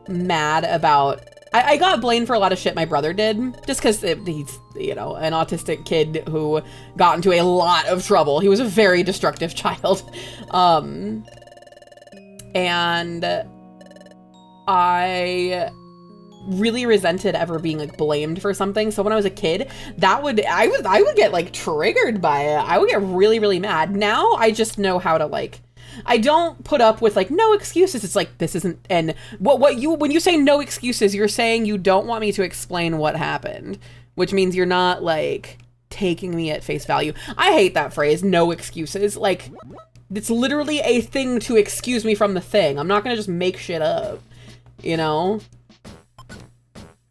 mad about... I got blamed for a lot of shit my brother did, just because he's, you know, an autistic kid who got into a lot of trouble. He was a very destructive child. And I really resented ever being like blamed for something. So when I was a kid, I would get like triggered by it. I would get really, really mad. Now I just know how to like, I don't put up with like no excuses. It's like, this isn't, and when you say no excuses, you're saying you don't want me to explain what happened, which means you're not like taking me at face value. I hate that phrase, no excuses. Like, it's literally a thing to excuse me from the thing. I'm not gonna just make shit up, you know?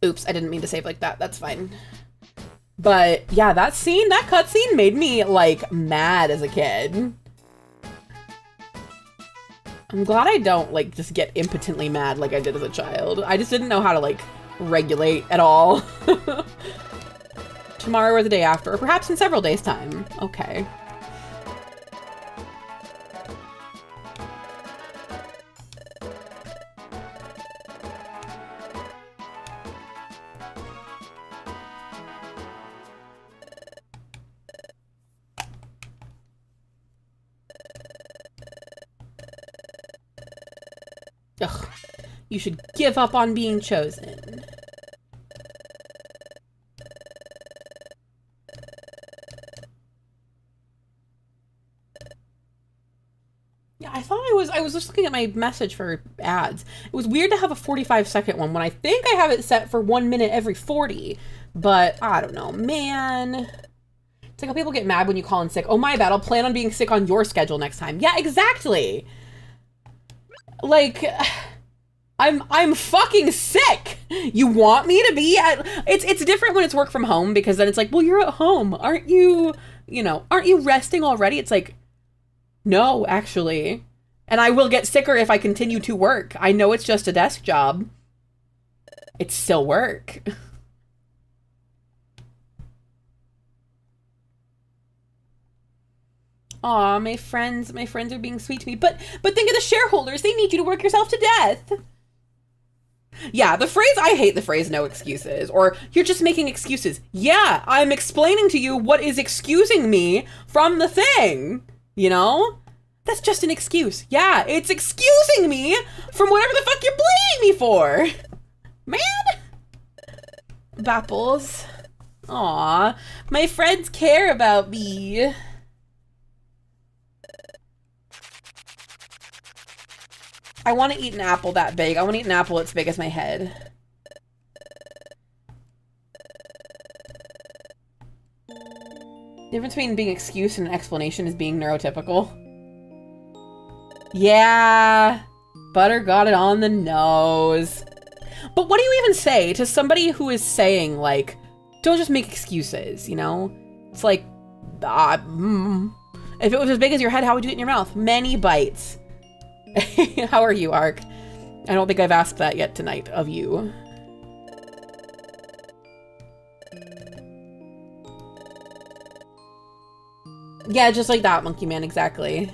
Oops, I didn't mean to save like that. That's fine. But yeah, that cutscene made me like mad as a kid. I'm glad I don't like just get impotently mad like I did as a child. I just didn't know how to like regulate at all. Tomorrow or the day after, or perhaps in several days' time. Okay. Ugh, you should give up on being chosen. Yeah, I thought I was just looking at my message for ads. It was weird to have a 45-second one when I think I have it set for 1 minute every 40. But I don't know, man. It's like how people get mad when you call in sick. Oh, my bad. I'll plan on being sick on your schedule next time. Yeah, exactly. Like, I'm fucking sick. You want me to be at, it's different when it's work from home, because then it's like, well, you're at home. Aren't you resting already? It's like, no, actually. And I will get sicker if I continue to work. I know it's just a desk job. It's still work. Aw, my friends are being sweet to me. But think of the shareholders. They need you to work yourself to death. Yeah, I hate the phrase no excuses, or you're just making excuses. Yeah, I'm explaining to you what is excusing me from the thing, you know? That's just an excuse. Yeah, it's excusing me from whatever the fuck you're blaming me for. Man. Bapples. Aw, my friends care about me. I want to eat an apple that big. I want to eat an apple as big as my head. The difference between being excused and an explanation is being neurotypical. Yeah, Butter got it on the nose. But what do you even say to somebody who is saying, like, don't just make excuses, you know? It's like, if it was as big as your head, how would you eat it in your mouth? Many bites. How are you, Ark? I don't think I've asked that yet tonight of you. Yeah, just like that, Monkey Man, exactly.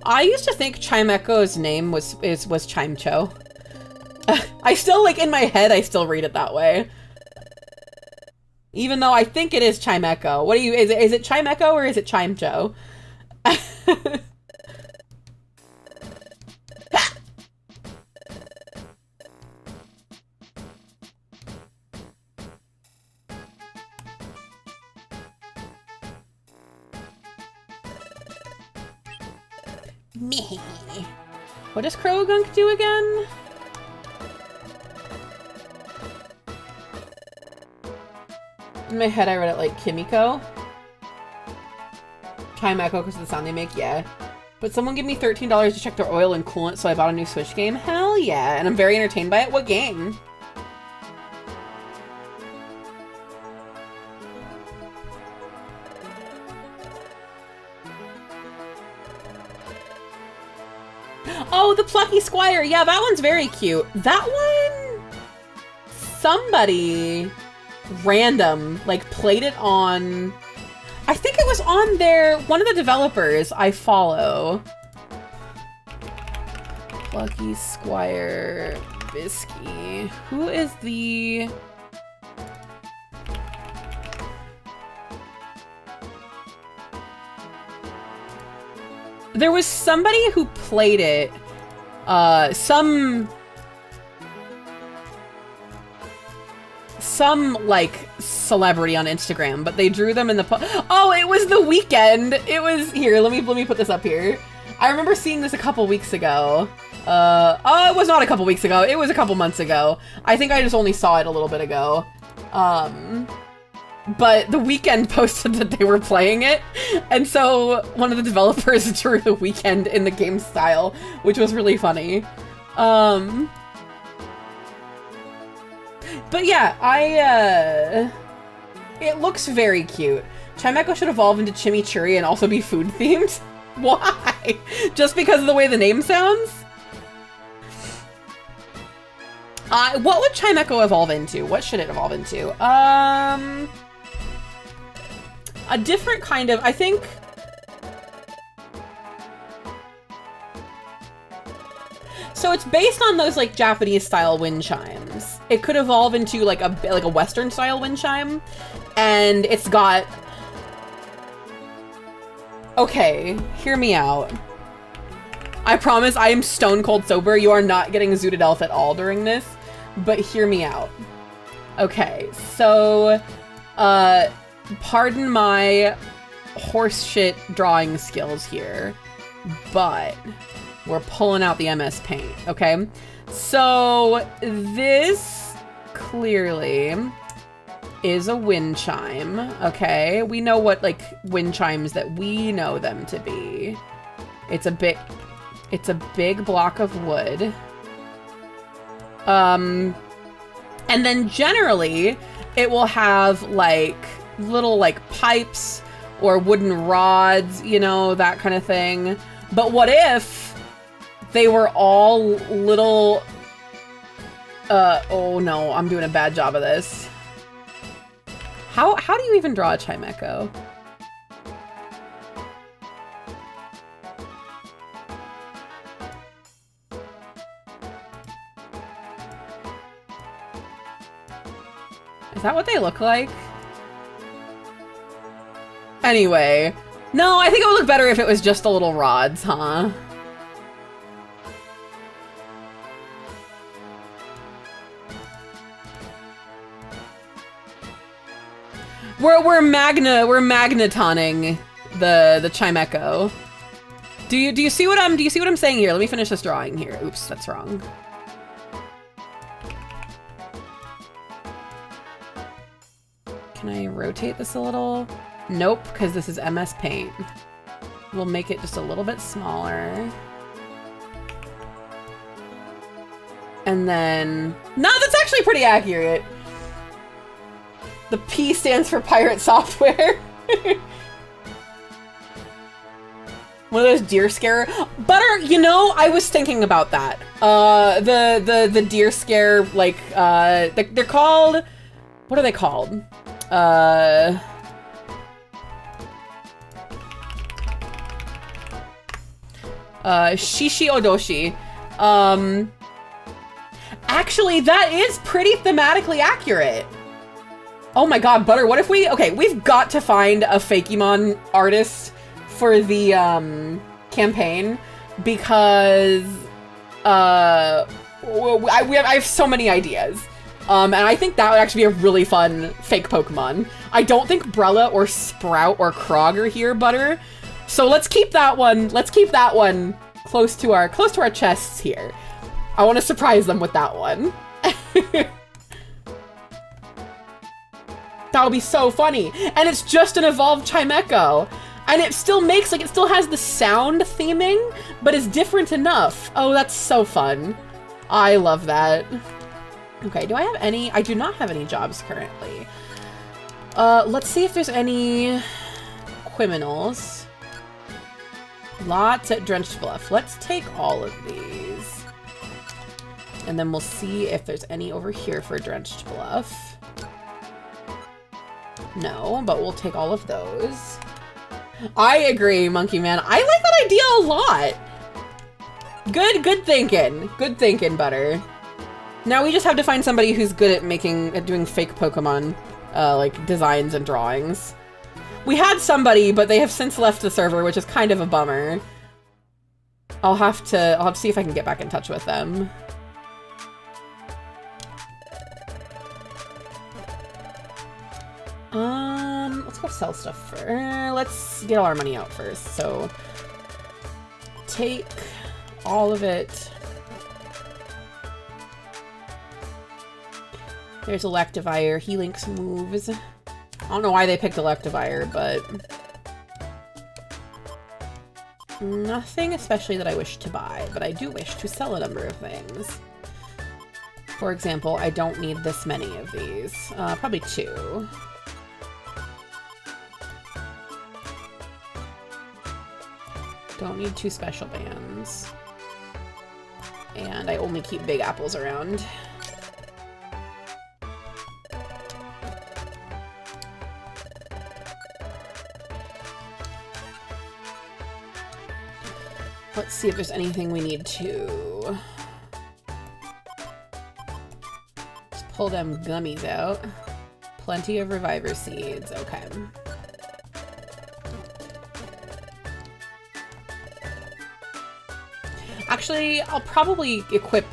I used to think Chimecho's name was Chimecho. I still, like, in my head, I still read it that way. Even though I think it is Chimecho. What do you, is it Chimecho or is it Chimecho? Meh. What does Krogunk do again? In my head, I read it like Kimiko. Chimecho because of the sound they make, yeah. But someone gave me $13 to check their oil and coolant, so I bought a new Switch game. Hell yeah, and I'm very entertained by it. What game? Oh, the Plucky Squire. Yeah, that one's very cute. That one, somebody random, like, played it on, I think it was on one of the developers I follow. Plucky Squire Bisky. Who is the... There was somebody who played it, some like celebrity on Instagram, but they drew them in the oh, it was The Weeknd. It was here. Let me put this up here. I remember seeing this a couple weeks ago. Oh, it was not a couple weeks ago. It was a couple months ago. I think I just only saw it a little bit ago. But The Weeknd posted that they were playing it, and so one of the developers drew The Weeknd in the game style, which was really funny. But yeah, it looks very cute. Chimecho should evolve into Chimichurri and also be food themed. Why? Just because of the way the name sounds? What would Chimecho evolve into? What should it evolve into? A different kind of, I think. So it's based on those like Japanese style wind chimes. It could evolve into like a Western style wind chime, and it's got. Okay, hear me out. I promise I am stone cold sober. You are not getting zooted elf at all during this, but hear me out. Okay, so, pardon my horseshit drawing skills here, but we're pulling out the MS Paint, okay? So this clearly is a wind chime, okay? We know what, like, wind chimes that we know them to be. It's a big block of wood. And then generally, it will have, like, little, like, pipes or wooden rods, you know, that kind of thing. But what if they were all little... oh no, I'm doing a bad job of this. How do you even draw a Chimecho? Is that what they look like? Anyway. No, I think it would look better if it was just the little rods, huh? We're magnetoning the Chimecho. Do you see what I'm saying here? Let me finish this drawing here. Oops, that's wrong. Can I rotate this a little? Nope, because this is MS Paint. We'll make it just a little bit smaller. And then... No, that's actually pretty accurate. The P stands for Pirate Software. One of those deer scare... Butter, you know, I was thinking about that. The deer scare, like, they're called... What are they called? Shishi Odoshi. Actually, that is pretty thematically accurate. Oh my god, Butter, what if we... Okay, we've got to find a Fakemon artist for the, campaign, because, I have so many ideas. And I think that would actually be a really fun fake Pokemon. I don't think Brella or Sprout or Krog are here, Butter. So let's keep that one close to our chests here. I want to surprise them with that one. That would be so funny. And it's just an evolved Chimecho. And it still makes, like, it still has the sound theming, but it's different enough. Oh, that's so fun. I love that. Okay, do I have any? I do not have any jobs currently. Let's see if there's any criminals. Lots at Drenched Bluff. Let's take all of these. And then we'll see if there's any over here for Drenched Bluff. No, but we'll take all of those. I agree, Monkey Man. I like that idea a lot. Good thinking. Good thinking, Butter. Now we just have to find somebody who's good at doing fake Pokemon, like, designs and drawings. We had somebody, but they have since left the server, which is kind of a bummer. I'll have to see if I can get back in touch with them. Let's go sell stuff first. Let's get all our money out first. So take all of it. There's Electivire. He links moves. I don't know why they picked Electivire, but nothing especially that I wish to buy, but I do wish to sell a number of things. For example, I don't need this many of these. Probably 2. Don't need 2 special bands. And I only keep big apples around. Let's see if there's anything we need to. Just pull them gummies out. Plenty of reviver seeds. Okay. Actually, I'll probably equip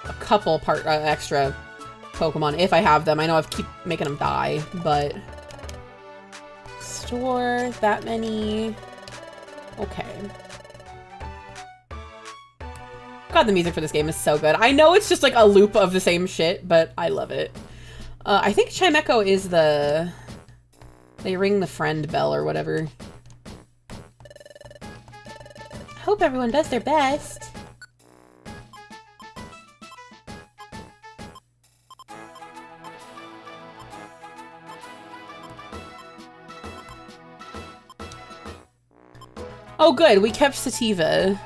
a couple extra Pokemon if I have them. I know I keep making them die, but store that many. Okay. God, the music for this game is so good. I know it's just like a loop of the same shit, but I love it. I think Chimecho is the... They ring the friend bell or whatever. Hope everyone does their best. Oh good, we kept Sativa.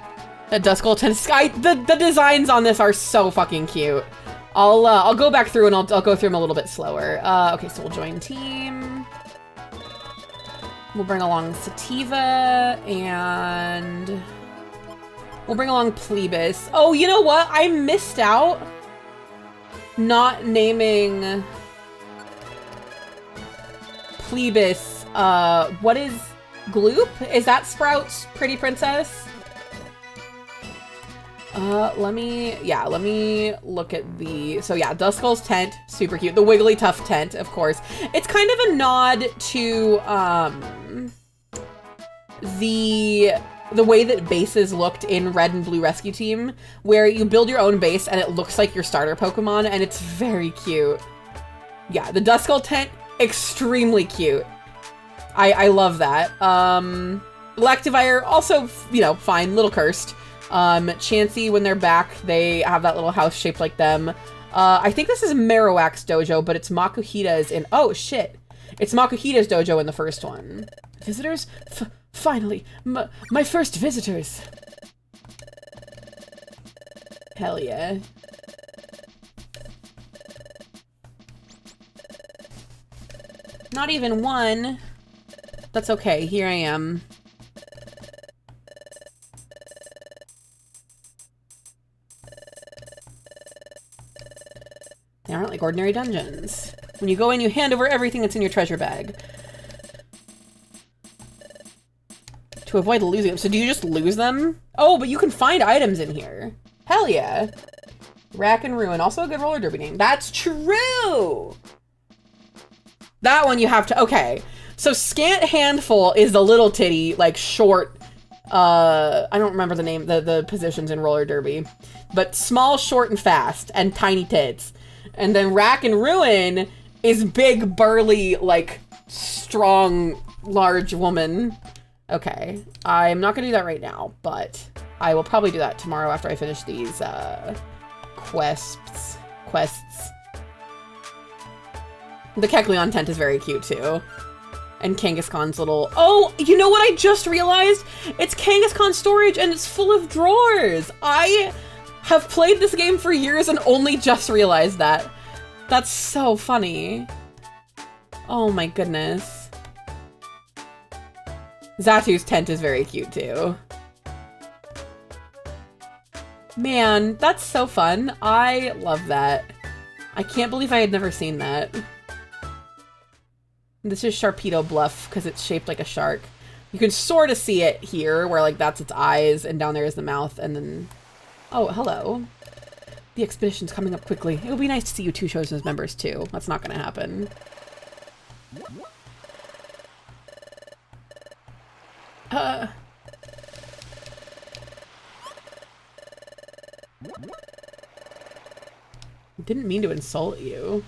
The Duskull 10 Sky. The designs on this are so fucking cute. I'll go back through and I'll go through them a little bit slower. Okay, so we'll join team. We'll bring along Sativa and we'll bring along Plebis. Oh, you know what? I missed out not naming Plebis. What is Gloop? Is that Sprout's Pretty Princess? Let me look at the... So yeah, Duskull's tent, super cute. The Wigglytuff tent, of course. It's kind of a nod to, the way that bases looked in Red and Blue Rescue Team, where you build your own base and it looks like your starter Pokemon, and it's very cute. Yeah, the Duskull tent, extremely cute. I love that. Electivire, also, you know, fine, little cursed. Chansey, when they're back, they have that little house shaped like them. I think this is Marowak's dojo, but it's Makuhita's in... Oh, shit. It's Makuhita's dojo in the first one. Visitors? Finally! My first visitors! Hell yeah. Not even one. That's okay. Here I am. They aren't like ordinary dungeons. When you go in, you hand over everything that's in your treasure bag. To avoid losing them. So do you just lose them? Oh, but you can find items in here. Hell yeah. Rack and Ruin. Also a good roller derby name. That's true! That one you have to... Okay. So Scant Handful is the little titty, like short... I don't remember the name, the positions in roller derby. But small, short, and fast. And tiny tits. And then Rack and Ruin is big, burly, like, strong, large woman. Okay. I'm not gonna do that right now, but I will probably do that tomorrow after I finish these, quests. The Kecleon tent is very cute, too. And Kangaskhan's little... Oh, you know what I just realized? It's Kangaskhan storage, and it's full of drawers! I have played this game for years and only just realized that. That's so funny. Oh my goodness. Zatu's tent is very cute too. Man, that's so fun. I love that. I can't believe I had never seen that. This is Sharpedo Bluff because it's shaped like a shark. You can sort of see it here, where like that's its eyes, and down there is the mouth, and then... Oh, hello. The expedition's coming up quickly. It would be nice to see you two chosen as members too. That's not gonna happen. Didn't mean to insult you.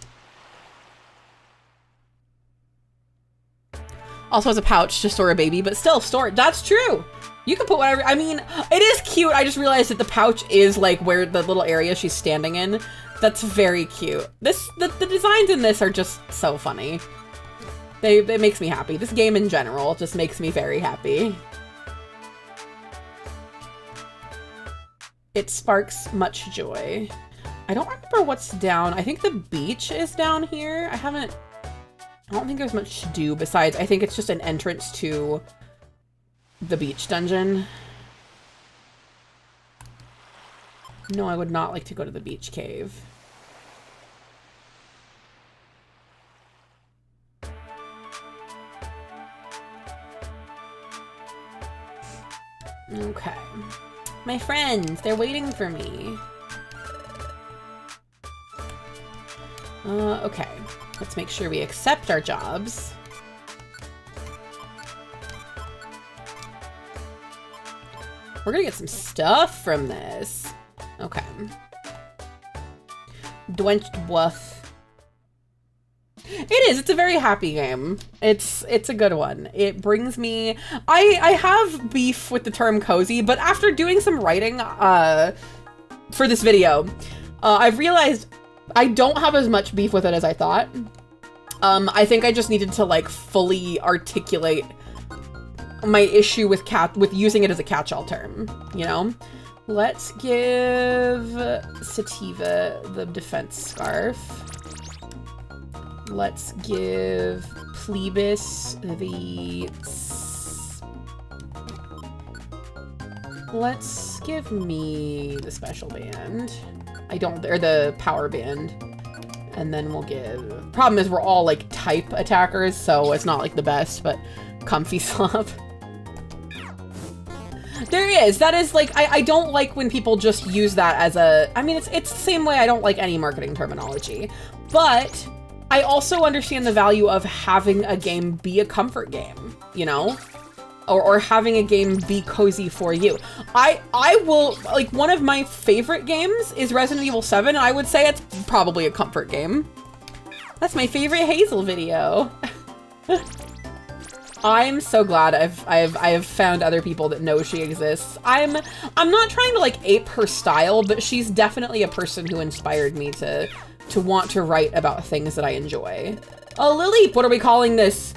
Also has a pouch to store a baby, but still store. That's true. You can put whatever. I mean, it is cute. I just realized that the pouch is like where the little area she's standing in. That's very cute. The designs in this are just so funny. It makes me happy. This game in general just makes me very happy. It sparks much joy. I don't remember what's down. I think the beach is down here. I don't think there's much to do besides, I think it's just an entrance to the beach dungeon. No, I would not like to go to the beach cave. Okay. My friends, they're waiting for me. Okay. Let's make sure we accept our jobs. We're gonna get some stuff from this. Okay. Drenched Bluff. It is. It's a very happy game. It's a good one. It brings me... I have beef with the term cozy, but after doing some writing for this video, I've realized I don't have as much beef with it as I thought. I think I just needed to like fully articulate my issue with using it as a catch-all term, you know? Let's give Sativa the defense scarf. Let's give Plebis the... Let's give me the special band. Or the power band. And then we'll give... Problem is we're all like type attackers, so it's not like the best, but comfy slop. There is. That is like, I don't like when people just use that as a... I mean, it's the same way I don't like any marketing terminology. But I also understand the value of having a game be a comfort game, you know? Or having a game be cozy for you. I will, like, one of my favorite games is Resident Evil 7, and I would say it's probably a comfort game. That's my favorite Hazel video. I'm so glad I've found other people that know she exists. I'm not trying to like ape her style, but she's definitely a person who inspired me to want to write about things that I enjoy. Oh, Lily, what are we calling this?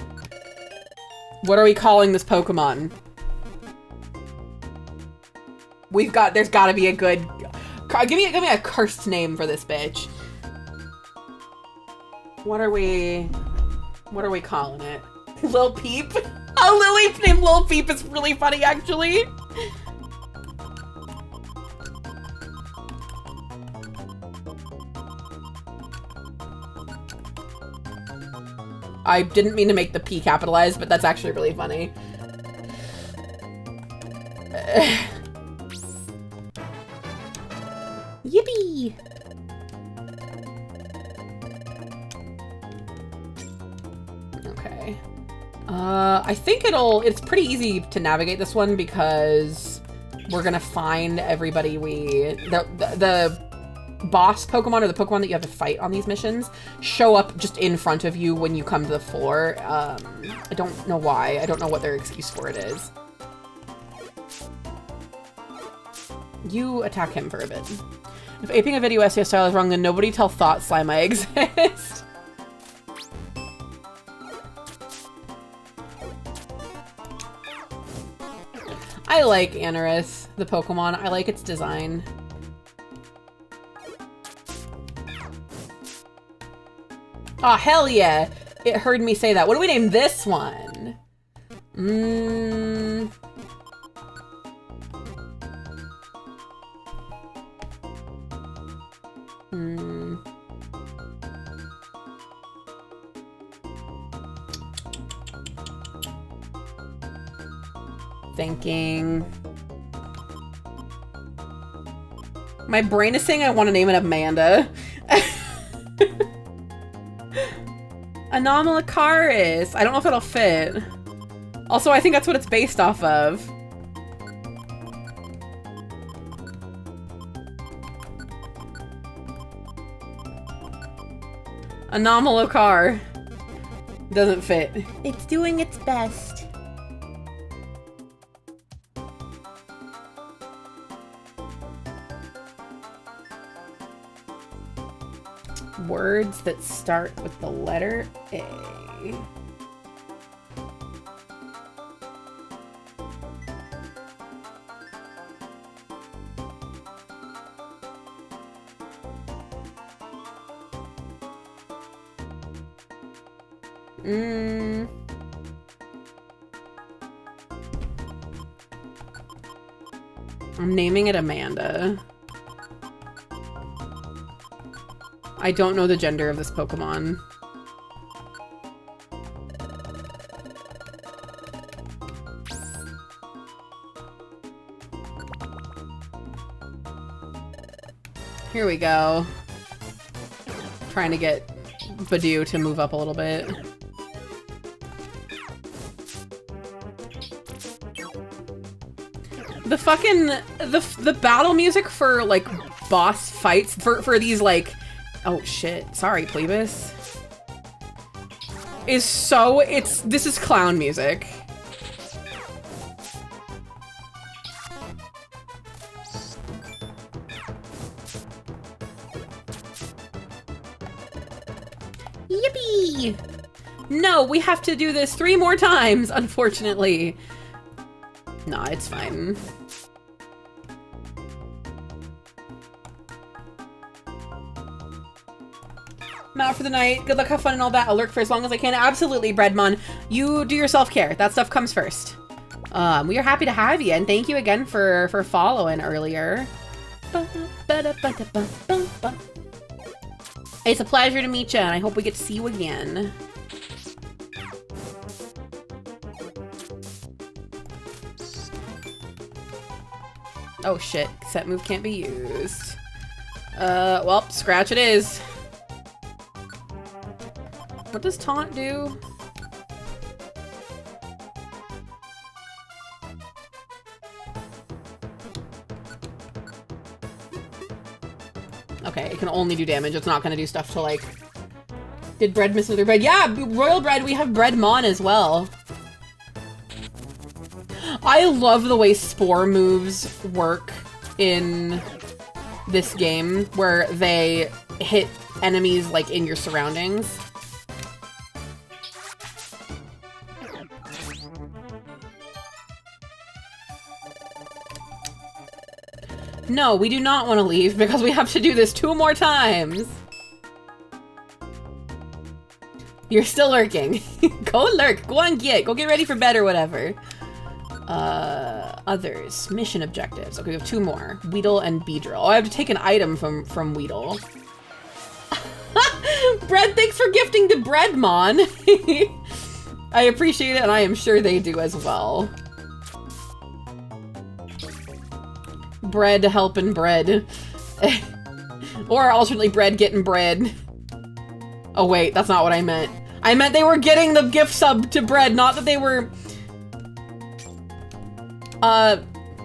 What are we calling this Pokemon? There's gotta be a good, give me a cursed name for this bitch. What are we calling it? Lil Peep? A Lily named Lil Peep is really funny, actually. I didn't mean to make the P capitalized, but that's actually really funny. Yippee! Okay. I think it's pretty easy to navigate this one because we're gonna find everybody the boss Pokemon or the Pokemon that you have to fight on these missions show up just in front of you when you come to the floor. I don't know why. I don't know what their excuse for it is. You attack him for a bit. If aping a video essay style is wrong, then nobody tell Thought Slime I exist. I like Anorith, the Pokemon. I like its design. Oh, hell yeah. It heard me say that. What do we name this one? Thinking. My brain is saying I want to name it Amanda. Anomalocaris. I don't know if it'll fit. Also, I think that's what it's based off of. Anomalocar. Doesn't fit. It's doing its best. Words that start with the letter A. I'm naming it Amanda. I don't know the gender of this Pokemon. Here we go. Trying to get Badoo to move up a little bit. The fucking the battle music for like boss fights for these like, oh shit, sorry Plebis, is so, this is clown music. Yippee! No, we have to do this 3 more times, unfortunately. Nah, it's fine. I'm out for the night. Good luck, have fun and all that. I'll lurk for as long as I can. Absolutely, Breadmon. You do your self-care. That stuff comes first. We are happy to have you, and thank you again for following earlier. It's a pleasure to meet you, and I hope we get to see you again. Oh shit, set move can't be used. Well, scratch it is. What does taunt do? Okay, it can only do damage. It's not gonna do stuff to like... Did Bread miss another bread? Yeah, Royal Bread, we have Breadmon as well. I love the way Spore moves work in this game, where they hit enemies like in your surroundings. No, we do not want to leave because we have to do this 2 more times. You're still lurking. Go lurk. Go on go get ready for bed or whatever. Others. Mission objectives. Okay, we have 2 more. Weedle and Beedrill. Oh, I have to take an item from Weedle. Bread, thanks for gifting to Breadmon. I appreciate it, and I am sure they do as well. Bread helping bread. Or alternately bread getting bread. Oh wait, that's not what I meant. I meant they were getting the gift sub to bread, not that they were...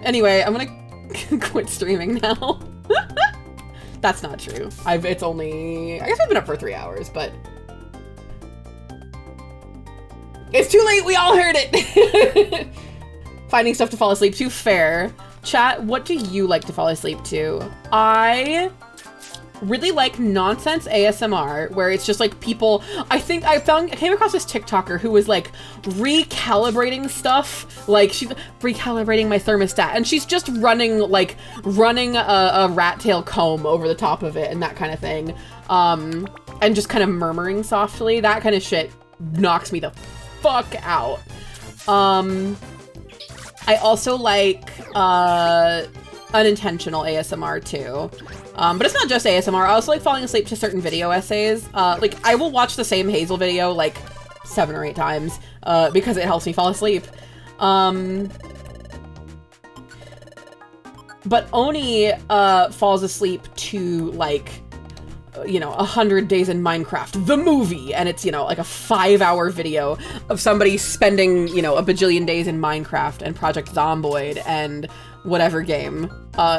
Anyway, I'm gonna quit streaming now. That's not true. It's only... I guess I've been up for 3 hours, but... It's too late, we all heard it! Finding stuff to fall asleep to, fair. Chat, what do you like to fall asleep to? I really like nonsense ASMR, where it's just like people, I came across this TikToker who was like recalibrating stuff, like she's recalibrating my thermostat, and she's just running a rat tail comb over the top of it and that kind of thing, and just kind of murmuring softly. That kind of shit knocks me the fuck out. I also like unintentional ASMR too. But it's not just ASMR. I also like falling asleep to certain video essays. Like, I will watch the same Hazel video like 7 or 8 times because it helps me fall asleep. But Oni falls asleep to, like, you know, 100 Days in Minecraft, the movie, and it's, you know, like a 5-hour video of somebody spending, you know, a bajillion days in Minecraft and Project Zomboid and whatever game.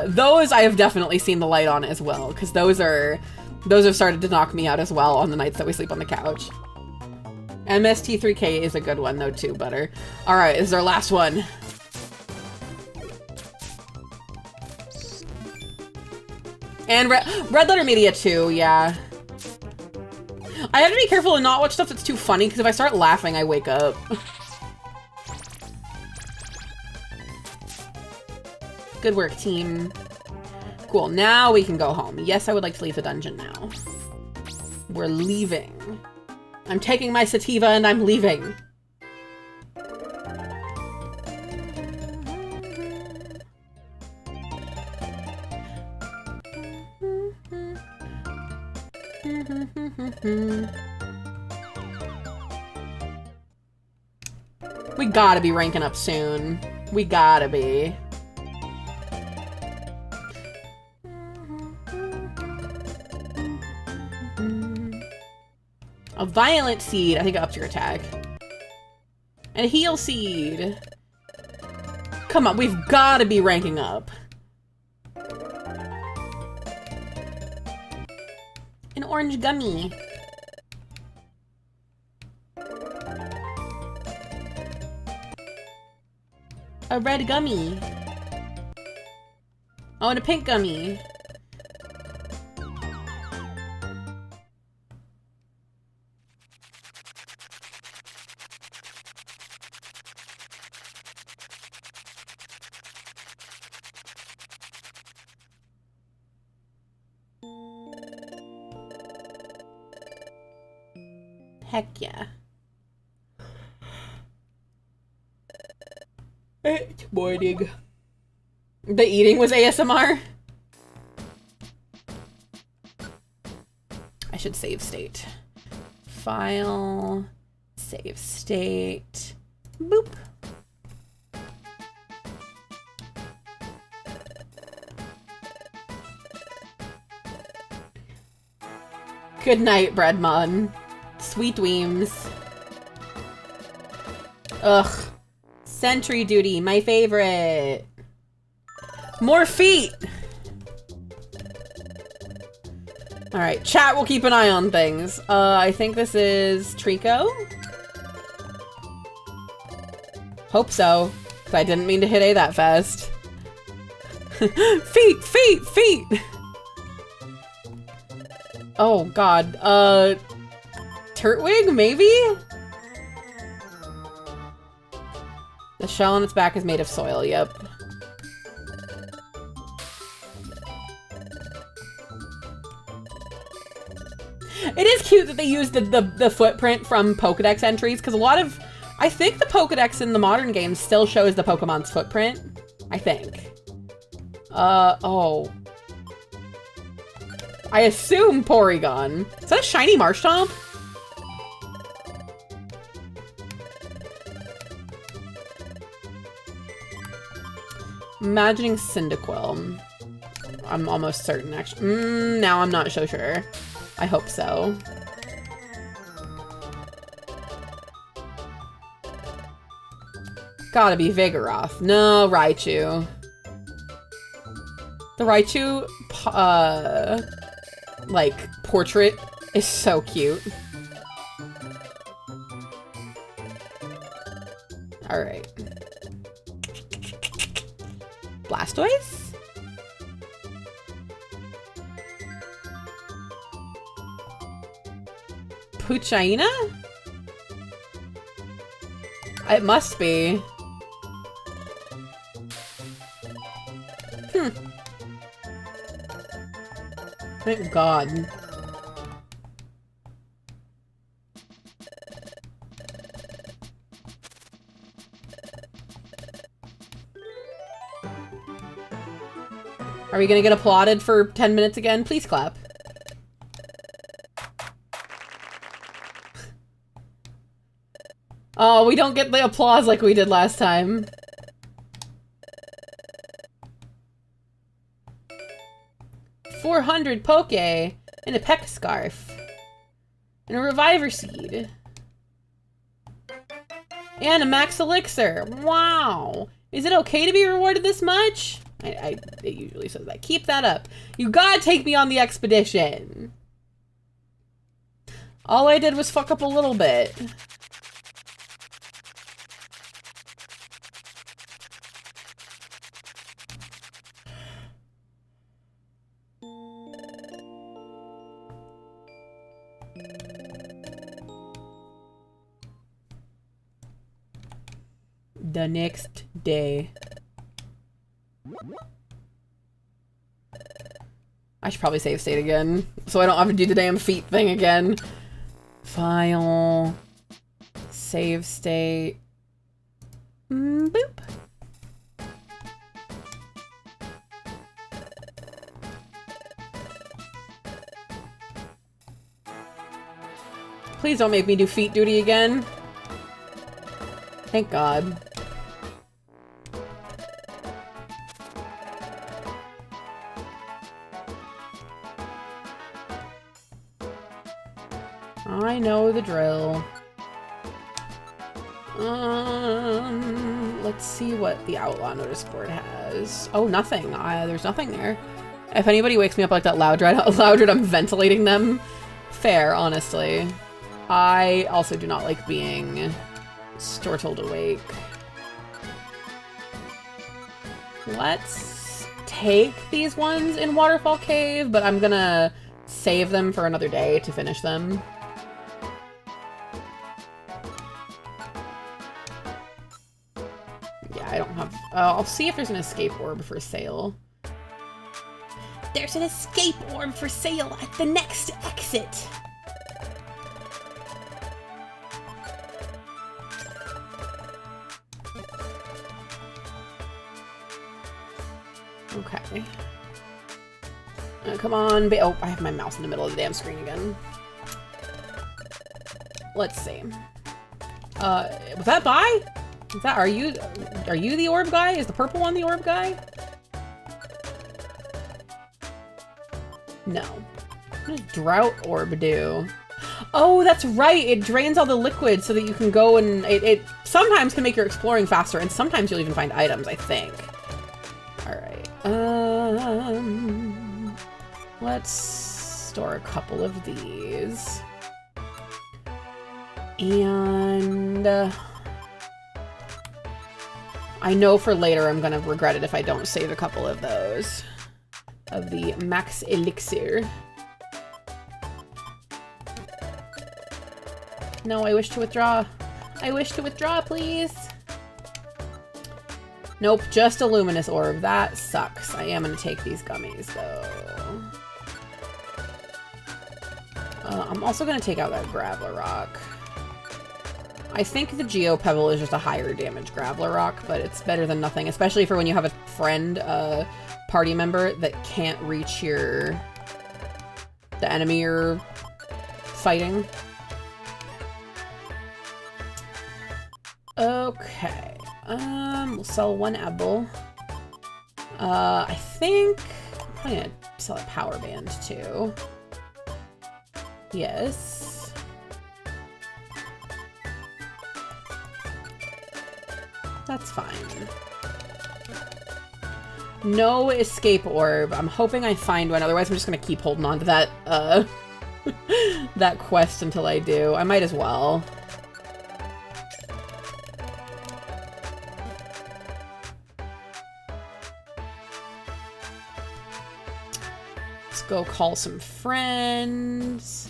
Those I have definitely seen the light on as well, because those have started to knock me out as well on the nights that we sleep on the couch. MST3K is a good one though too, Butter. Alright, this is our last one. And Red Letter Media too, yeah. I have to be careful and not watch stuff that's too funny, because if I start laughing, I wake up. Good work, team. Cool, now we can go home. Yes, I would like to leave the dungeon now. We're leaving. I'm taking my sativa and I'm leaving. We gotta be ranking up soon. We gotta be. A Violent Seed. I think it ups your attack. And a Heal Seed. Come on, we've gotta be ranking up. An Orange Gummy. A red gummy. Oh, and a pink gummy. Heck yeah. It's morning. The eating was ASMR? I should save state. File. Save state. Boop. Good night, Breadmon. Sweet dreams. Ugh. Sentry duty, my favorite. More feet! Alright, chat will keep an eye on things. I think this is Trico? Hope so, because I didn't mean to hit A that fast. Feet! Feet! Feet! Oh god, Turtwig, maybe? The shell on its back is made of soil, yep. It is cute that they used the footprint from Pokedex entries, because a lot of... I think the Pokedex in the modern games still shows the Pokemon's footprint. I think. Oh. I assume Porygon. Is that a shiny Marshtomp? Imagining Cyndaquil. I'm almost certain, actually. Now I'm not so sure. I hope so. Gotta be Vigoroth. No, Raichu. The Raichu, like, portrait is so cute. Alright. Blastoise? Puchaina? It must be. Thank God. Are we gonna get applauded for 10 minutes again? Please clap. Oh, we don't get the applause like we did last time. 400 poke, and a peck scarf, and a reviver seed, and a max elixir. Wow. Is it okay to be rewarded this much? It usually says that. Keep that up. You gotta take me on the expedition. All I did was fuck up a little bit. The next day. I should probably save state again, so I don't have to do the damn feet thing again. File. Save state. Boop. Please don't make me do feet duty again. Thank God. I know the drill. Let's see what the Outlaw Notice board has. Oh, nothing. There's nothing there. If anybody wakes me up like that loud, I'm ventilating them. Fair, honestly. I also do not like being stortled awake. Let's take these ones in Waterfall Cave, but I'm gonna save them for another day to finish them. Yeah, I don't have... I'll see if there's an escape orb for sale. There's an escape orb for sale at the next exit. Okay. Come on, oh, I have my mouse in the middle of the damn screen again. Let's see. Was that buy? Is that, are you the orb guy? Is the purple one the orb guy? No. What does drought orb do? Oh, that's right. It drains all the liquid so that you can go and it sometimes can make your exploring faster, and sometimes you'll even find items, I think. All right. Let's store a couple of these. And I know for later I'm gonna regret it if I don't save a couple of those. Of the max elixir. No, I wish to withdraw. I wish to withdraw, please. Nope, just a luminous orb. That sucks. I am gonna take these gummies, though. I'm also gonna take out that Graveler Rock. I think the Geo Pebble is just a higher damage Graveler Rock, but it's better than nothing, especially for when you have a friend, party member that can't reach the enemy you're fighting. Okay. We'll sell one apple. I think I'm probably gonna sell a power band too. Yes. That's fine. No escape orb. I'm hoping I find one, otherwise I'm just gonna keep holding on to that, that quest until I do. I might as well. Let's go call some friends.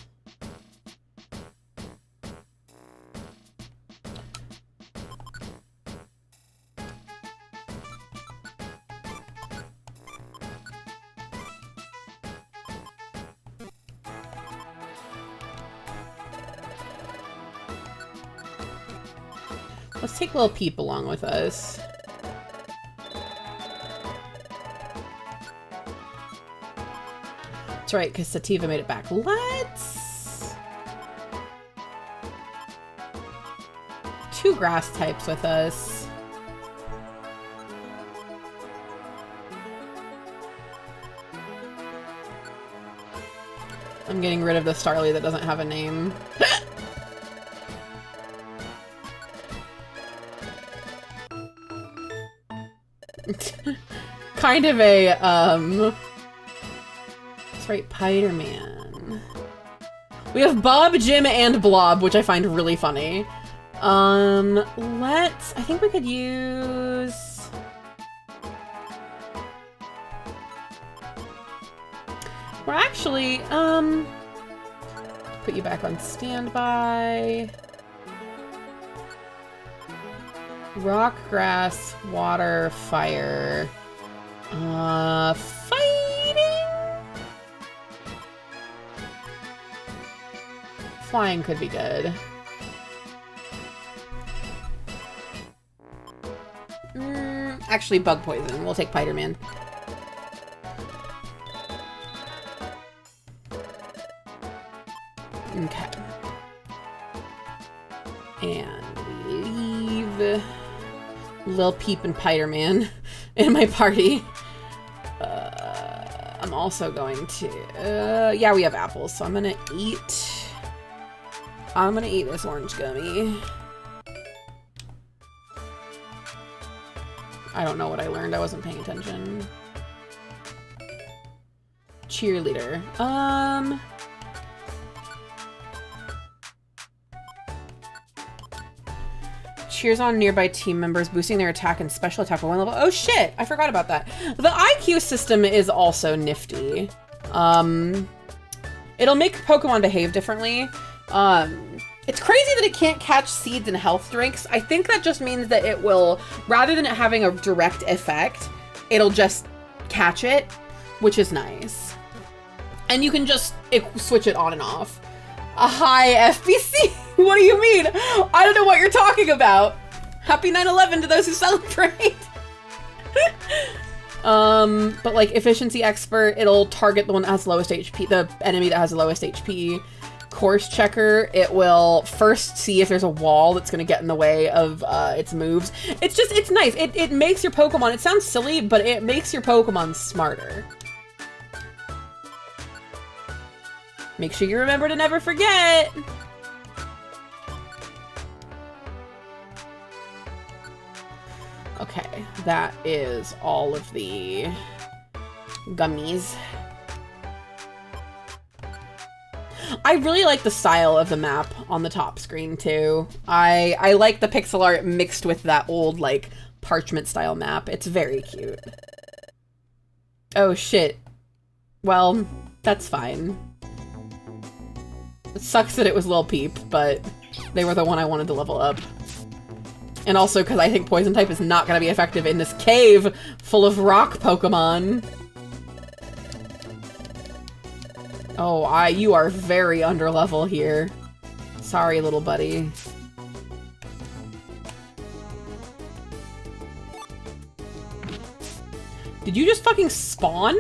Let's take Lil Peep along with us. That's right, because Sativa made it back. Let's... 2 grass types with us. I'm getting rid of the Starly that doesn't have a name. Kind of a, that's right, Spider-Man. We have Bob, Jim, and Blob, which I find really funny. I think we could use... We're actually, put you back on standby. Rock, grass, water, fire. Fighting? Flying could be good. Actually, bug poison. We'll take Spider-Man. Okay. And we leave Lil Peep and Spider-Man in my party. I'm also going to... yeah, we have apples, so I'm gonna eat this orange gummy. I don't know what I learned. I wasn't paying attention. Cheerleader. Cheers on nearby team members, boosting their attack and special attack by 1 level. Oh shit! I forgot about that. The IQ system is also nifty. It'll make Pokemon behave differently. It's crazy that it can't catch seeds and health drinks. I think that just means that it will, rather than it having a direct effect, it'll just catch it, which is nice. And you can just switch it on and off. A high FBC? What do you mean? I don't know what you're talking about. Happy 9/11 to those who celebrate. But like efficiency expert, it'll target the one that has lowest HP, the enemy that has the lowest HP. Course checker, it will first see if there's a wall that's gonna get in the way of its moves. It's nice. It makes your Pokemon, it sounds silly, but it makes your Pokemon smarter. Make sure you remember to never forget. Okay, that is all of the gummies. I really like the style of the map on the top screen too. I like the pixel art mixed with that old like parchment style map. It's very cute. Oh shit. Well, that's fine. It sucks that it was Lil Peep, but they were the one I wanted to level up. And also because I think Poison type is not going to be effective in this cave full of rock Pokemon. Oh, you are very under level here. Sorry, little buddy. Did you just fucking spawn?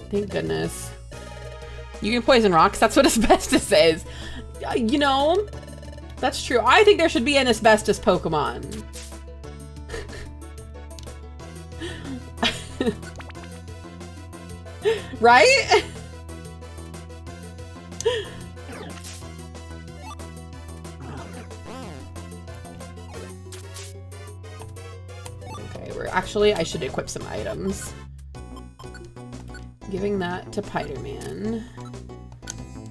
Thank goodness. You can poison rocks, that's what asbestos is. You know, that's true. I think there should be an asbestos Pokemon. Right? Okay, actually, I should equip some items. Giving that to Spider-Man.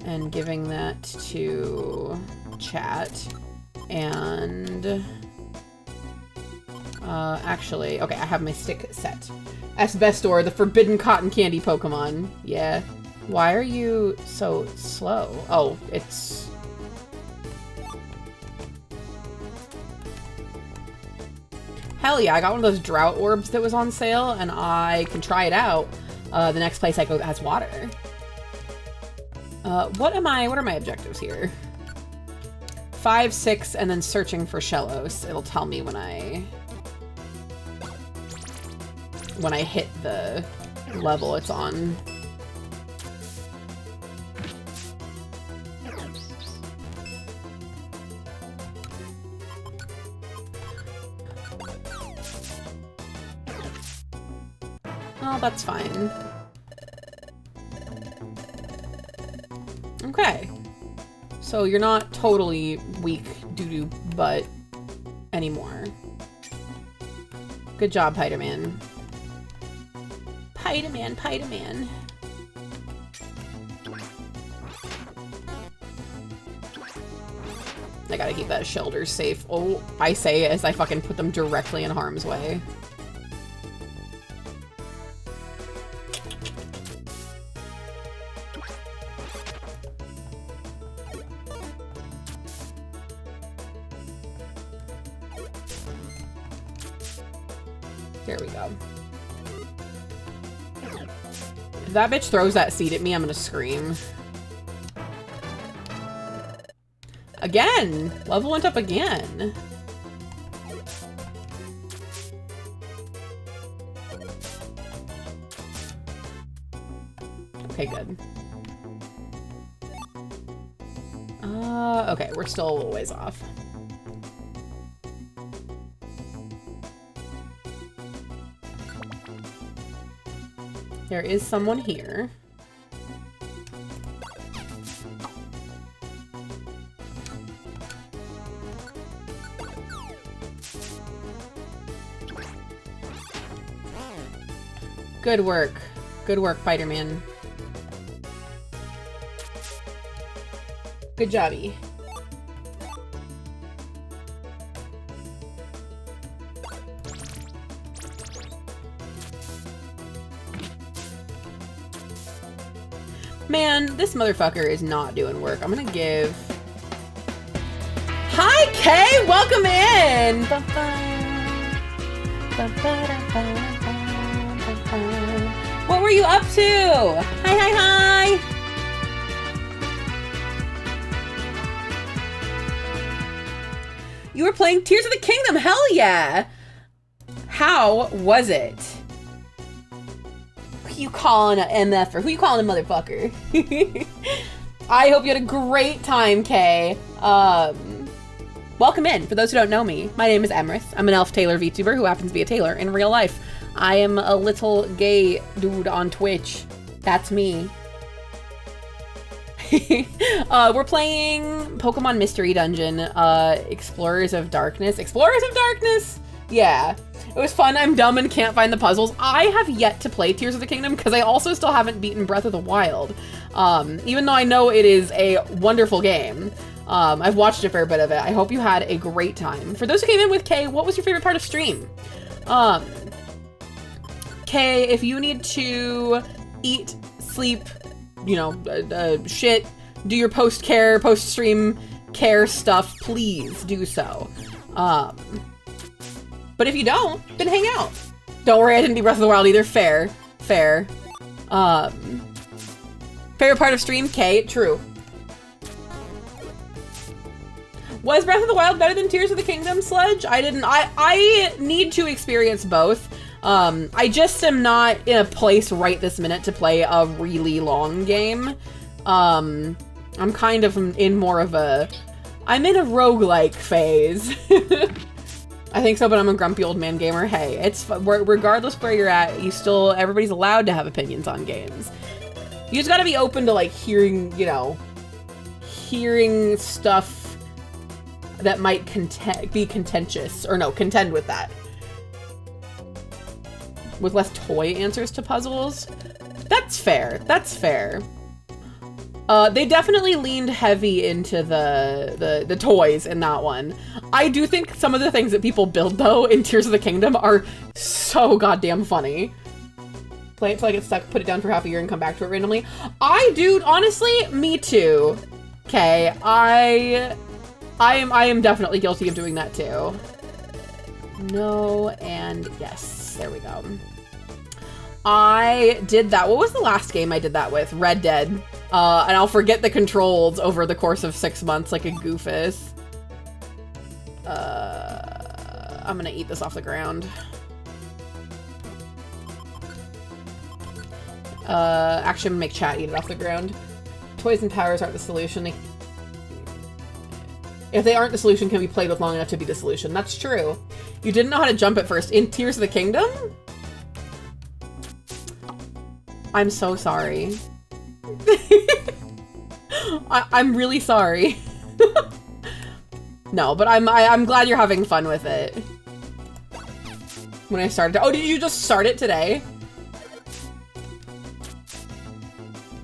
And giving that to Chat. And... actually, okay, I have my stick set. Asbestor, the forbidden cotton candy Pokemon. Yeah. Why are you so slow? Oh, it's... Hell yeah, I got one of those drought orbs that was on sale, and I can try it out the next place I go that has water. What are my objectives here? 5, 6, and then searching for Shellos. It'll tell me when I hit the level it's on. Oh, that's fine. Okay. So you're not totally weak doo-doo butt anymore. Good job, Spider-Man. Spider-Man, Spider-Man. I gotta keep that shelter safe. Oh, I say as I fucking put them directly in harm's way. There we go. If that bitch throws that seed at me, I'm gonna scream. Again! Level went up again. Okay, good. Okay, we're still a little ways off. There is someone here. Good work. Good work, Spider-Man. Good jobby. Man, this motherfucker is not doing work. I'm gonna give... Hi, Kay! Welcome in! What were you up to? Hi, hi, hi! You were playing Tears of the Kingdom, hell yeah! How was it? Who you calling an MF-er? Who you calling a motherfucker? I hope you had a great time, Kay. Welcome in. For those who don't know me, my name is Emrys. I'm an elf tailor VTuber who happens to be a tailor in real life. I am a little gay dude on Twitch. That's me. We're playing Pokemon Mystery Dungeon, Explorers of Darkness. Explorers of Darkness? Yeah. It was fun. I'm dumb and can't find the puzzles. I have yet to play Tears of the Kingdom because I also still haven't beaten Breath of the Wild. Even though I know it is a wonderful game. I've watched a fair bit of it. I hope you had a great time. For those who came in with Kay, what was your favorite part of stream? Kay, if you need to eat, sleep, you know, shit, do your post-stream care stuff, please do so. But if you don't, then hang out. Don't worry, I didn't beat Breath of the Wild either. Fair. Fair. Favorite part of stream? Kay, true. Was Breath of the Wild better than Tears of the Kingdom, Sludge? I need to experience both. I just am not in a place right this minute to play a really long game. I'm kind of in more of a... I'm in a roguelike phase. I think so, but I'm a grumpy old man gamer. Hey, it's regardless of where you're at, everybody's allowed to have opinions on games. You just gotta be open to, like, hearing stuff that might be contentious, or no, contend with that. With less toy answers to puzzles. That's fair. That's fair. They definitely leaned heavy into the toys in that one. I do think some of the things that people build, though, in Tears of the Kingdom are so goddamn funny. Play it till I get stuck, put it down for half a year, and come back to it randomly. Honestly, me too. Okay, I am definitely guilty of doing that too. No, and yes. There we go. I did that. What was the last game I did that with? Red Dead. And I'll forget the controls over the course of 6 months like a goofus. I'm gonna eat this off the ground. Actually, I'm gonna make chat eat it off the ground. Toys and powers aren't the solution. If they aren't the solution, can be played with long enough to be the solution. That's true. You didn't know how to jump at first. In Tears of the Kingdom? I'm so sorry. I'm really sorry. No, but I'm glad you're having fun with it. When I started, oh, did you just start it today?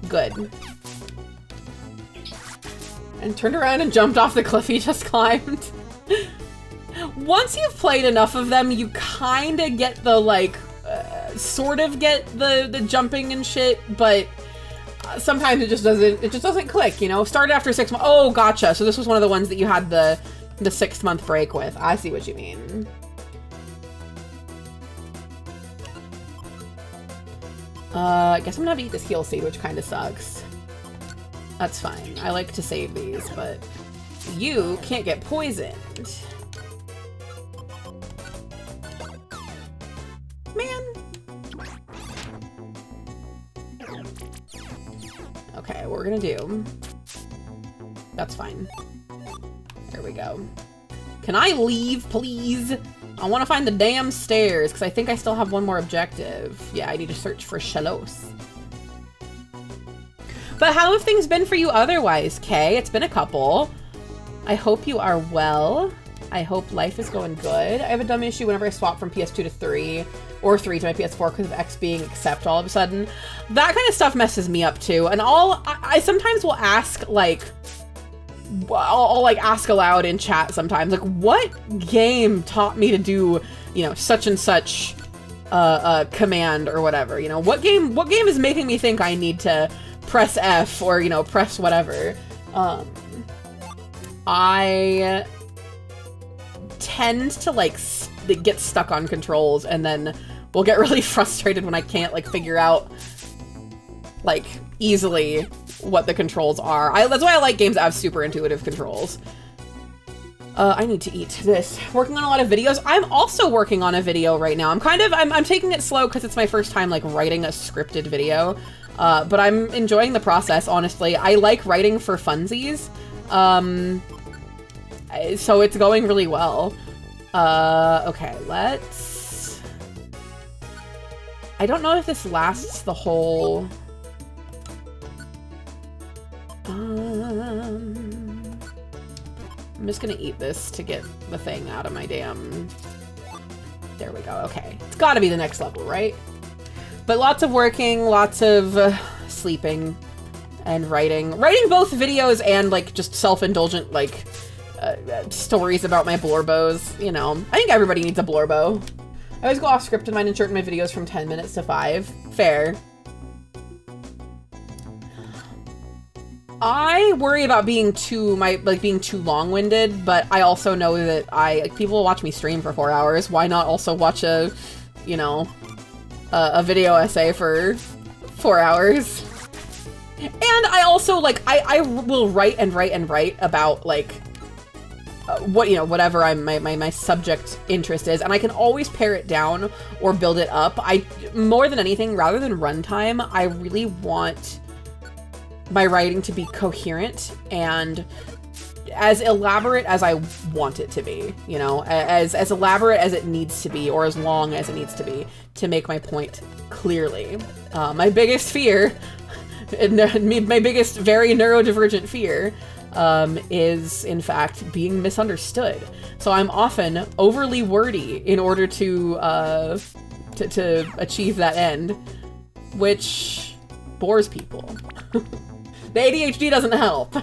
Good. And turned around and jumped off the cliff he just climbed. Once you've played enough of them, you kind of get the, like, sort of get the jumping and shit, but sometimes it just doesn't click, you know? Started after 6 months. Oh, gotcha. So this was one of the ones that you had the 6-month break with. I see what you mean. I guess I'm gonna have to eat this heal seed, which kind of sucks. That's fine. I like to save these, but you can't get poisoned. Man. Okay, what we're gonna do. That's fine. There we go. Can I leave, please? I want to find the damn stairs, because I think I still have one more objective. Yeah, I need to search for Shellos. But how have things been for you otherwise, Kay? It's been a couple. I hope you are well. I hope life is going good. I have a dumb issue whenever I swap from PS2 to 3, or 3 to my PS4 because of X being accept all of a sudden. That kind of stuff messes me up too. And I sometimes will ask, like, I'll like ask aloud in chat sometimes, like, what game taught me to do, you know, such and such command or whatever, you know, what game is making me think I need to press F or, you know, press whatever. I tend to like get stuck on controls, and then will get really frustrated when I can't like figure out like easily what the controls are. That's why I like games that have super intuitive controls. I need to eat this. Working on a lot of videos. I'm also working on a video right now. I'm taking it slow because it's my first time like writing a scripted video. But I'm enjoying the process, honestly. I like writing for funsies. So it's going really well. Okay, let's... I don't know if this lasts the whole... I'm just gonna eat this to get the thing out of my damn... There we go, okay. It's gotta be the next level, right? But lots of working, lots of sleeping, and writing. Writing both videos and, like, just self-indulgent, like, stories about my blorbos, you know. I think everybody needs a blorbo. I always go off script in mine and shorten my videos from 10 minutes to 5. Fair. I worry about being too long-winded, but I also know that people will watch me stream for 4 hours. Why not also watch a, you know, a video essay for 4 hours? And I also, like, I will write and write and write about, like, what, you know, whatever my subject interest is, and I can always pare it down or build it up. More than anything, rather than runtime, I really want my writing to be coherent and as elaborate as I want it to be, you know, as elaborate as it needs to be, or as long as it needs to be, to make my point clearly. My biggest fear, my biggest very neurodivergent fear, is in fact being misunderstood. So I'm often overly wordy in order to achieve that end, which bores people. The ADHD doesn't help.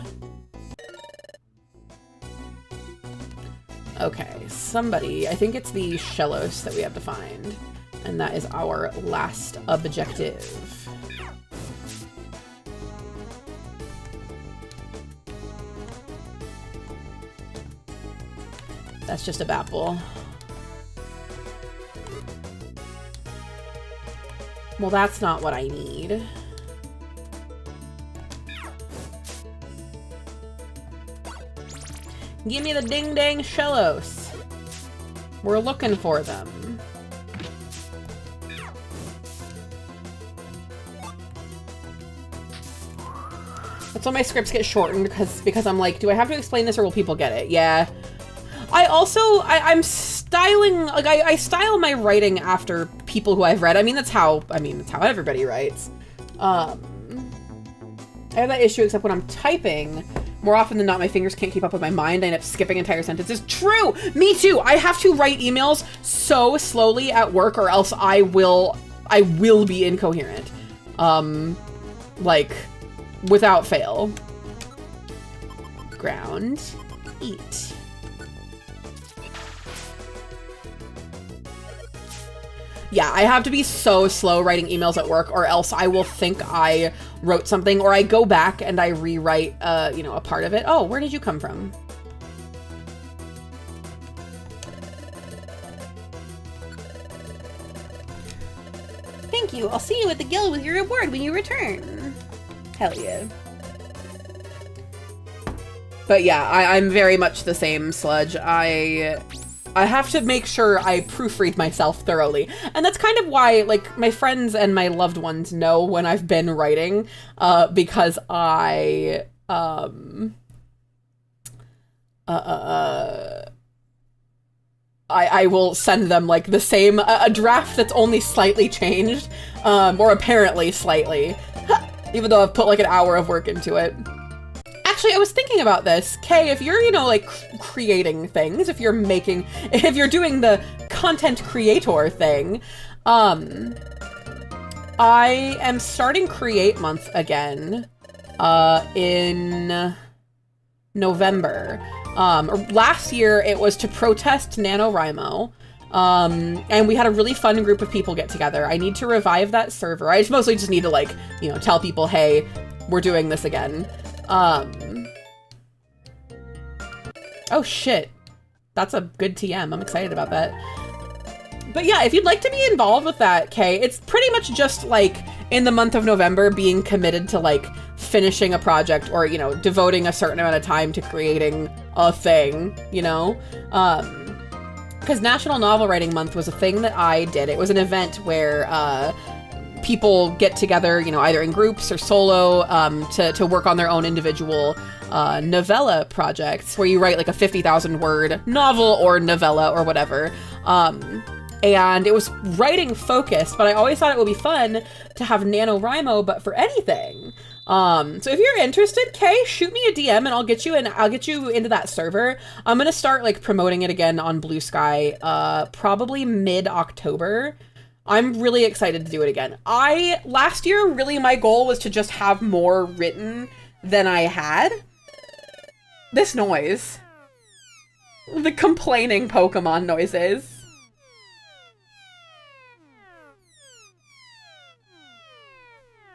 Okay, somebody, I think it's the Shellos that we have to find, and that is our last objective. That's just a Bapple. Well, that's not what I need. Give me the ding-dang Shellos. We're looking for them. That's why my scripts get shortened, because I'm like, do I have to explain this or will people get it? Yeah. I'm styling, like, I style my writing after people who I've read. I mean, that's how everybody writes. I have that issue except when I'm typing. More often than not, my fingers can't keep up with my mind. I end up skipping entire sentences. True! Me too! I have to write emails so slowly at work or else I will be incoherent. Like, without fail. Ground. Eat. Yeah, I have to be so slow writing emails at work or else I will think I wrote something, or I go back and I rewrite, you know, a part of it. Oh, where did you come from? Thank you. I'll see you at the guild with your reward when you return. Hell yeah. But yeah, I'm very much the same, Sludge. I have to make sure I proofread myself thoroughly. And that's kind of why, like, my friends and my loved ones know when I've been writing, because I will send them, like, the same, a draft that's only slightly changed, or apparently slightly, even though I've put, like, an hour of work into it. Actually, I was thinking about this. Kay, if you're, you know, like, creating things, if you're doing the content creator thing, I am starting Create Month again, in November. Last year, it was to protest NaNoWriMo, and we had a really fun group of people get together. I need to revive that server. I mostly just need to, like, you know, tell people, hey, we're doing this again. Oh shit. That's a good TM. I'm excited about that. But yeah, if you'd like to be involved with that, Kay, it's pretty much just like in the month of November being committed to like finishing a project or, you know, devoting a certain amount of time to creating a thing, you know? Because National Novel Writing Month was a thing that I did. It was an event where, people get together, you know, either in groups or solo, to work on their own individual novella projects where you write like a 50,000 word novel or novella or whatever. And it was writing focused, but I always thought it would be fun to have NaNoWriMo, but for anything. So if you're interested, Kay, shoot me a DM and I'll get you into that server. I'm gonna start like promoting it again on Blue Sky, probably mid-October. I'm really excited to do it again. Last year, really my goal was to just have more written than I had. This noise. The complaining Pokemon noises.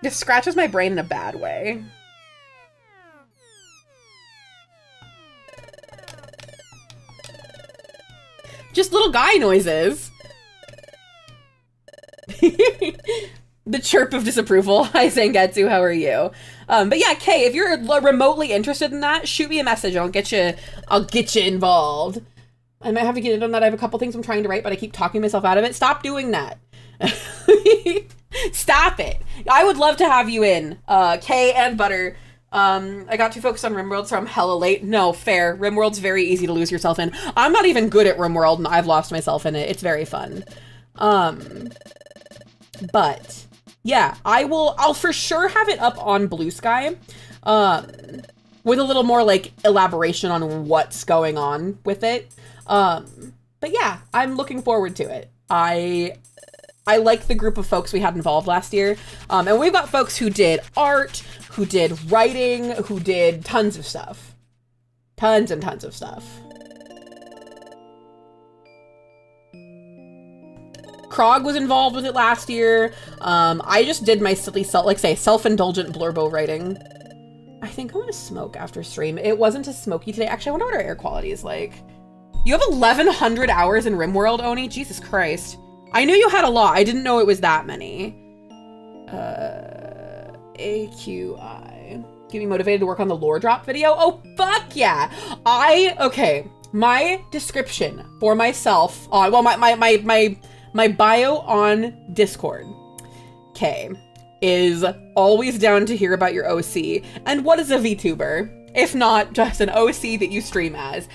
This scratches my brain in a bad way. Just little guy noises. The chirp of disapproval. Hi, Zangetsu, how are you? But yeah, Kay, if you're remotely interested in that, shoot me a message and I'll get you involved. I might have to get in on that. I have a couple things I'm trying to write, but I keep talking myself out of it. Stop doing that. Stop it. I would love to have you in, Kay and Butter. I got too focused on RimWorld, so I'm hella late. No, fair. RimWorld's very easy to lose yourself in. I'm not even good at RimWorld, and I've lost myself in it. It's very fun. But yeah, I'll for sure have it up on Blue Sky, with a little more like elaboration on what's going on with it. But yeah, I'm looking forward to it. I like the group of folks we had involved last year. And we've got folks who did art, who did writing, who did tons of stuff. Tons and tons of stuff. Krog was involved with it last year. I just did my silly self-indulgent blurbo writing. I think I'm gonna smoke after stream. It wasn't too smoky today. Actually, I wonder what our air quality is like. You have 1,100 hours in RimWorld, Oni? Jesus Christ. I knew you had a lot. I didn't know it was that many. AQI. Get me motivated to work on the lore drop video? Oh, fuck yeah. Okay. My description for myself, well, my bio on Discord, Kay, is always down to hear about your OC. And what is a VTuber? If not just an OC that you stream as.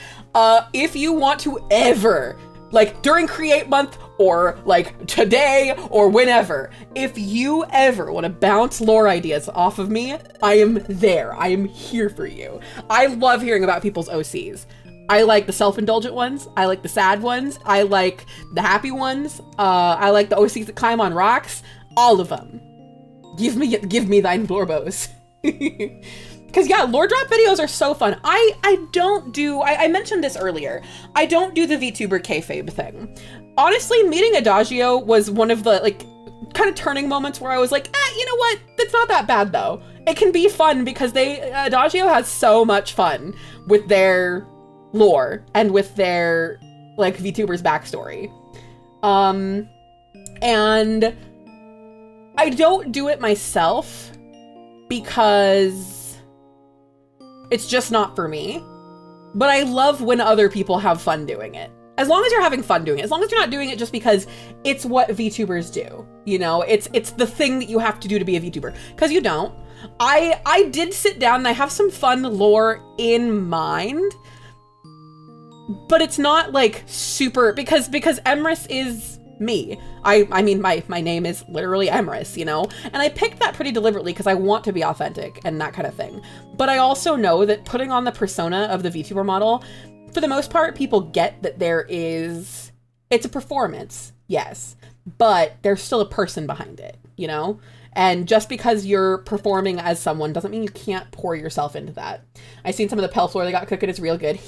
If you want to ever, like during Create Month or like today or whenever. If you ever want to bounce lore ideas off of me, I am there. I am here for you. I love hearing about people's OCs. I like the self-indulgent ones. I like the sad ones. I like the happy ones. I like the OCs that climb on rocks. All of them. Give me thine Blorbos. Because yeah, lore drop videos are so fun. I mentioned this earlier. I don't do the VTuber kayfabe thing. Honestly, meeting Adagio was one of the like kind of turning moments where I was like, you know what? It's not that bad though. It can be fun because Adagio has so much fun with their lore and with their like VTubers backstory. And I don't do it myself because it's just not for me. But I love when other people have fun doing it. As long as you're having fun doing it. As long as you're not doing it just because it's what VTubers do. You know, it's the thing that you have to do to be a VTuber. Because you don't. I did sit down and I have some fun lore in mind. But it's not like super, because Emrys is me. I mean, my name is literally Emrys, you know? And I picked that pretty deliberately because I want to be authentic and that kind of thing. But I also know that putting on the persona of the VTuber model, for the most part, people get that it's a performance, yes, but there's still a person behind it, you know? And just because you're performing as someone doesn't mean you can't pour yourself into that. I've seen some of the Pelf lore they got cooking, it's real good.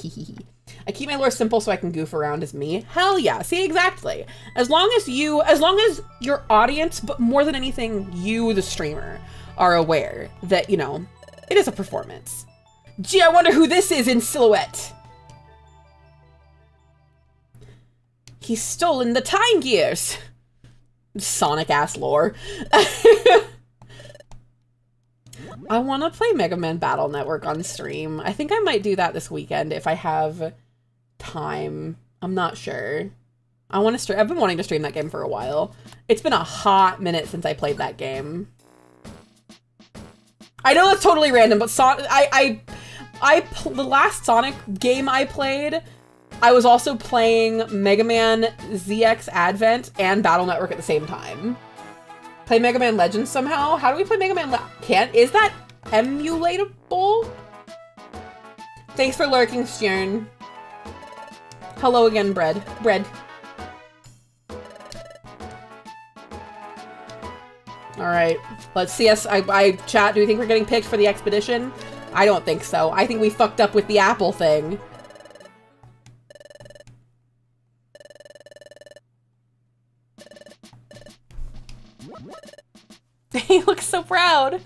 I keep my lore simple so I can goof around as me. Hell yeah, see, exactly. As long as your audience, but more than anything, you, the streamer, are aware that, you know, it is a performance. Gee, I wonder who this is in silhouette. He's stolen the time gears. Sonic ass lore. I want to play Mega Man Battle Network on stream. I think I might do that this weekend if I have time. I'm not sure. I've been wanting to stream that game for a while. It's been a hot minute since I played that game. I know that's totally random, but the last Sonic game I played, I was also playing Mega Man ZX Advent and Battle Network at the same time. Play Mega Man Legends somehow? How do we play Mega Man is that emulatable? Thanks for lurking, Stjern. Hello again, Bread. Alright, let's see us. Chat, do you think we're getting picked for the expedition? I don't think so. I think we fucked up with the apple thing. He looks so proud.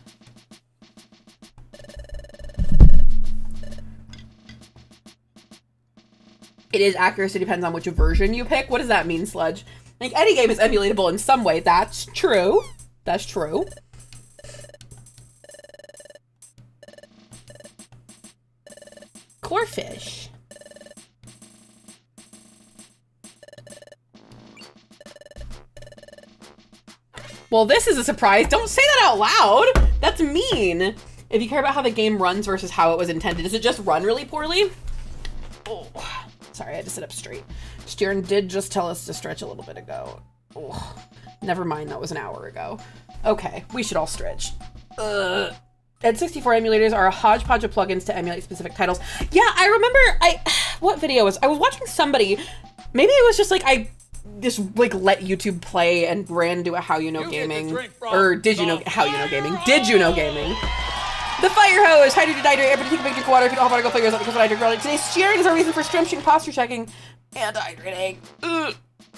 It is accuracy depends on which version you pick. What does that mean, Sludge? Like, any game is emulatable in some way. That's true. That's true. Corfish. Well, this is a surprise. Don't say that out loud. That's mean. If you care about how the game runs versus how it was intended, does it just run really poorly? Oh, sorry, I had to sit up straight. Stjern did just tell us to stretch a little bit ago. Oh, never mind, that was an hour ago. Okay, we should all stretch. N64 emulators are a hodgepodge of plugins to emulate specific titles. Yeah, I remember, what video was, I was watching somebody, maybe it was just like, I just like let YouTube play and ran to a How You Know Gaming, or Did You Know, How You Know Gaming, Did You Know Gaming. The fire hose, hydrate, dehydrate, everybody take a big drink of water. If you don't have water, go play yourself because what I drink earlier. Today's sharing is a reason for stretching, posture checking, and hydrating. Ugh.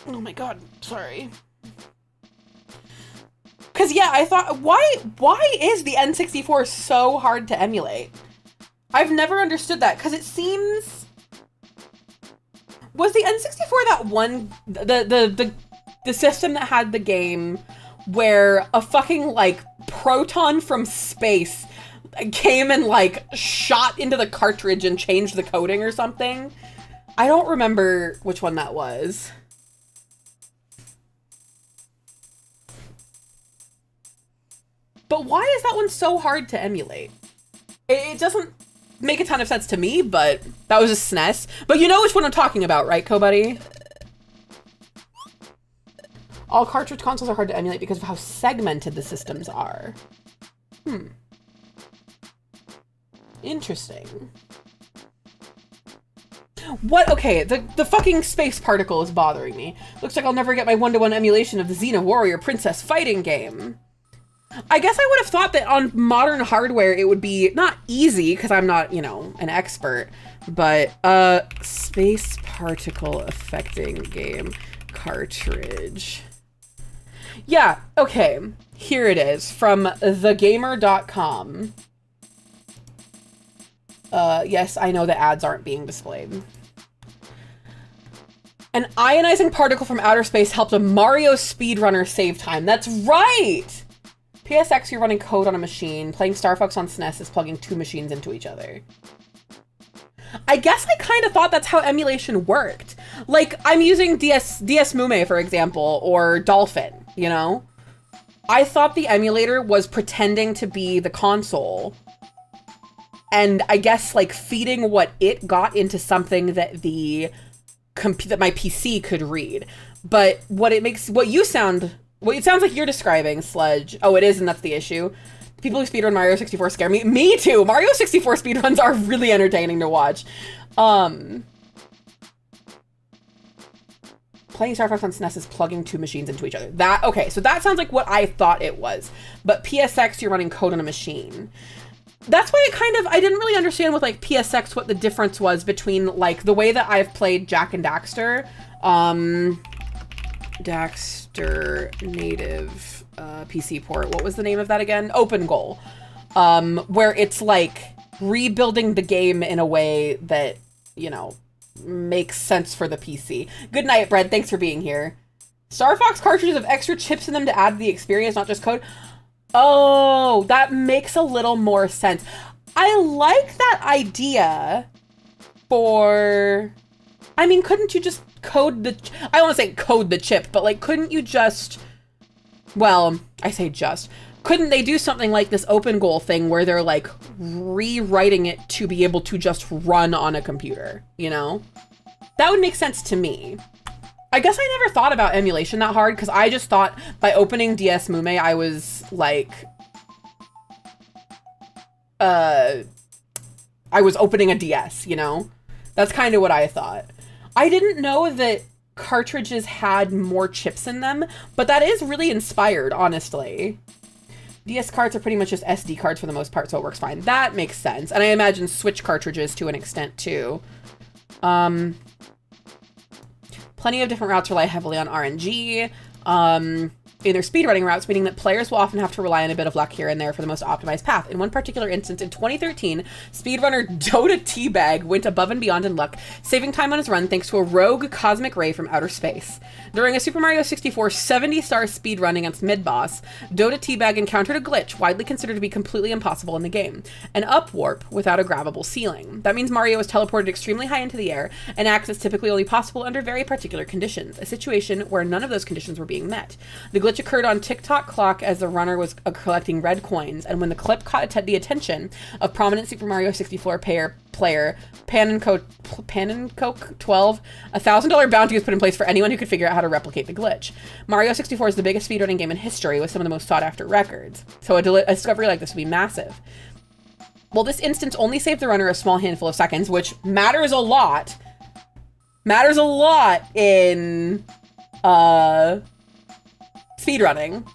Oh my god, sorry. Cause yeah, I thought, why is the N64 so hard to emulate? I've never understood that, cause it seems, was the N64 that one, the system that had the game where a fucking like proton from space came and like shot into the cartridge and changed the coding or something? I don't remember which one that was. But why is that one so hard to emulate? It doesn't make a ton of sense to me, but that was a SNES. But you know which one I'm talking about, right, Kobuddy? All cartridge consoles are hard to emulate because of how segmented the systems are. Interesting. What? Okay, the fucking space particle is bothering me. Looks like I'll never get my one-to-one emulation of the Xena Warrior Princess fighting game. I guess I would have thought that on modern hardware it would be not easy, because I'm not, you know, an expert, but space particle affecting game cartridge. Yeah, okay. Here it is from thegamer.com. Yes, I know the ads aren't being displayed. An ionizing particle from outer space helped a Mario speedrunner save time. That's right! PSX, you're running code on a machine. Playing Star Fox on SNES is plugging two machines into each other. I guess I kind of thought that's how emulation worked. Like, I'm using DS Mume, for example, or Dolphin, you know? I thought the emulator was pretending to be the console. And I guess, like, feeding what it got into something that that my PC could read. But what it sounds like you're describing, Sludge. Oh, it is, and that's the issue. People who speedrun Mario 64 scare me. Me too! Mario 64 speedruns are really entertaining to watch. Playing Star Fox on SNES is plugging two machines into each other. Okay, so that sounds like what I thought it was. But PSX, you're running code on a machine. That's why I didn't really understand with, like, PSX what the difference was between, like, the way that I've played Jak and Daxter. Daxter native PC port. What was the name of that again? Open Goal. Where it's, like, rebuilding the game in a way that, you know, makes sense for the PC. Good night, Brad. Thanks for being here. Star Fox cartridges have extra chips in them to add to the experience, not just code. Oh, that makes a little more sense. I like that idea for... I mean, couldn't you just code the... I don't want to say code the chip, but, like, couldn't you just... Well, I say just. Couldn't they do something like this Open Goal thing where they're, like, rewriting it to be able to just run on a computer, you know? That would make sense to me. I guess I never thought about emulation that hard, because I just thought by opening DS Mume, I was, like... I was opening a DS, you know? That's kind of what I thought. I didn't know that cartridges had more chips in them, but that is really inspired, honestly. DS cards are pretty much just SD cards for the most part, so it works fine. That makes sense. And I imagine Switch cartridges to an extent, too. Plenty of different routes rely heavily on RNG. In their speedrunning routes, meaning that players will often have to rely on a bit of luck here and there for the most optimized path. In one particular instance, in 2013, speedrunner Dota Teabag went above and beyond in luck, saving time on his run thanks to a rogue cosmic ray from outer space. During a Super Mario 64 70-star speedrun against mid-boss, Dota Teabag encountered a glitch widely considered to be completely impossible in the game, an up-warp without a grabbable ceiling. That means Mario was teleported extremely high into the air, an act that's typically only possible under very particular conditions, a situation where none of those conditions were being met. The glitch occurred on TikTok clock as the runner was collecting red coins, and when the clip caught the attention of prominent Super Mario 64 player Panencoke 12, a $1,000 bounty was put in place for anyone who could figure out how to replicate the glitch. Mario 64 is the biggest speedrunning game in history with some of the most sought-after records, so a discovery like this would be massive. Well, this instance only saved the runner a small handful of seconds, which matters a lot. Matters a lot in speedrunning.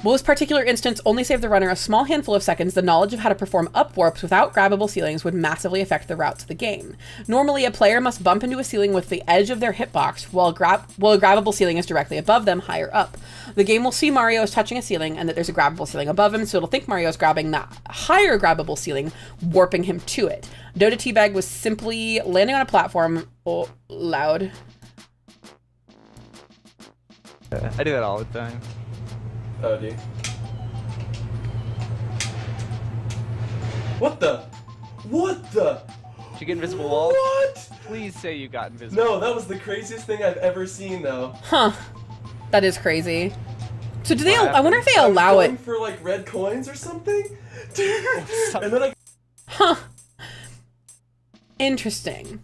Well, this particular instance only saved the runner a small handful of seconds. The knowledge of how to perform up warps without grabbable ceilings would massively affect the routes of the game. Normally, a player must bump into a ceiling with the edge of their hitbox, while a grabbable ceiling is directly above them, higher up. The game will see Mario is touching a ceiling and that there's a grabbable ceiling above him, so it'll think Mario is grabbing that higher grabbable ceiling, warping him to it. Dota Teabag was simply landing on a platform... Oh, loud. I do that all the time. Oh, dude. What the? What the? Did you get invisible walls? What? Please say you got invisible. No, that was the craziest thing I've ever seen, though. Huh. That is crazy. So do they? What I wonder if they I was allow going it. for like red coins or something, dude. And then I. Huh. Interesting.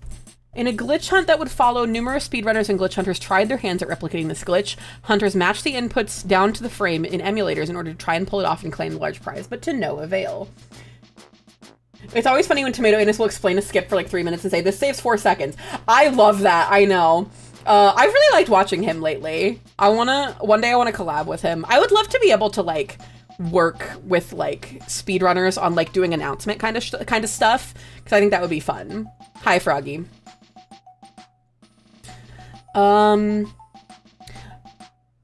In a glitch hunt that would follow, numerous speedrunners and glitch hunters tried their hands at replicating this glitch. Hunters matched the inputs down to the frame in emulators in order to try and pull it off and claim the large prize, but to no avail. It's always funny when Tomato Anus will explain a skip for like 3 minutes and say, this saves 4 seconds. I love that, I know. I've really liked watching him lately. One day I wanna collab with him. I would love to be able to like work with like speedrunners on like doing announcement kind of stuff, because I think that would be fun. Hi, Froggy.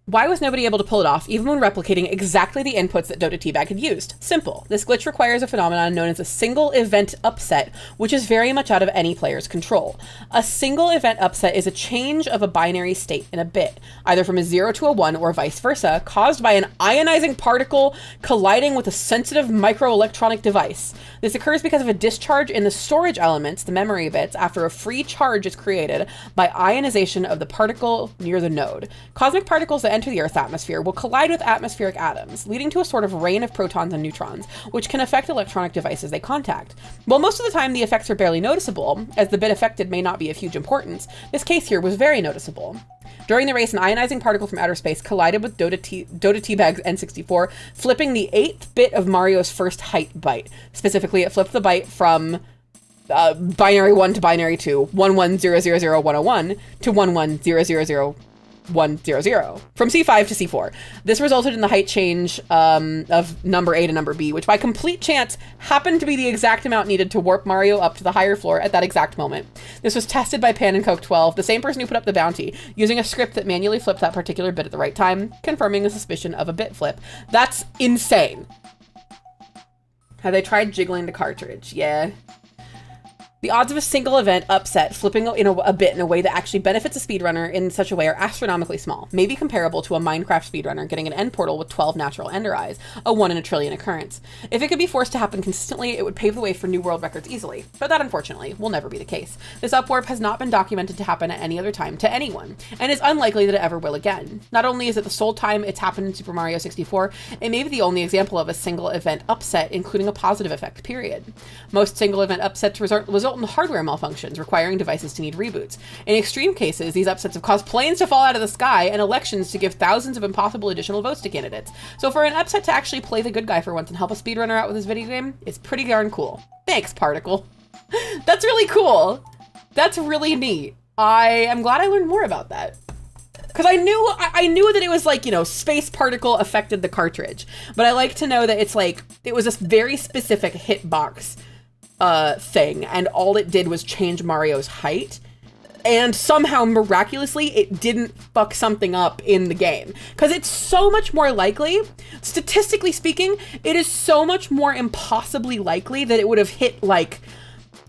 Why was nobody able to pull it off, even when replicating exactly the inputs that Dota Teabag had used? Simple. This glitch requires a phenomenon known as a single event upset, which is very much out of any player's control. A single event upset is a change of a binary state in a bit, either from a 0 to a 1 or vice versa, caused by an ionizing particle colliding with a sensitive microelectronic device. This occurs because of a discharge in the storage elements, the memory bits, after a free charge is created by ionization of the particle near the node. Cosmic particles that enter the Earth's atmosphere will collide with atmospheric atoms, leading to a sort of rain of protons and neutrons, which can affect electronic devices they contact. While most of the time the effects are barely noticeable, as the bit affected may not be of huge importance, this case here was very noticeable. During the race, an ionizing particle from outer space collided with Dota Teabag's N64, flipping the 8th bit of Mario's first height byte. Specifically, it flipped the byte from binary 1 to binary 2, 110000101 to 110000100, from C5 to C4. This resulted in the height change of number A to number B, which by complete chance happened to be the exact amount needed to warp Mario up to the higher floor at that exact moment. This was tested by Pan and Coke 12, the same person who put up the bounty, using a script that manually flipped that particular bit at the right time, confirming the suspicion of a bit flip. That's insane. Have they tried jiggling the cartridge? Yeah. The odds of a single event upset flipping a bit in a way that actually benefits a speedrunner in such a way are astronomically small, maybe comparable to a Minecraft speedrunner getting an end portal with 12 natural ender eyes, a 1 in a trillion occurrence. If it could be forced to happen consistently, it would pave the way for new world records easily, but that unfortunately will never be the case. This upwarp has not been documented to happen at any other time to anyone, and is unlikely that it ever will again. Not only is it the sole time it's happened in Super Mario 64, it may be the only example of a single event upset, including a positive effect, period. Most single event upsets result in hardware malfunctions, requiring devices to need reboots. In extreme cases, these upsets have caused planes to fall out of the sky and elections to give thousands of impossible additional votes to candidates. So for an upset to actually play the good guy for once and help a speedrunner out with his video game, it's pretty darn cool. Thanks, Particle. That's really cool. That's really neat. I am glad I learned more about that. Because I knew that it was like, you know, space particle affected the cartridge. But I like to know that it's like, it was a very specific hitbox thing, and all it did was change Mario's height, and somehow miraculously it didn't fuck something up in the game, because it's so much more likely, statistically speaking, it is so much more impossibly likely that it would have hit like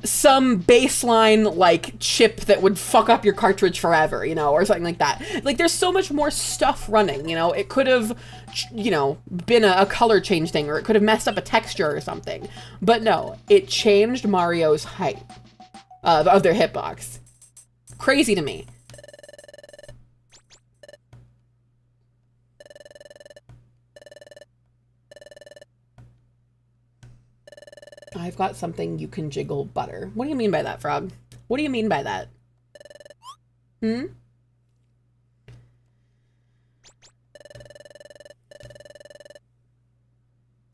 some baseline like chip that would fuck up your cartridge forever, you know, or something like that. Like there's so much more stuff running, you know. It could have, you know, been a color change thing, or it could have messed up a texture or something. But no, it changed Mario's height of their hitbox. Crazy to me. I've got something you can jiggle butter. What do you mean by that, Frog? What do you mean by that? Hmm?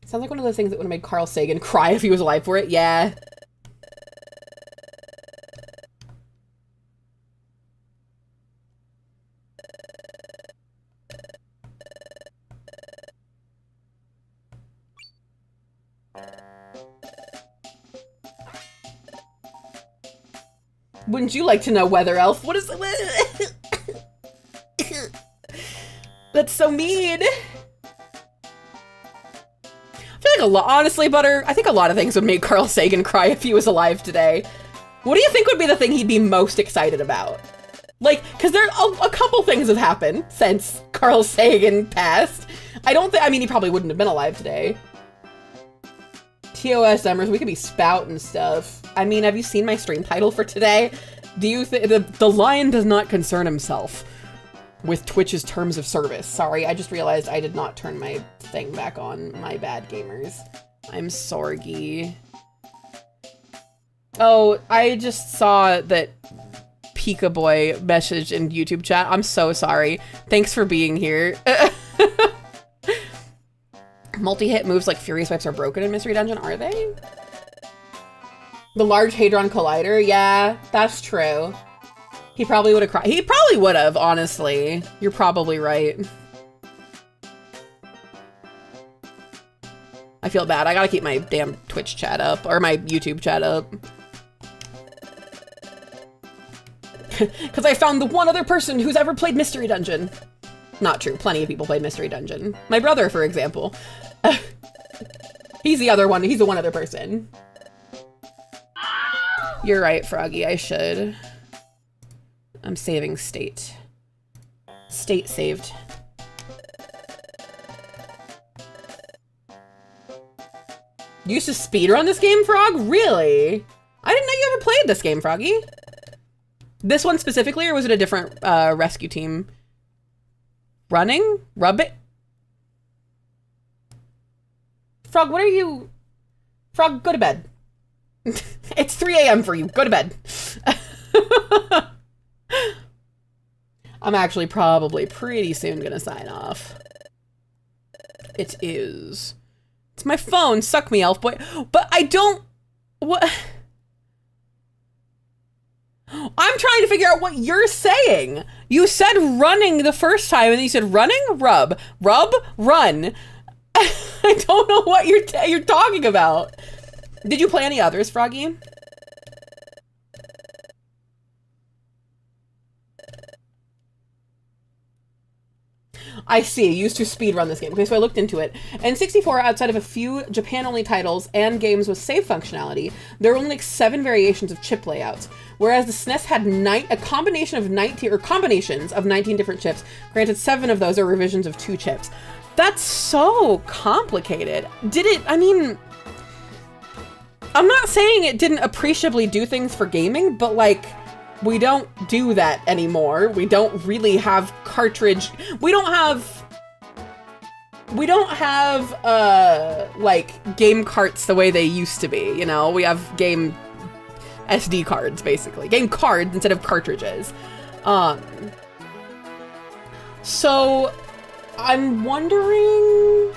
Sounds like one of those things that would have made Carl Sagan cry if he was alive for it. Yeah. Wouldn't you like to know, Weather Elf? What is it? That's so mean. I feel like honestly, Butter, I think a lot of things would make Carl Sagan cry if he was alive today. What do you think would be the thing he'd be most excited about? Like, because there a couple things have happened since Carl Sagan passed. I mean, he probably wouldn't have been alive today. TOS Summers, we could be spouting stuff. I mean, have you seen my stream title for today? Do you think the lion does not concern himself with Twitch's terms of service? Sorry, I just realized I did not turn my thing back on. My bad, gamers. I'm sorry. Oh, I just saw that Pika Boy message in YouTube chat. I'm so sorry. Thanks for being here. Multi-hit moves like Fury Swipes are broken in Mystery Dungeon, are they? The Large Hadron Collider? Yeah, that's true. He probably would have cried. He probably would have, honestly. You're probably right. I feel bad. I gotta keep my damn Twitch chat up, or my YouTube chat up. Because I found the one other person who's ever played Mystery Dungeon. Not true. Plenty of people played Mystery Dungeon. My brother, for example. He's the other one. He's the one other person. You're right, Froggy. I should. I'm saving state. State saved. You used to speedrun this game, Frog? Really? I didn't know you ever played this game, Froggy. This one specifically, or was it a different rescue team? Running? Rub it? Frog, what are you... Frog, go to bed. It's 3 a.m. for you. Go to bed. I'm actually probably pretty soon gonna sign off. It is. It's my phone. Suck me, elf boy. But I don't... What... I'm trying to figure out what you're saying. You said running the first time, and then you said running, rub, run. I don't know what you're talking about. Did you play any others, Froggy? I see. You used to speedrun this game. Okay, so I looked into it. In 64, outside of a few Japan-only titles and games with save functionality, there were only like 7 variations of chip layouts. Whereas the SNES had a combination of 19 or combinations of 19 different chips. Granted, 7 of those are revisions of 2 chips. That's so complicated. Did it? I mean, I'm not saying it didn't appreciably do things for gaming, but like, we don't do that anymore. We don't really have cartridge. We don't have like game carts the way they used to be, you know? We have game SD cards, basically. Game cards instead of cartridges. So I'm wondering,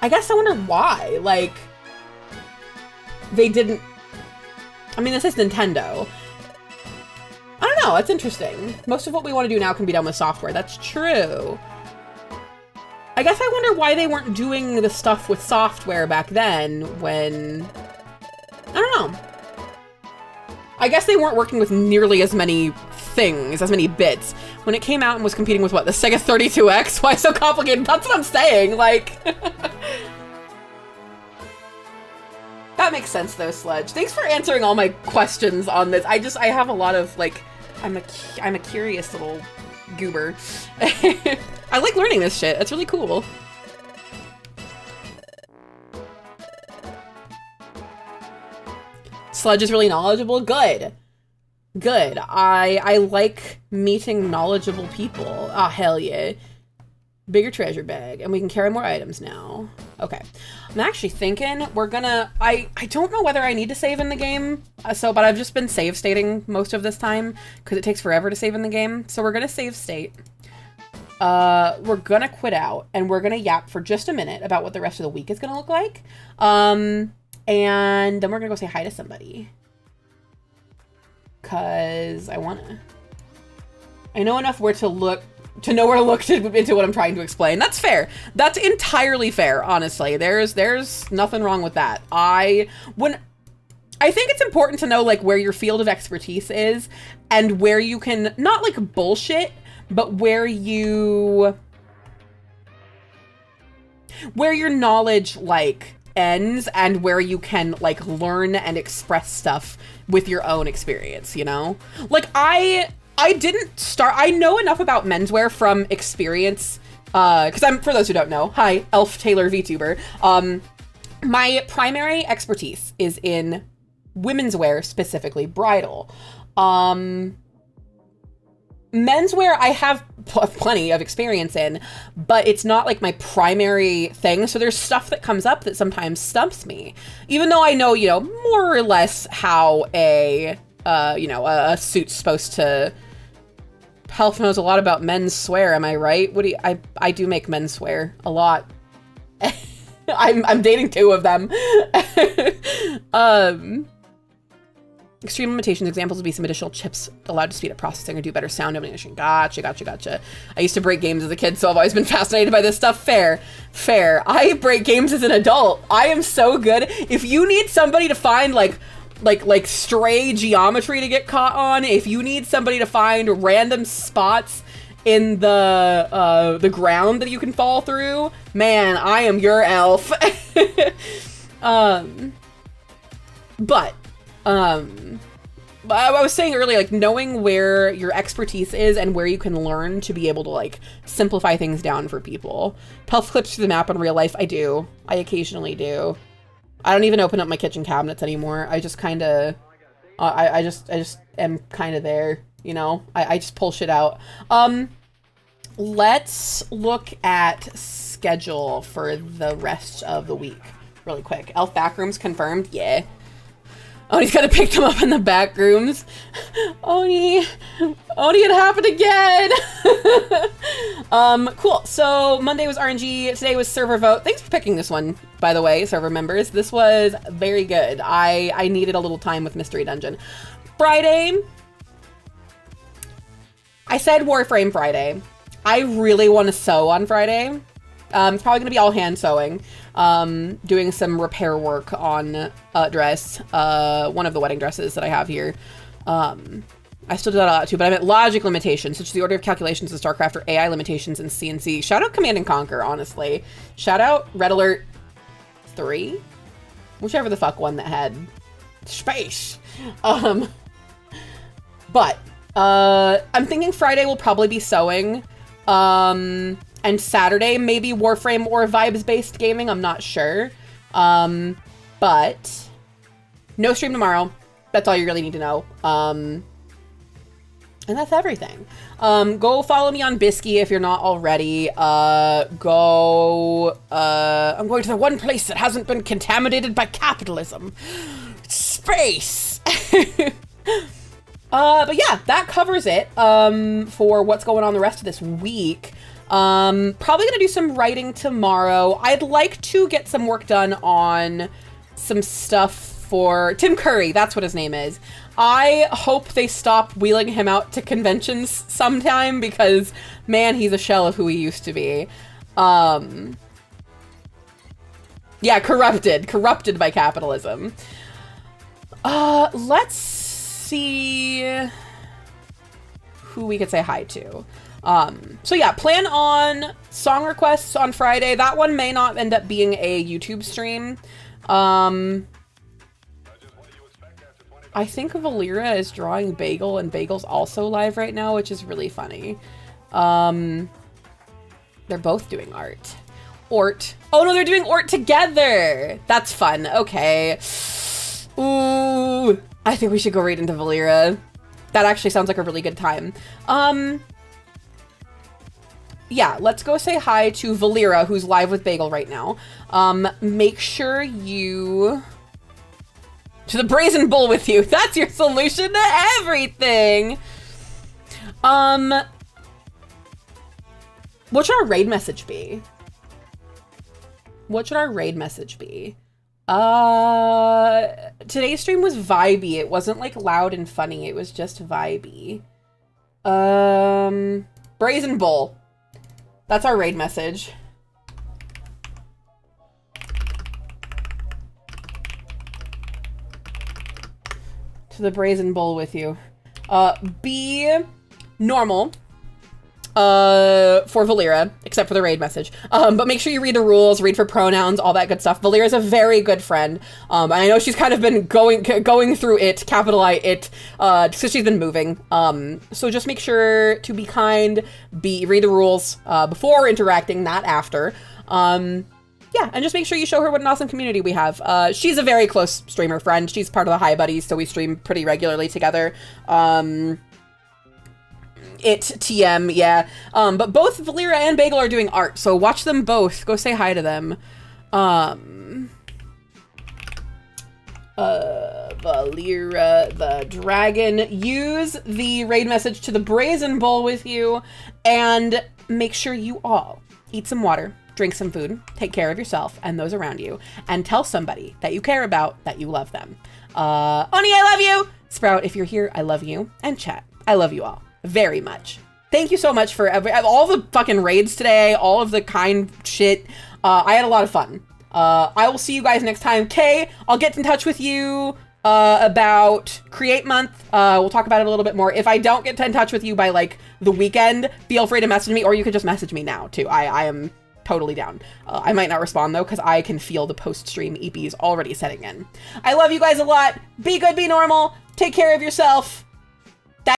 I guess I wonder why, like, they didn't, I mean, this is Nintendo. I don't know, it's interesting. Most of what we want to do now can be done with software. That's true. I guess I wonder why they weren't doing the stuff with software back then when... I don't know. I guess they weren't working with nearly as many things, as many bits. When it came out and was competing with, what, the Sega 32X? Why so complicated? That's what I'm saying, like... That makes sense, though, Sledge. Thanks for answering all my questions on this. I have a lot of, like, I'm a curious little goober. I like learning this shit. It's really cool. Sledge is really knowledgeable. Good. Good. I like meeting knowledgeable people. Ah, hell yeah. Bigger treasure bag, and we can carry more items now. Okay. I'm actually thinking we're gonna... I don't know whether I need to save in the game, but I've just been save stating most of this time, because it takes forever to save in the game. So we're gonna save state. We're gonna quit out, and we're gonna yap for just a minute about what the rest of the week is gonna look like. And then we're gonna go say hi to somebody. Because I wanna... I know enough where to look... to know where to look into what I'm trying to explain. That's fair. That's entirely fair, honestly. There's nothing wrong with that. I think it's important to know, like, where your field of expertise is and where you can, not like bullshit, but where your knowledge, like, ends and where you can, like, learn and express stuff with your own experience, you know? Like, I know enough about menswear from experience, because for those who don't know, hi, Elf Taylor VTuber. My primary expertise is in women's wear, specifically bridal. Menswear I have plenty of experience in, but it's not like my primary thing. So there's stuff that comes up that sometimes stumps me, even though I know, you know, more or less how a you know, a suit's supposed to... Pelf knows a lot about men's swear, am I right? What do you... I do make men swear a lot. I'm dating 2 of them. Extreme limitations examples would be some additional chips allowed to speed up processing or do better sound elimination. Gotcha. I used to break games as a kid, so I've always been fascinated by this stuff. Fair. I break games as an adult. I am so good. If you need somebody to find like stray geometry to get caught on, if you need somebody to find random spots in the ground that you can fall through, man, I am your elf. But I was saying earlier, like, knowing where your expertise is and where you can learn to be able to, like, simplify things down for people. Pelf clips through the map in real life. I do. I occasionally do. I don't even open up my kitchen cabinets anymore. I just kind of, I just am kind of there, you know? I just pull shit out. Let's look at schedule for the rest of the week really quick. Elf backrooms confirmed. Yeah. Oni's gonna pick them up in the back rooms. Oni, it happened again. Cool. So Monday was RNG. Today was server vote. Thanks for picking this one, by the way, server members. This was very good. I needed a little time with Mystery Dungeon. Friday, I said Warframe Friday. I really want to sew on Friday. It's probably gonna be all hand sewing. Doing some repair work on a dress, one of the wedding dresses that I have here. I still do that a lot too, but I meant logic limitations, such as the order of calculations in StarCraft or AI limitations in CNC. Shout out Command and Conquer, honestly. Shout out Red Alert 3? Whichever the fuck one that had space. But, I'm thinking Friday will probably be sewing. And Saturday, maybe Warframe or vibes-based gaming, I'm not sure. But no stream tomorrow. That's all you really need to know. And that's everything. Go follow me on Bisky if you're not already. I'm going to the one place that hasn't been contaminated by capitalism. Space! But yeah, that covers it for what's going on the rest of this week. Probably gonna do some writing tomorrow. I'd like to get some work done on some stuff for Tim Curry. That's what his name is. I hope they stop wheeling him out to conventions sometime because, man, he's a shell of who he used to be. Yeah, corrupted by capitalism. Let's see who we could say hi to. So yeah, plan on song requests on Friday. That one may not end up being a YouTube stream. I think Valera is drawing Bagel and Bagel's also live right now, which is really funny. They're both doing art. Ort. Oh no, they're doing Ort together. That's fun. Okay. Ooh, I think we should go right into Valera. That actually sounds like a really good time. Yeah, let's go say hi to Valera, who's live with Bagel right now. Make sure you... To the Brazen Bull with you. That's your solution to everything! What should our raid message be? Today's stream was vibey. It wasn't, like, loud and funny. It was just vibey. Brazen Bull. That's our raid message. To the Brazen Bull with you. Be normal. For Valera, except for the raid message. But make sure you read the rules, read for pronouns, all that good stuff. Valera's a very good friend. And I know she's kind of been going through it, capital I it, because she's been moving. So just make sure to be kind, read the rules, before interacting, not after. Yeah, and just make sure you show her what an awesome community we have. She's a very close streamer friend. She's part of the Hi Buddies, so we stream pretty regularly together. TM, yeah. But both Valera and Bagel are doing art, so watch them both. Go say hi to them. Valera the Dragon. Use the raid message to the Brazen Bowl with you, and make sure you all eat some water, drink some food, take care of yourself and those around you, and tell somebody that you care about that you love them. Oni, I love you! Sprout, if you're here, I love you. And chat, I love you all very much. Thank you so much for all the fucking raids today, all of the kind shit. I had a lot of fun. I will see you guys next time. Kay, I'll get in touch with you about Create Month. We'll talk about it a little bit more. If I don't get in touch with you by like the weekend, feel free to message me, or you could just message me now too. I am totally down. I might not respond though, because I can feel the post-stream EPs already setting in. I love you guys a lot. Be good, be normal. Take care of yourself.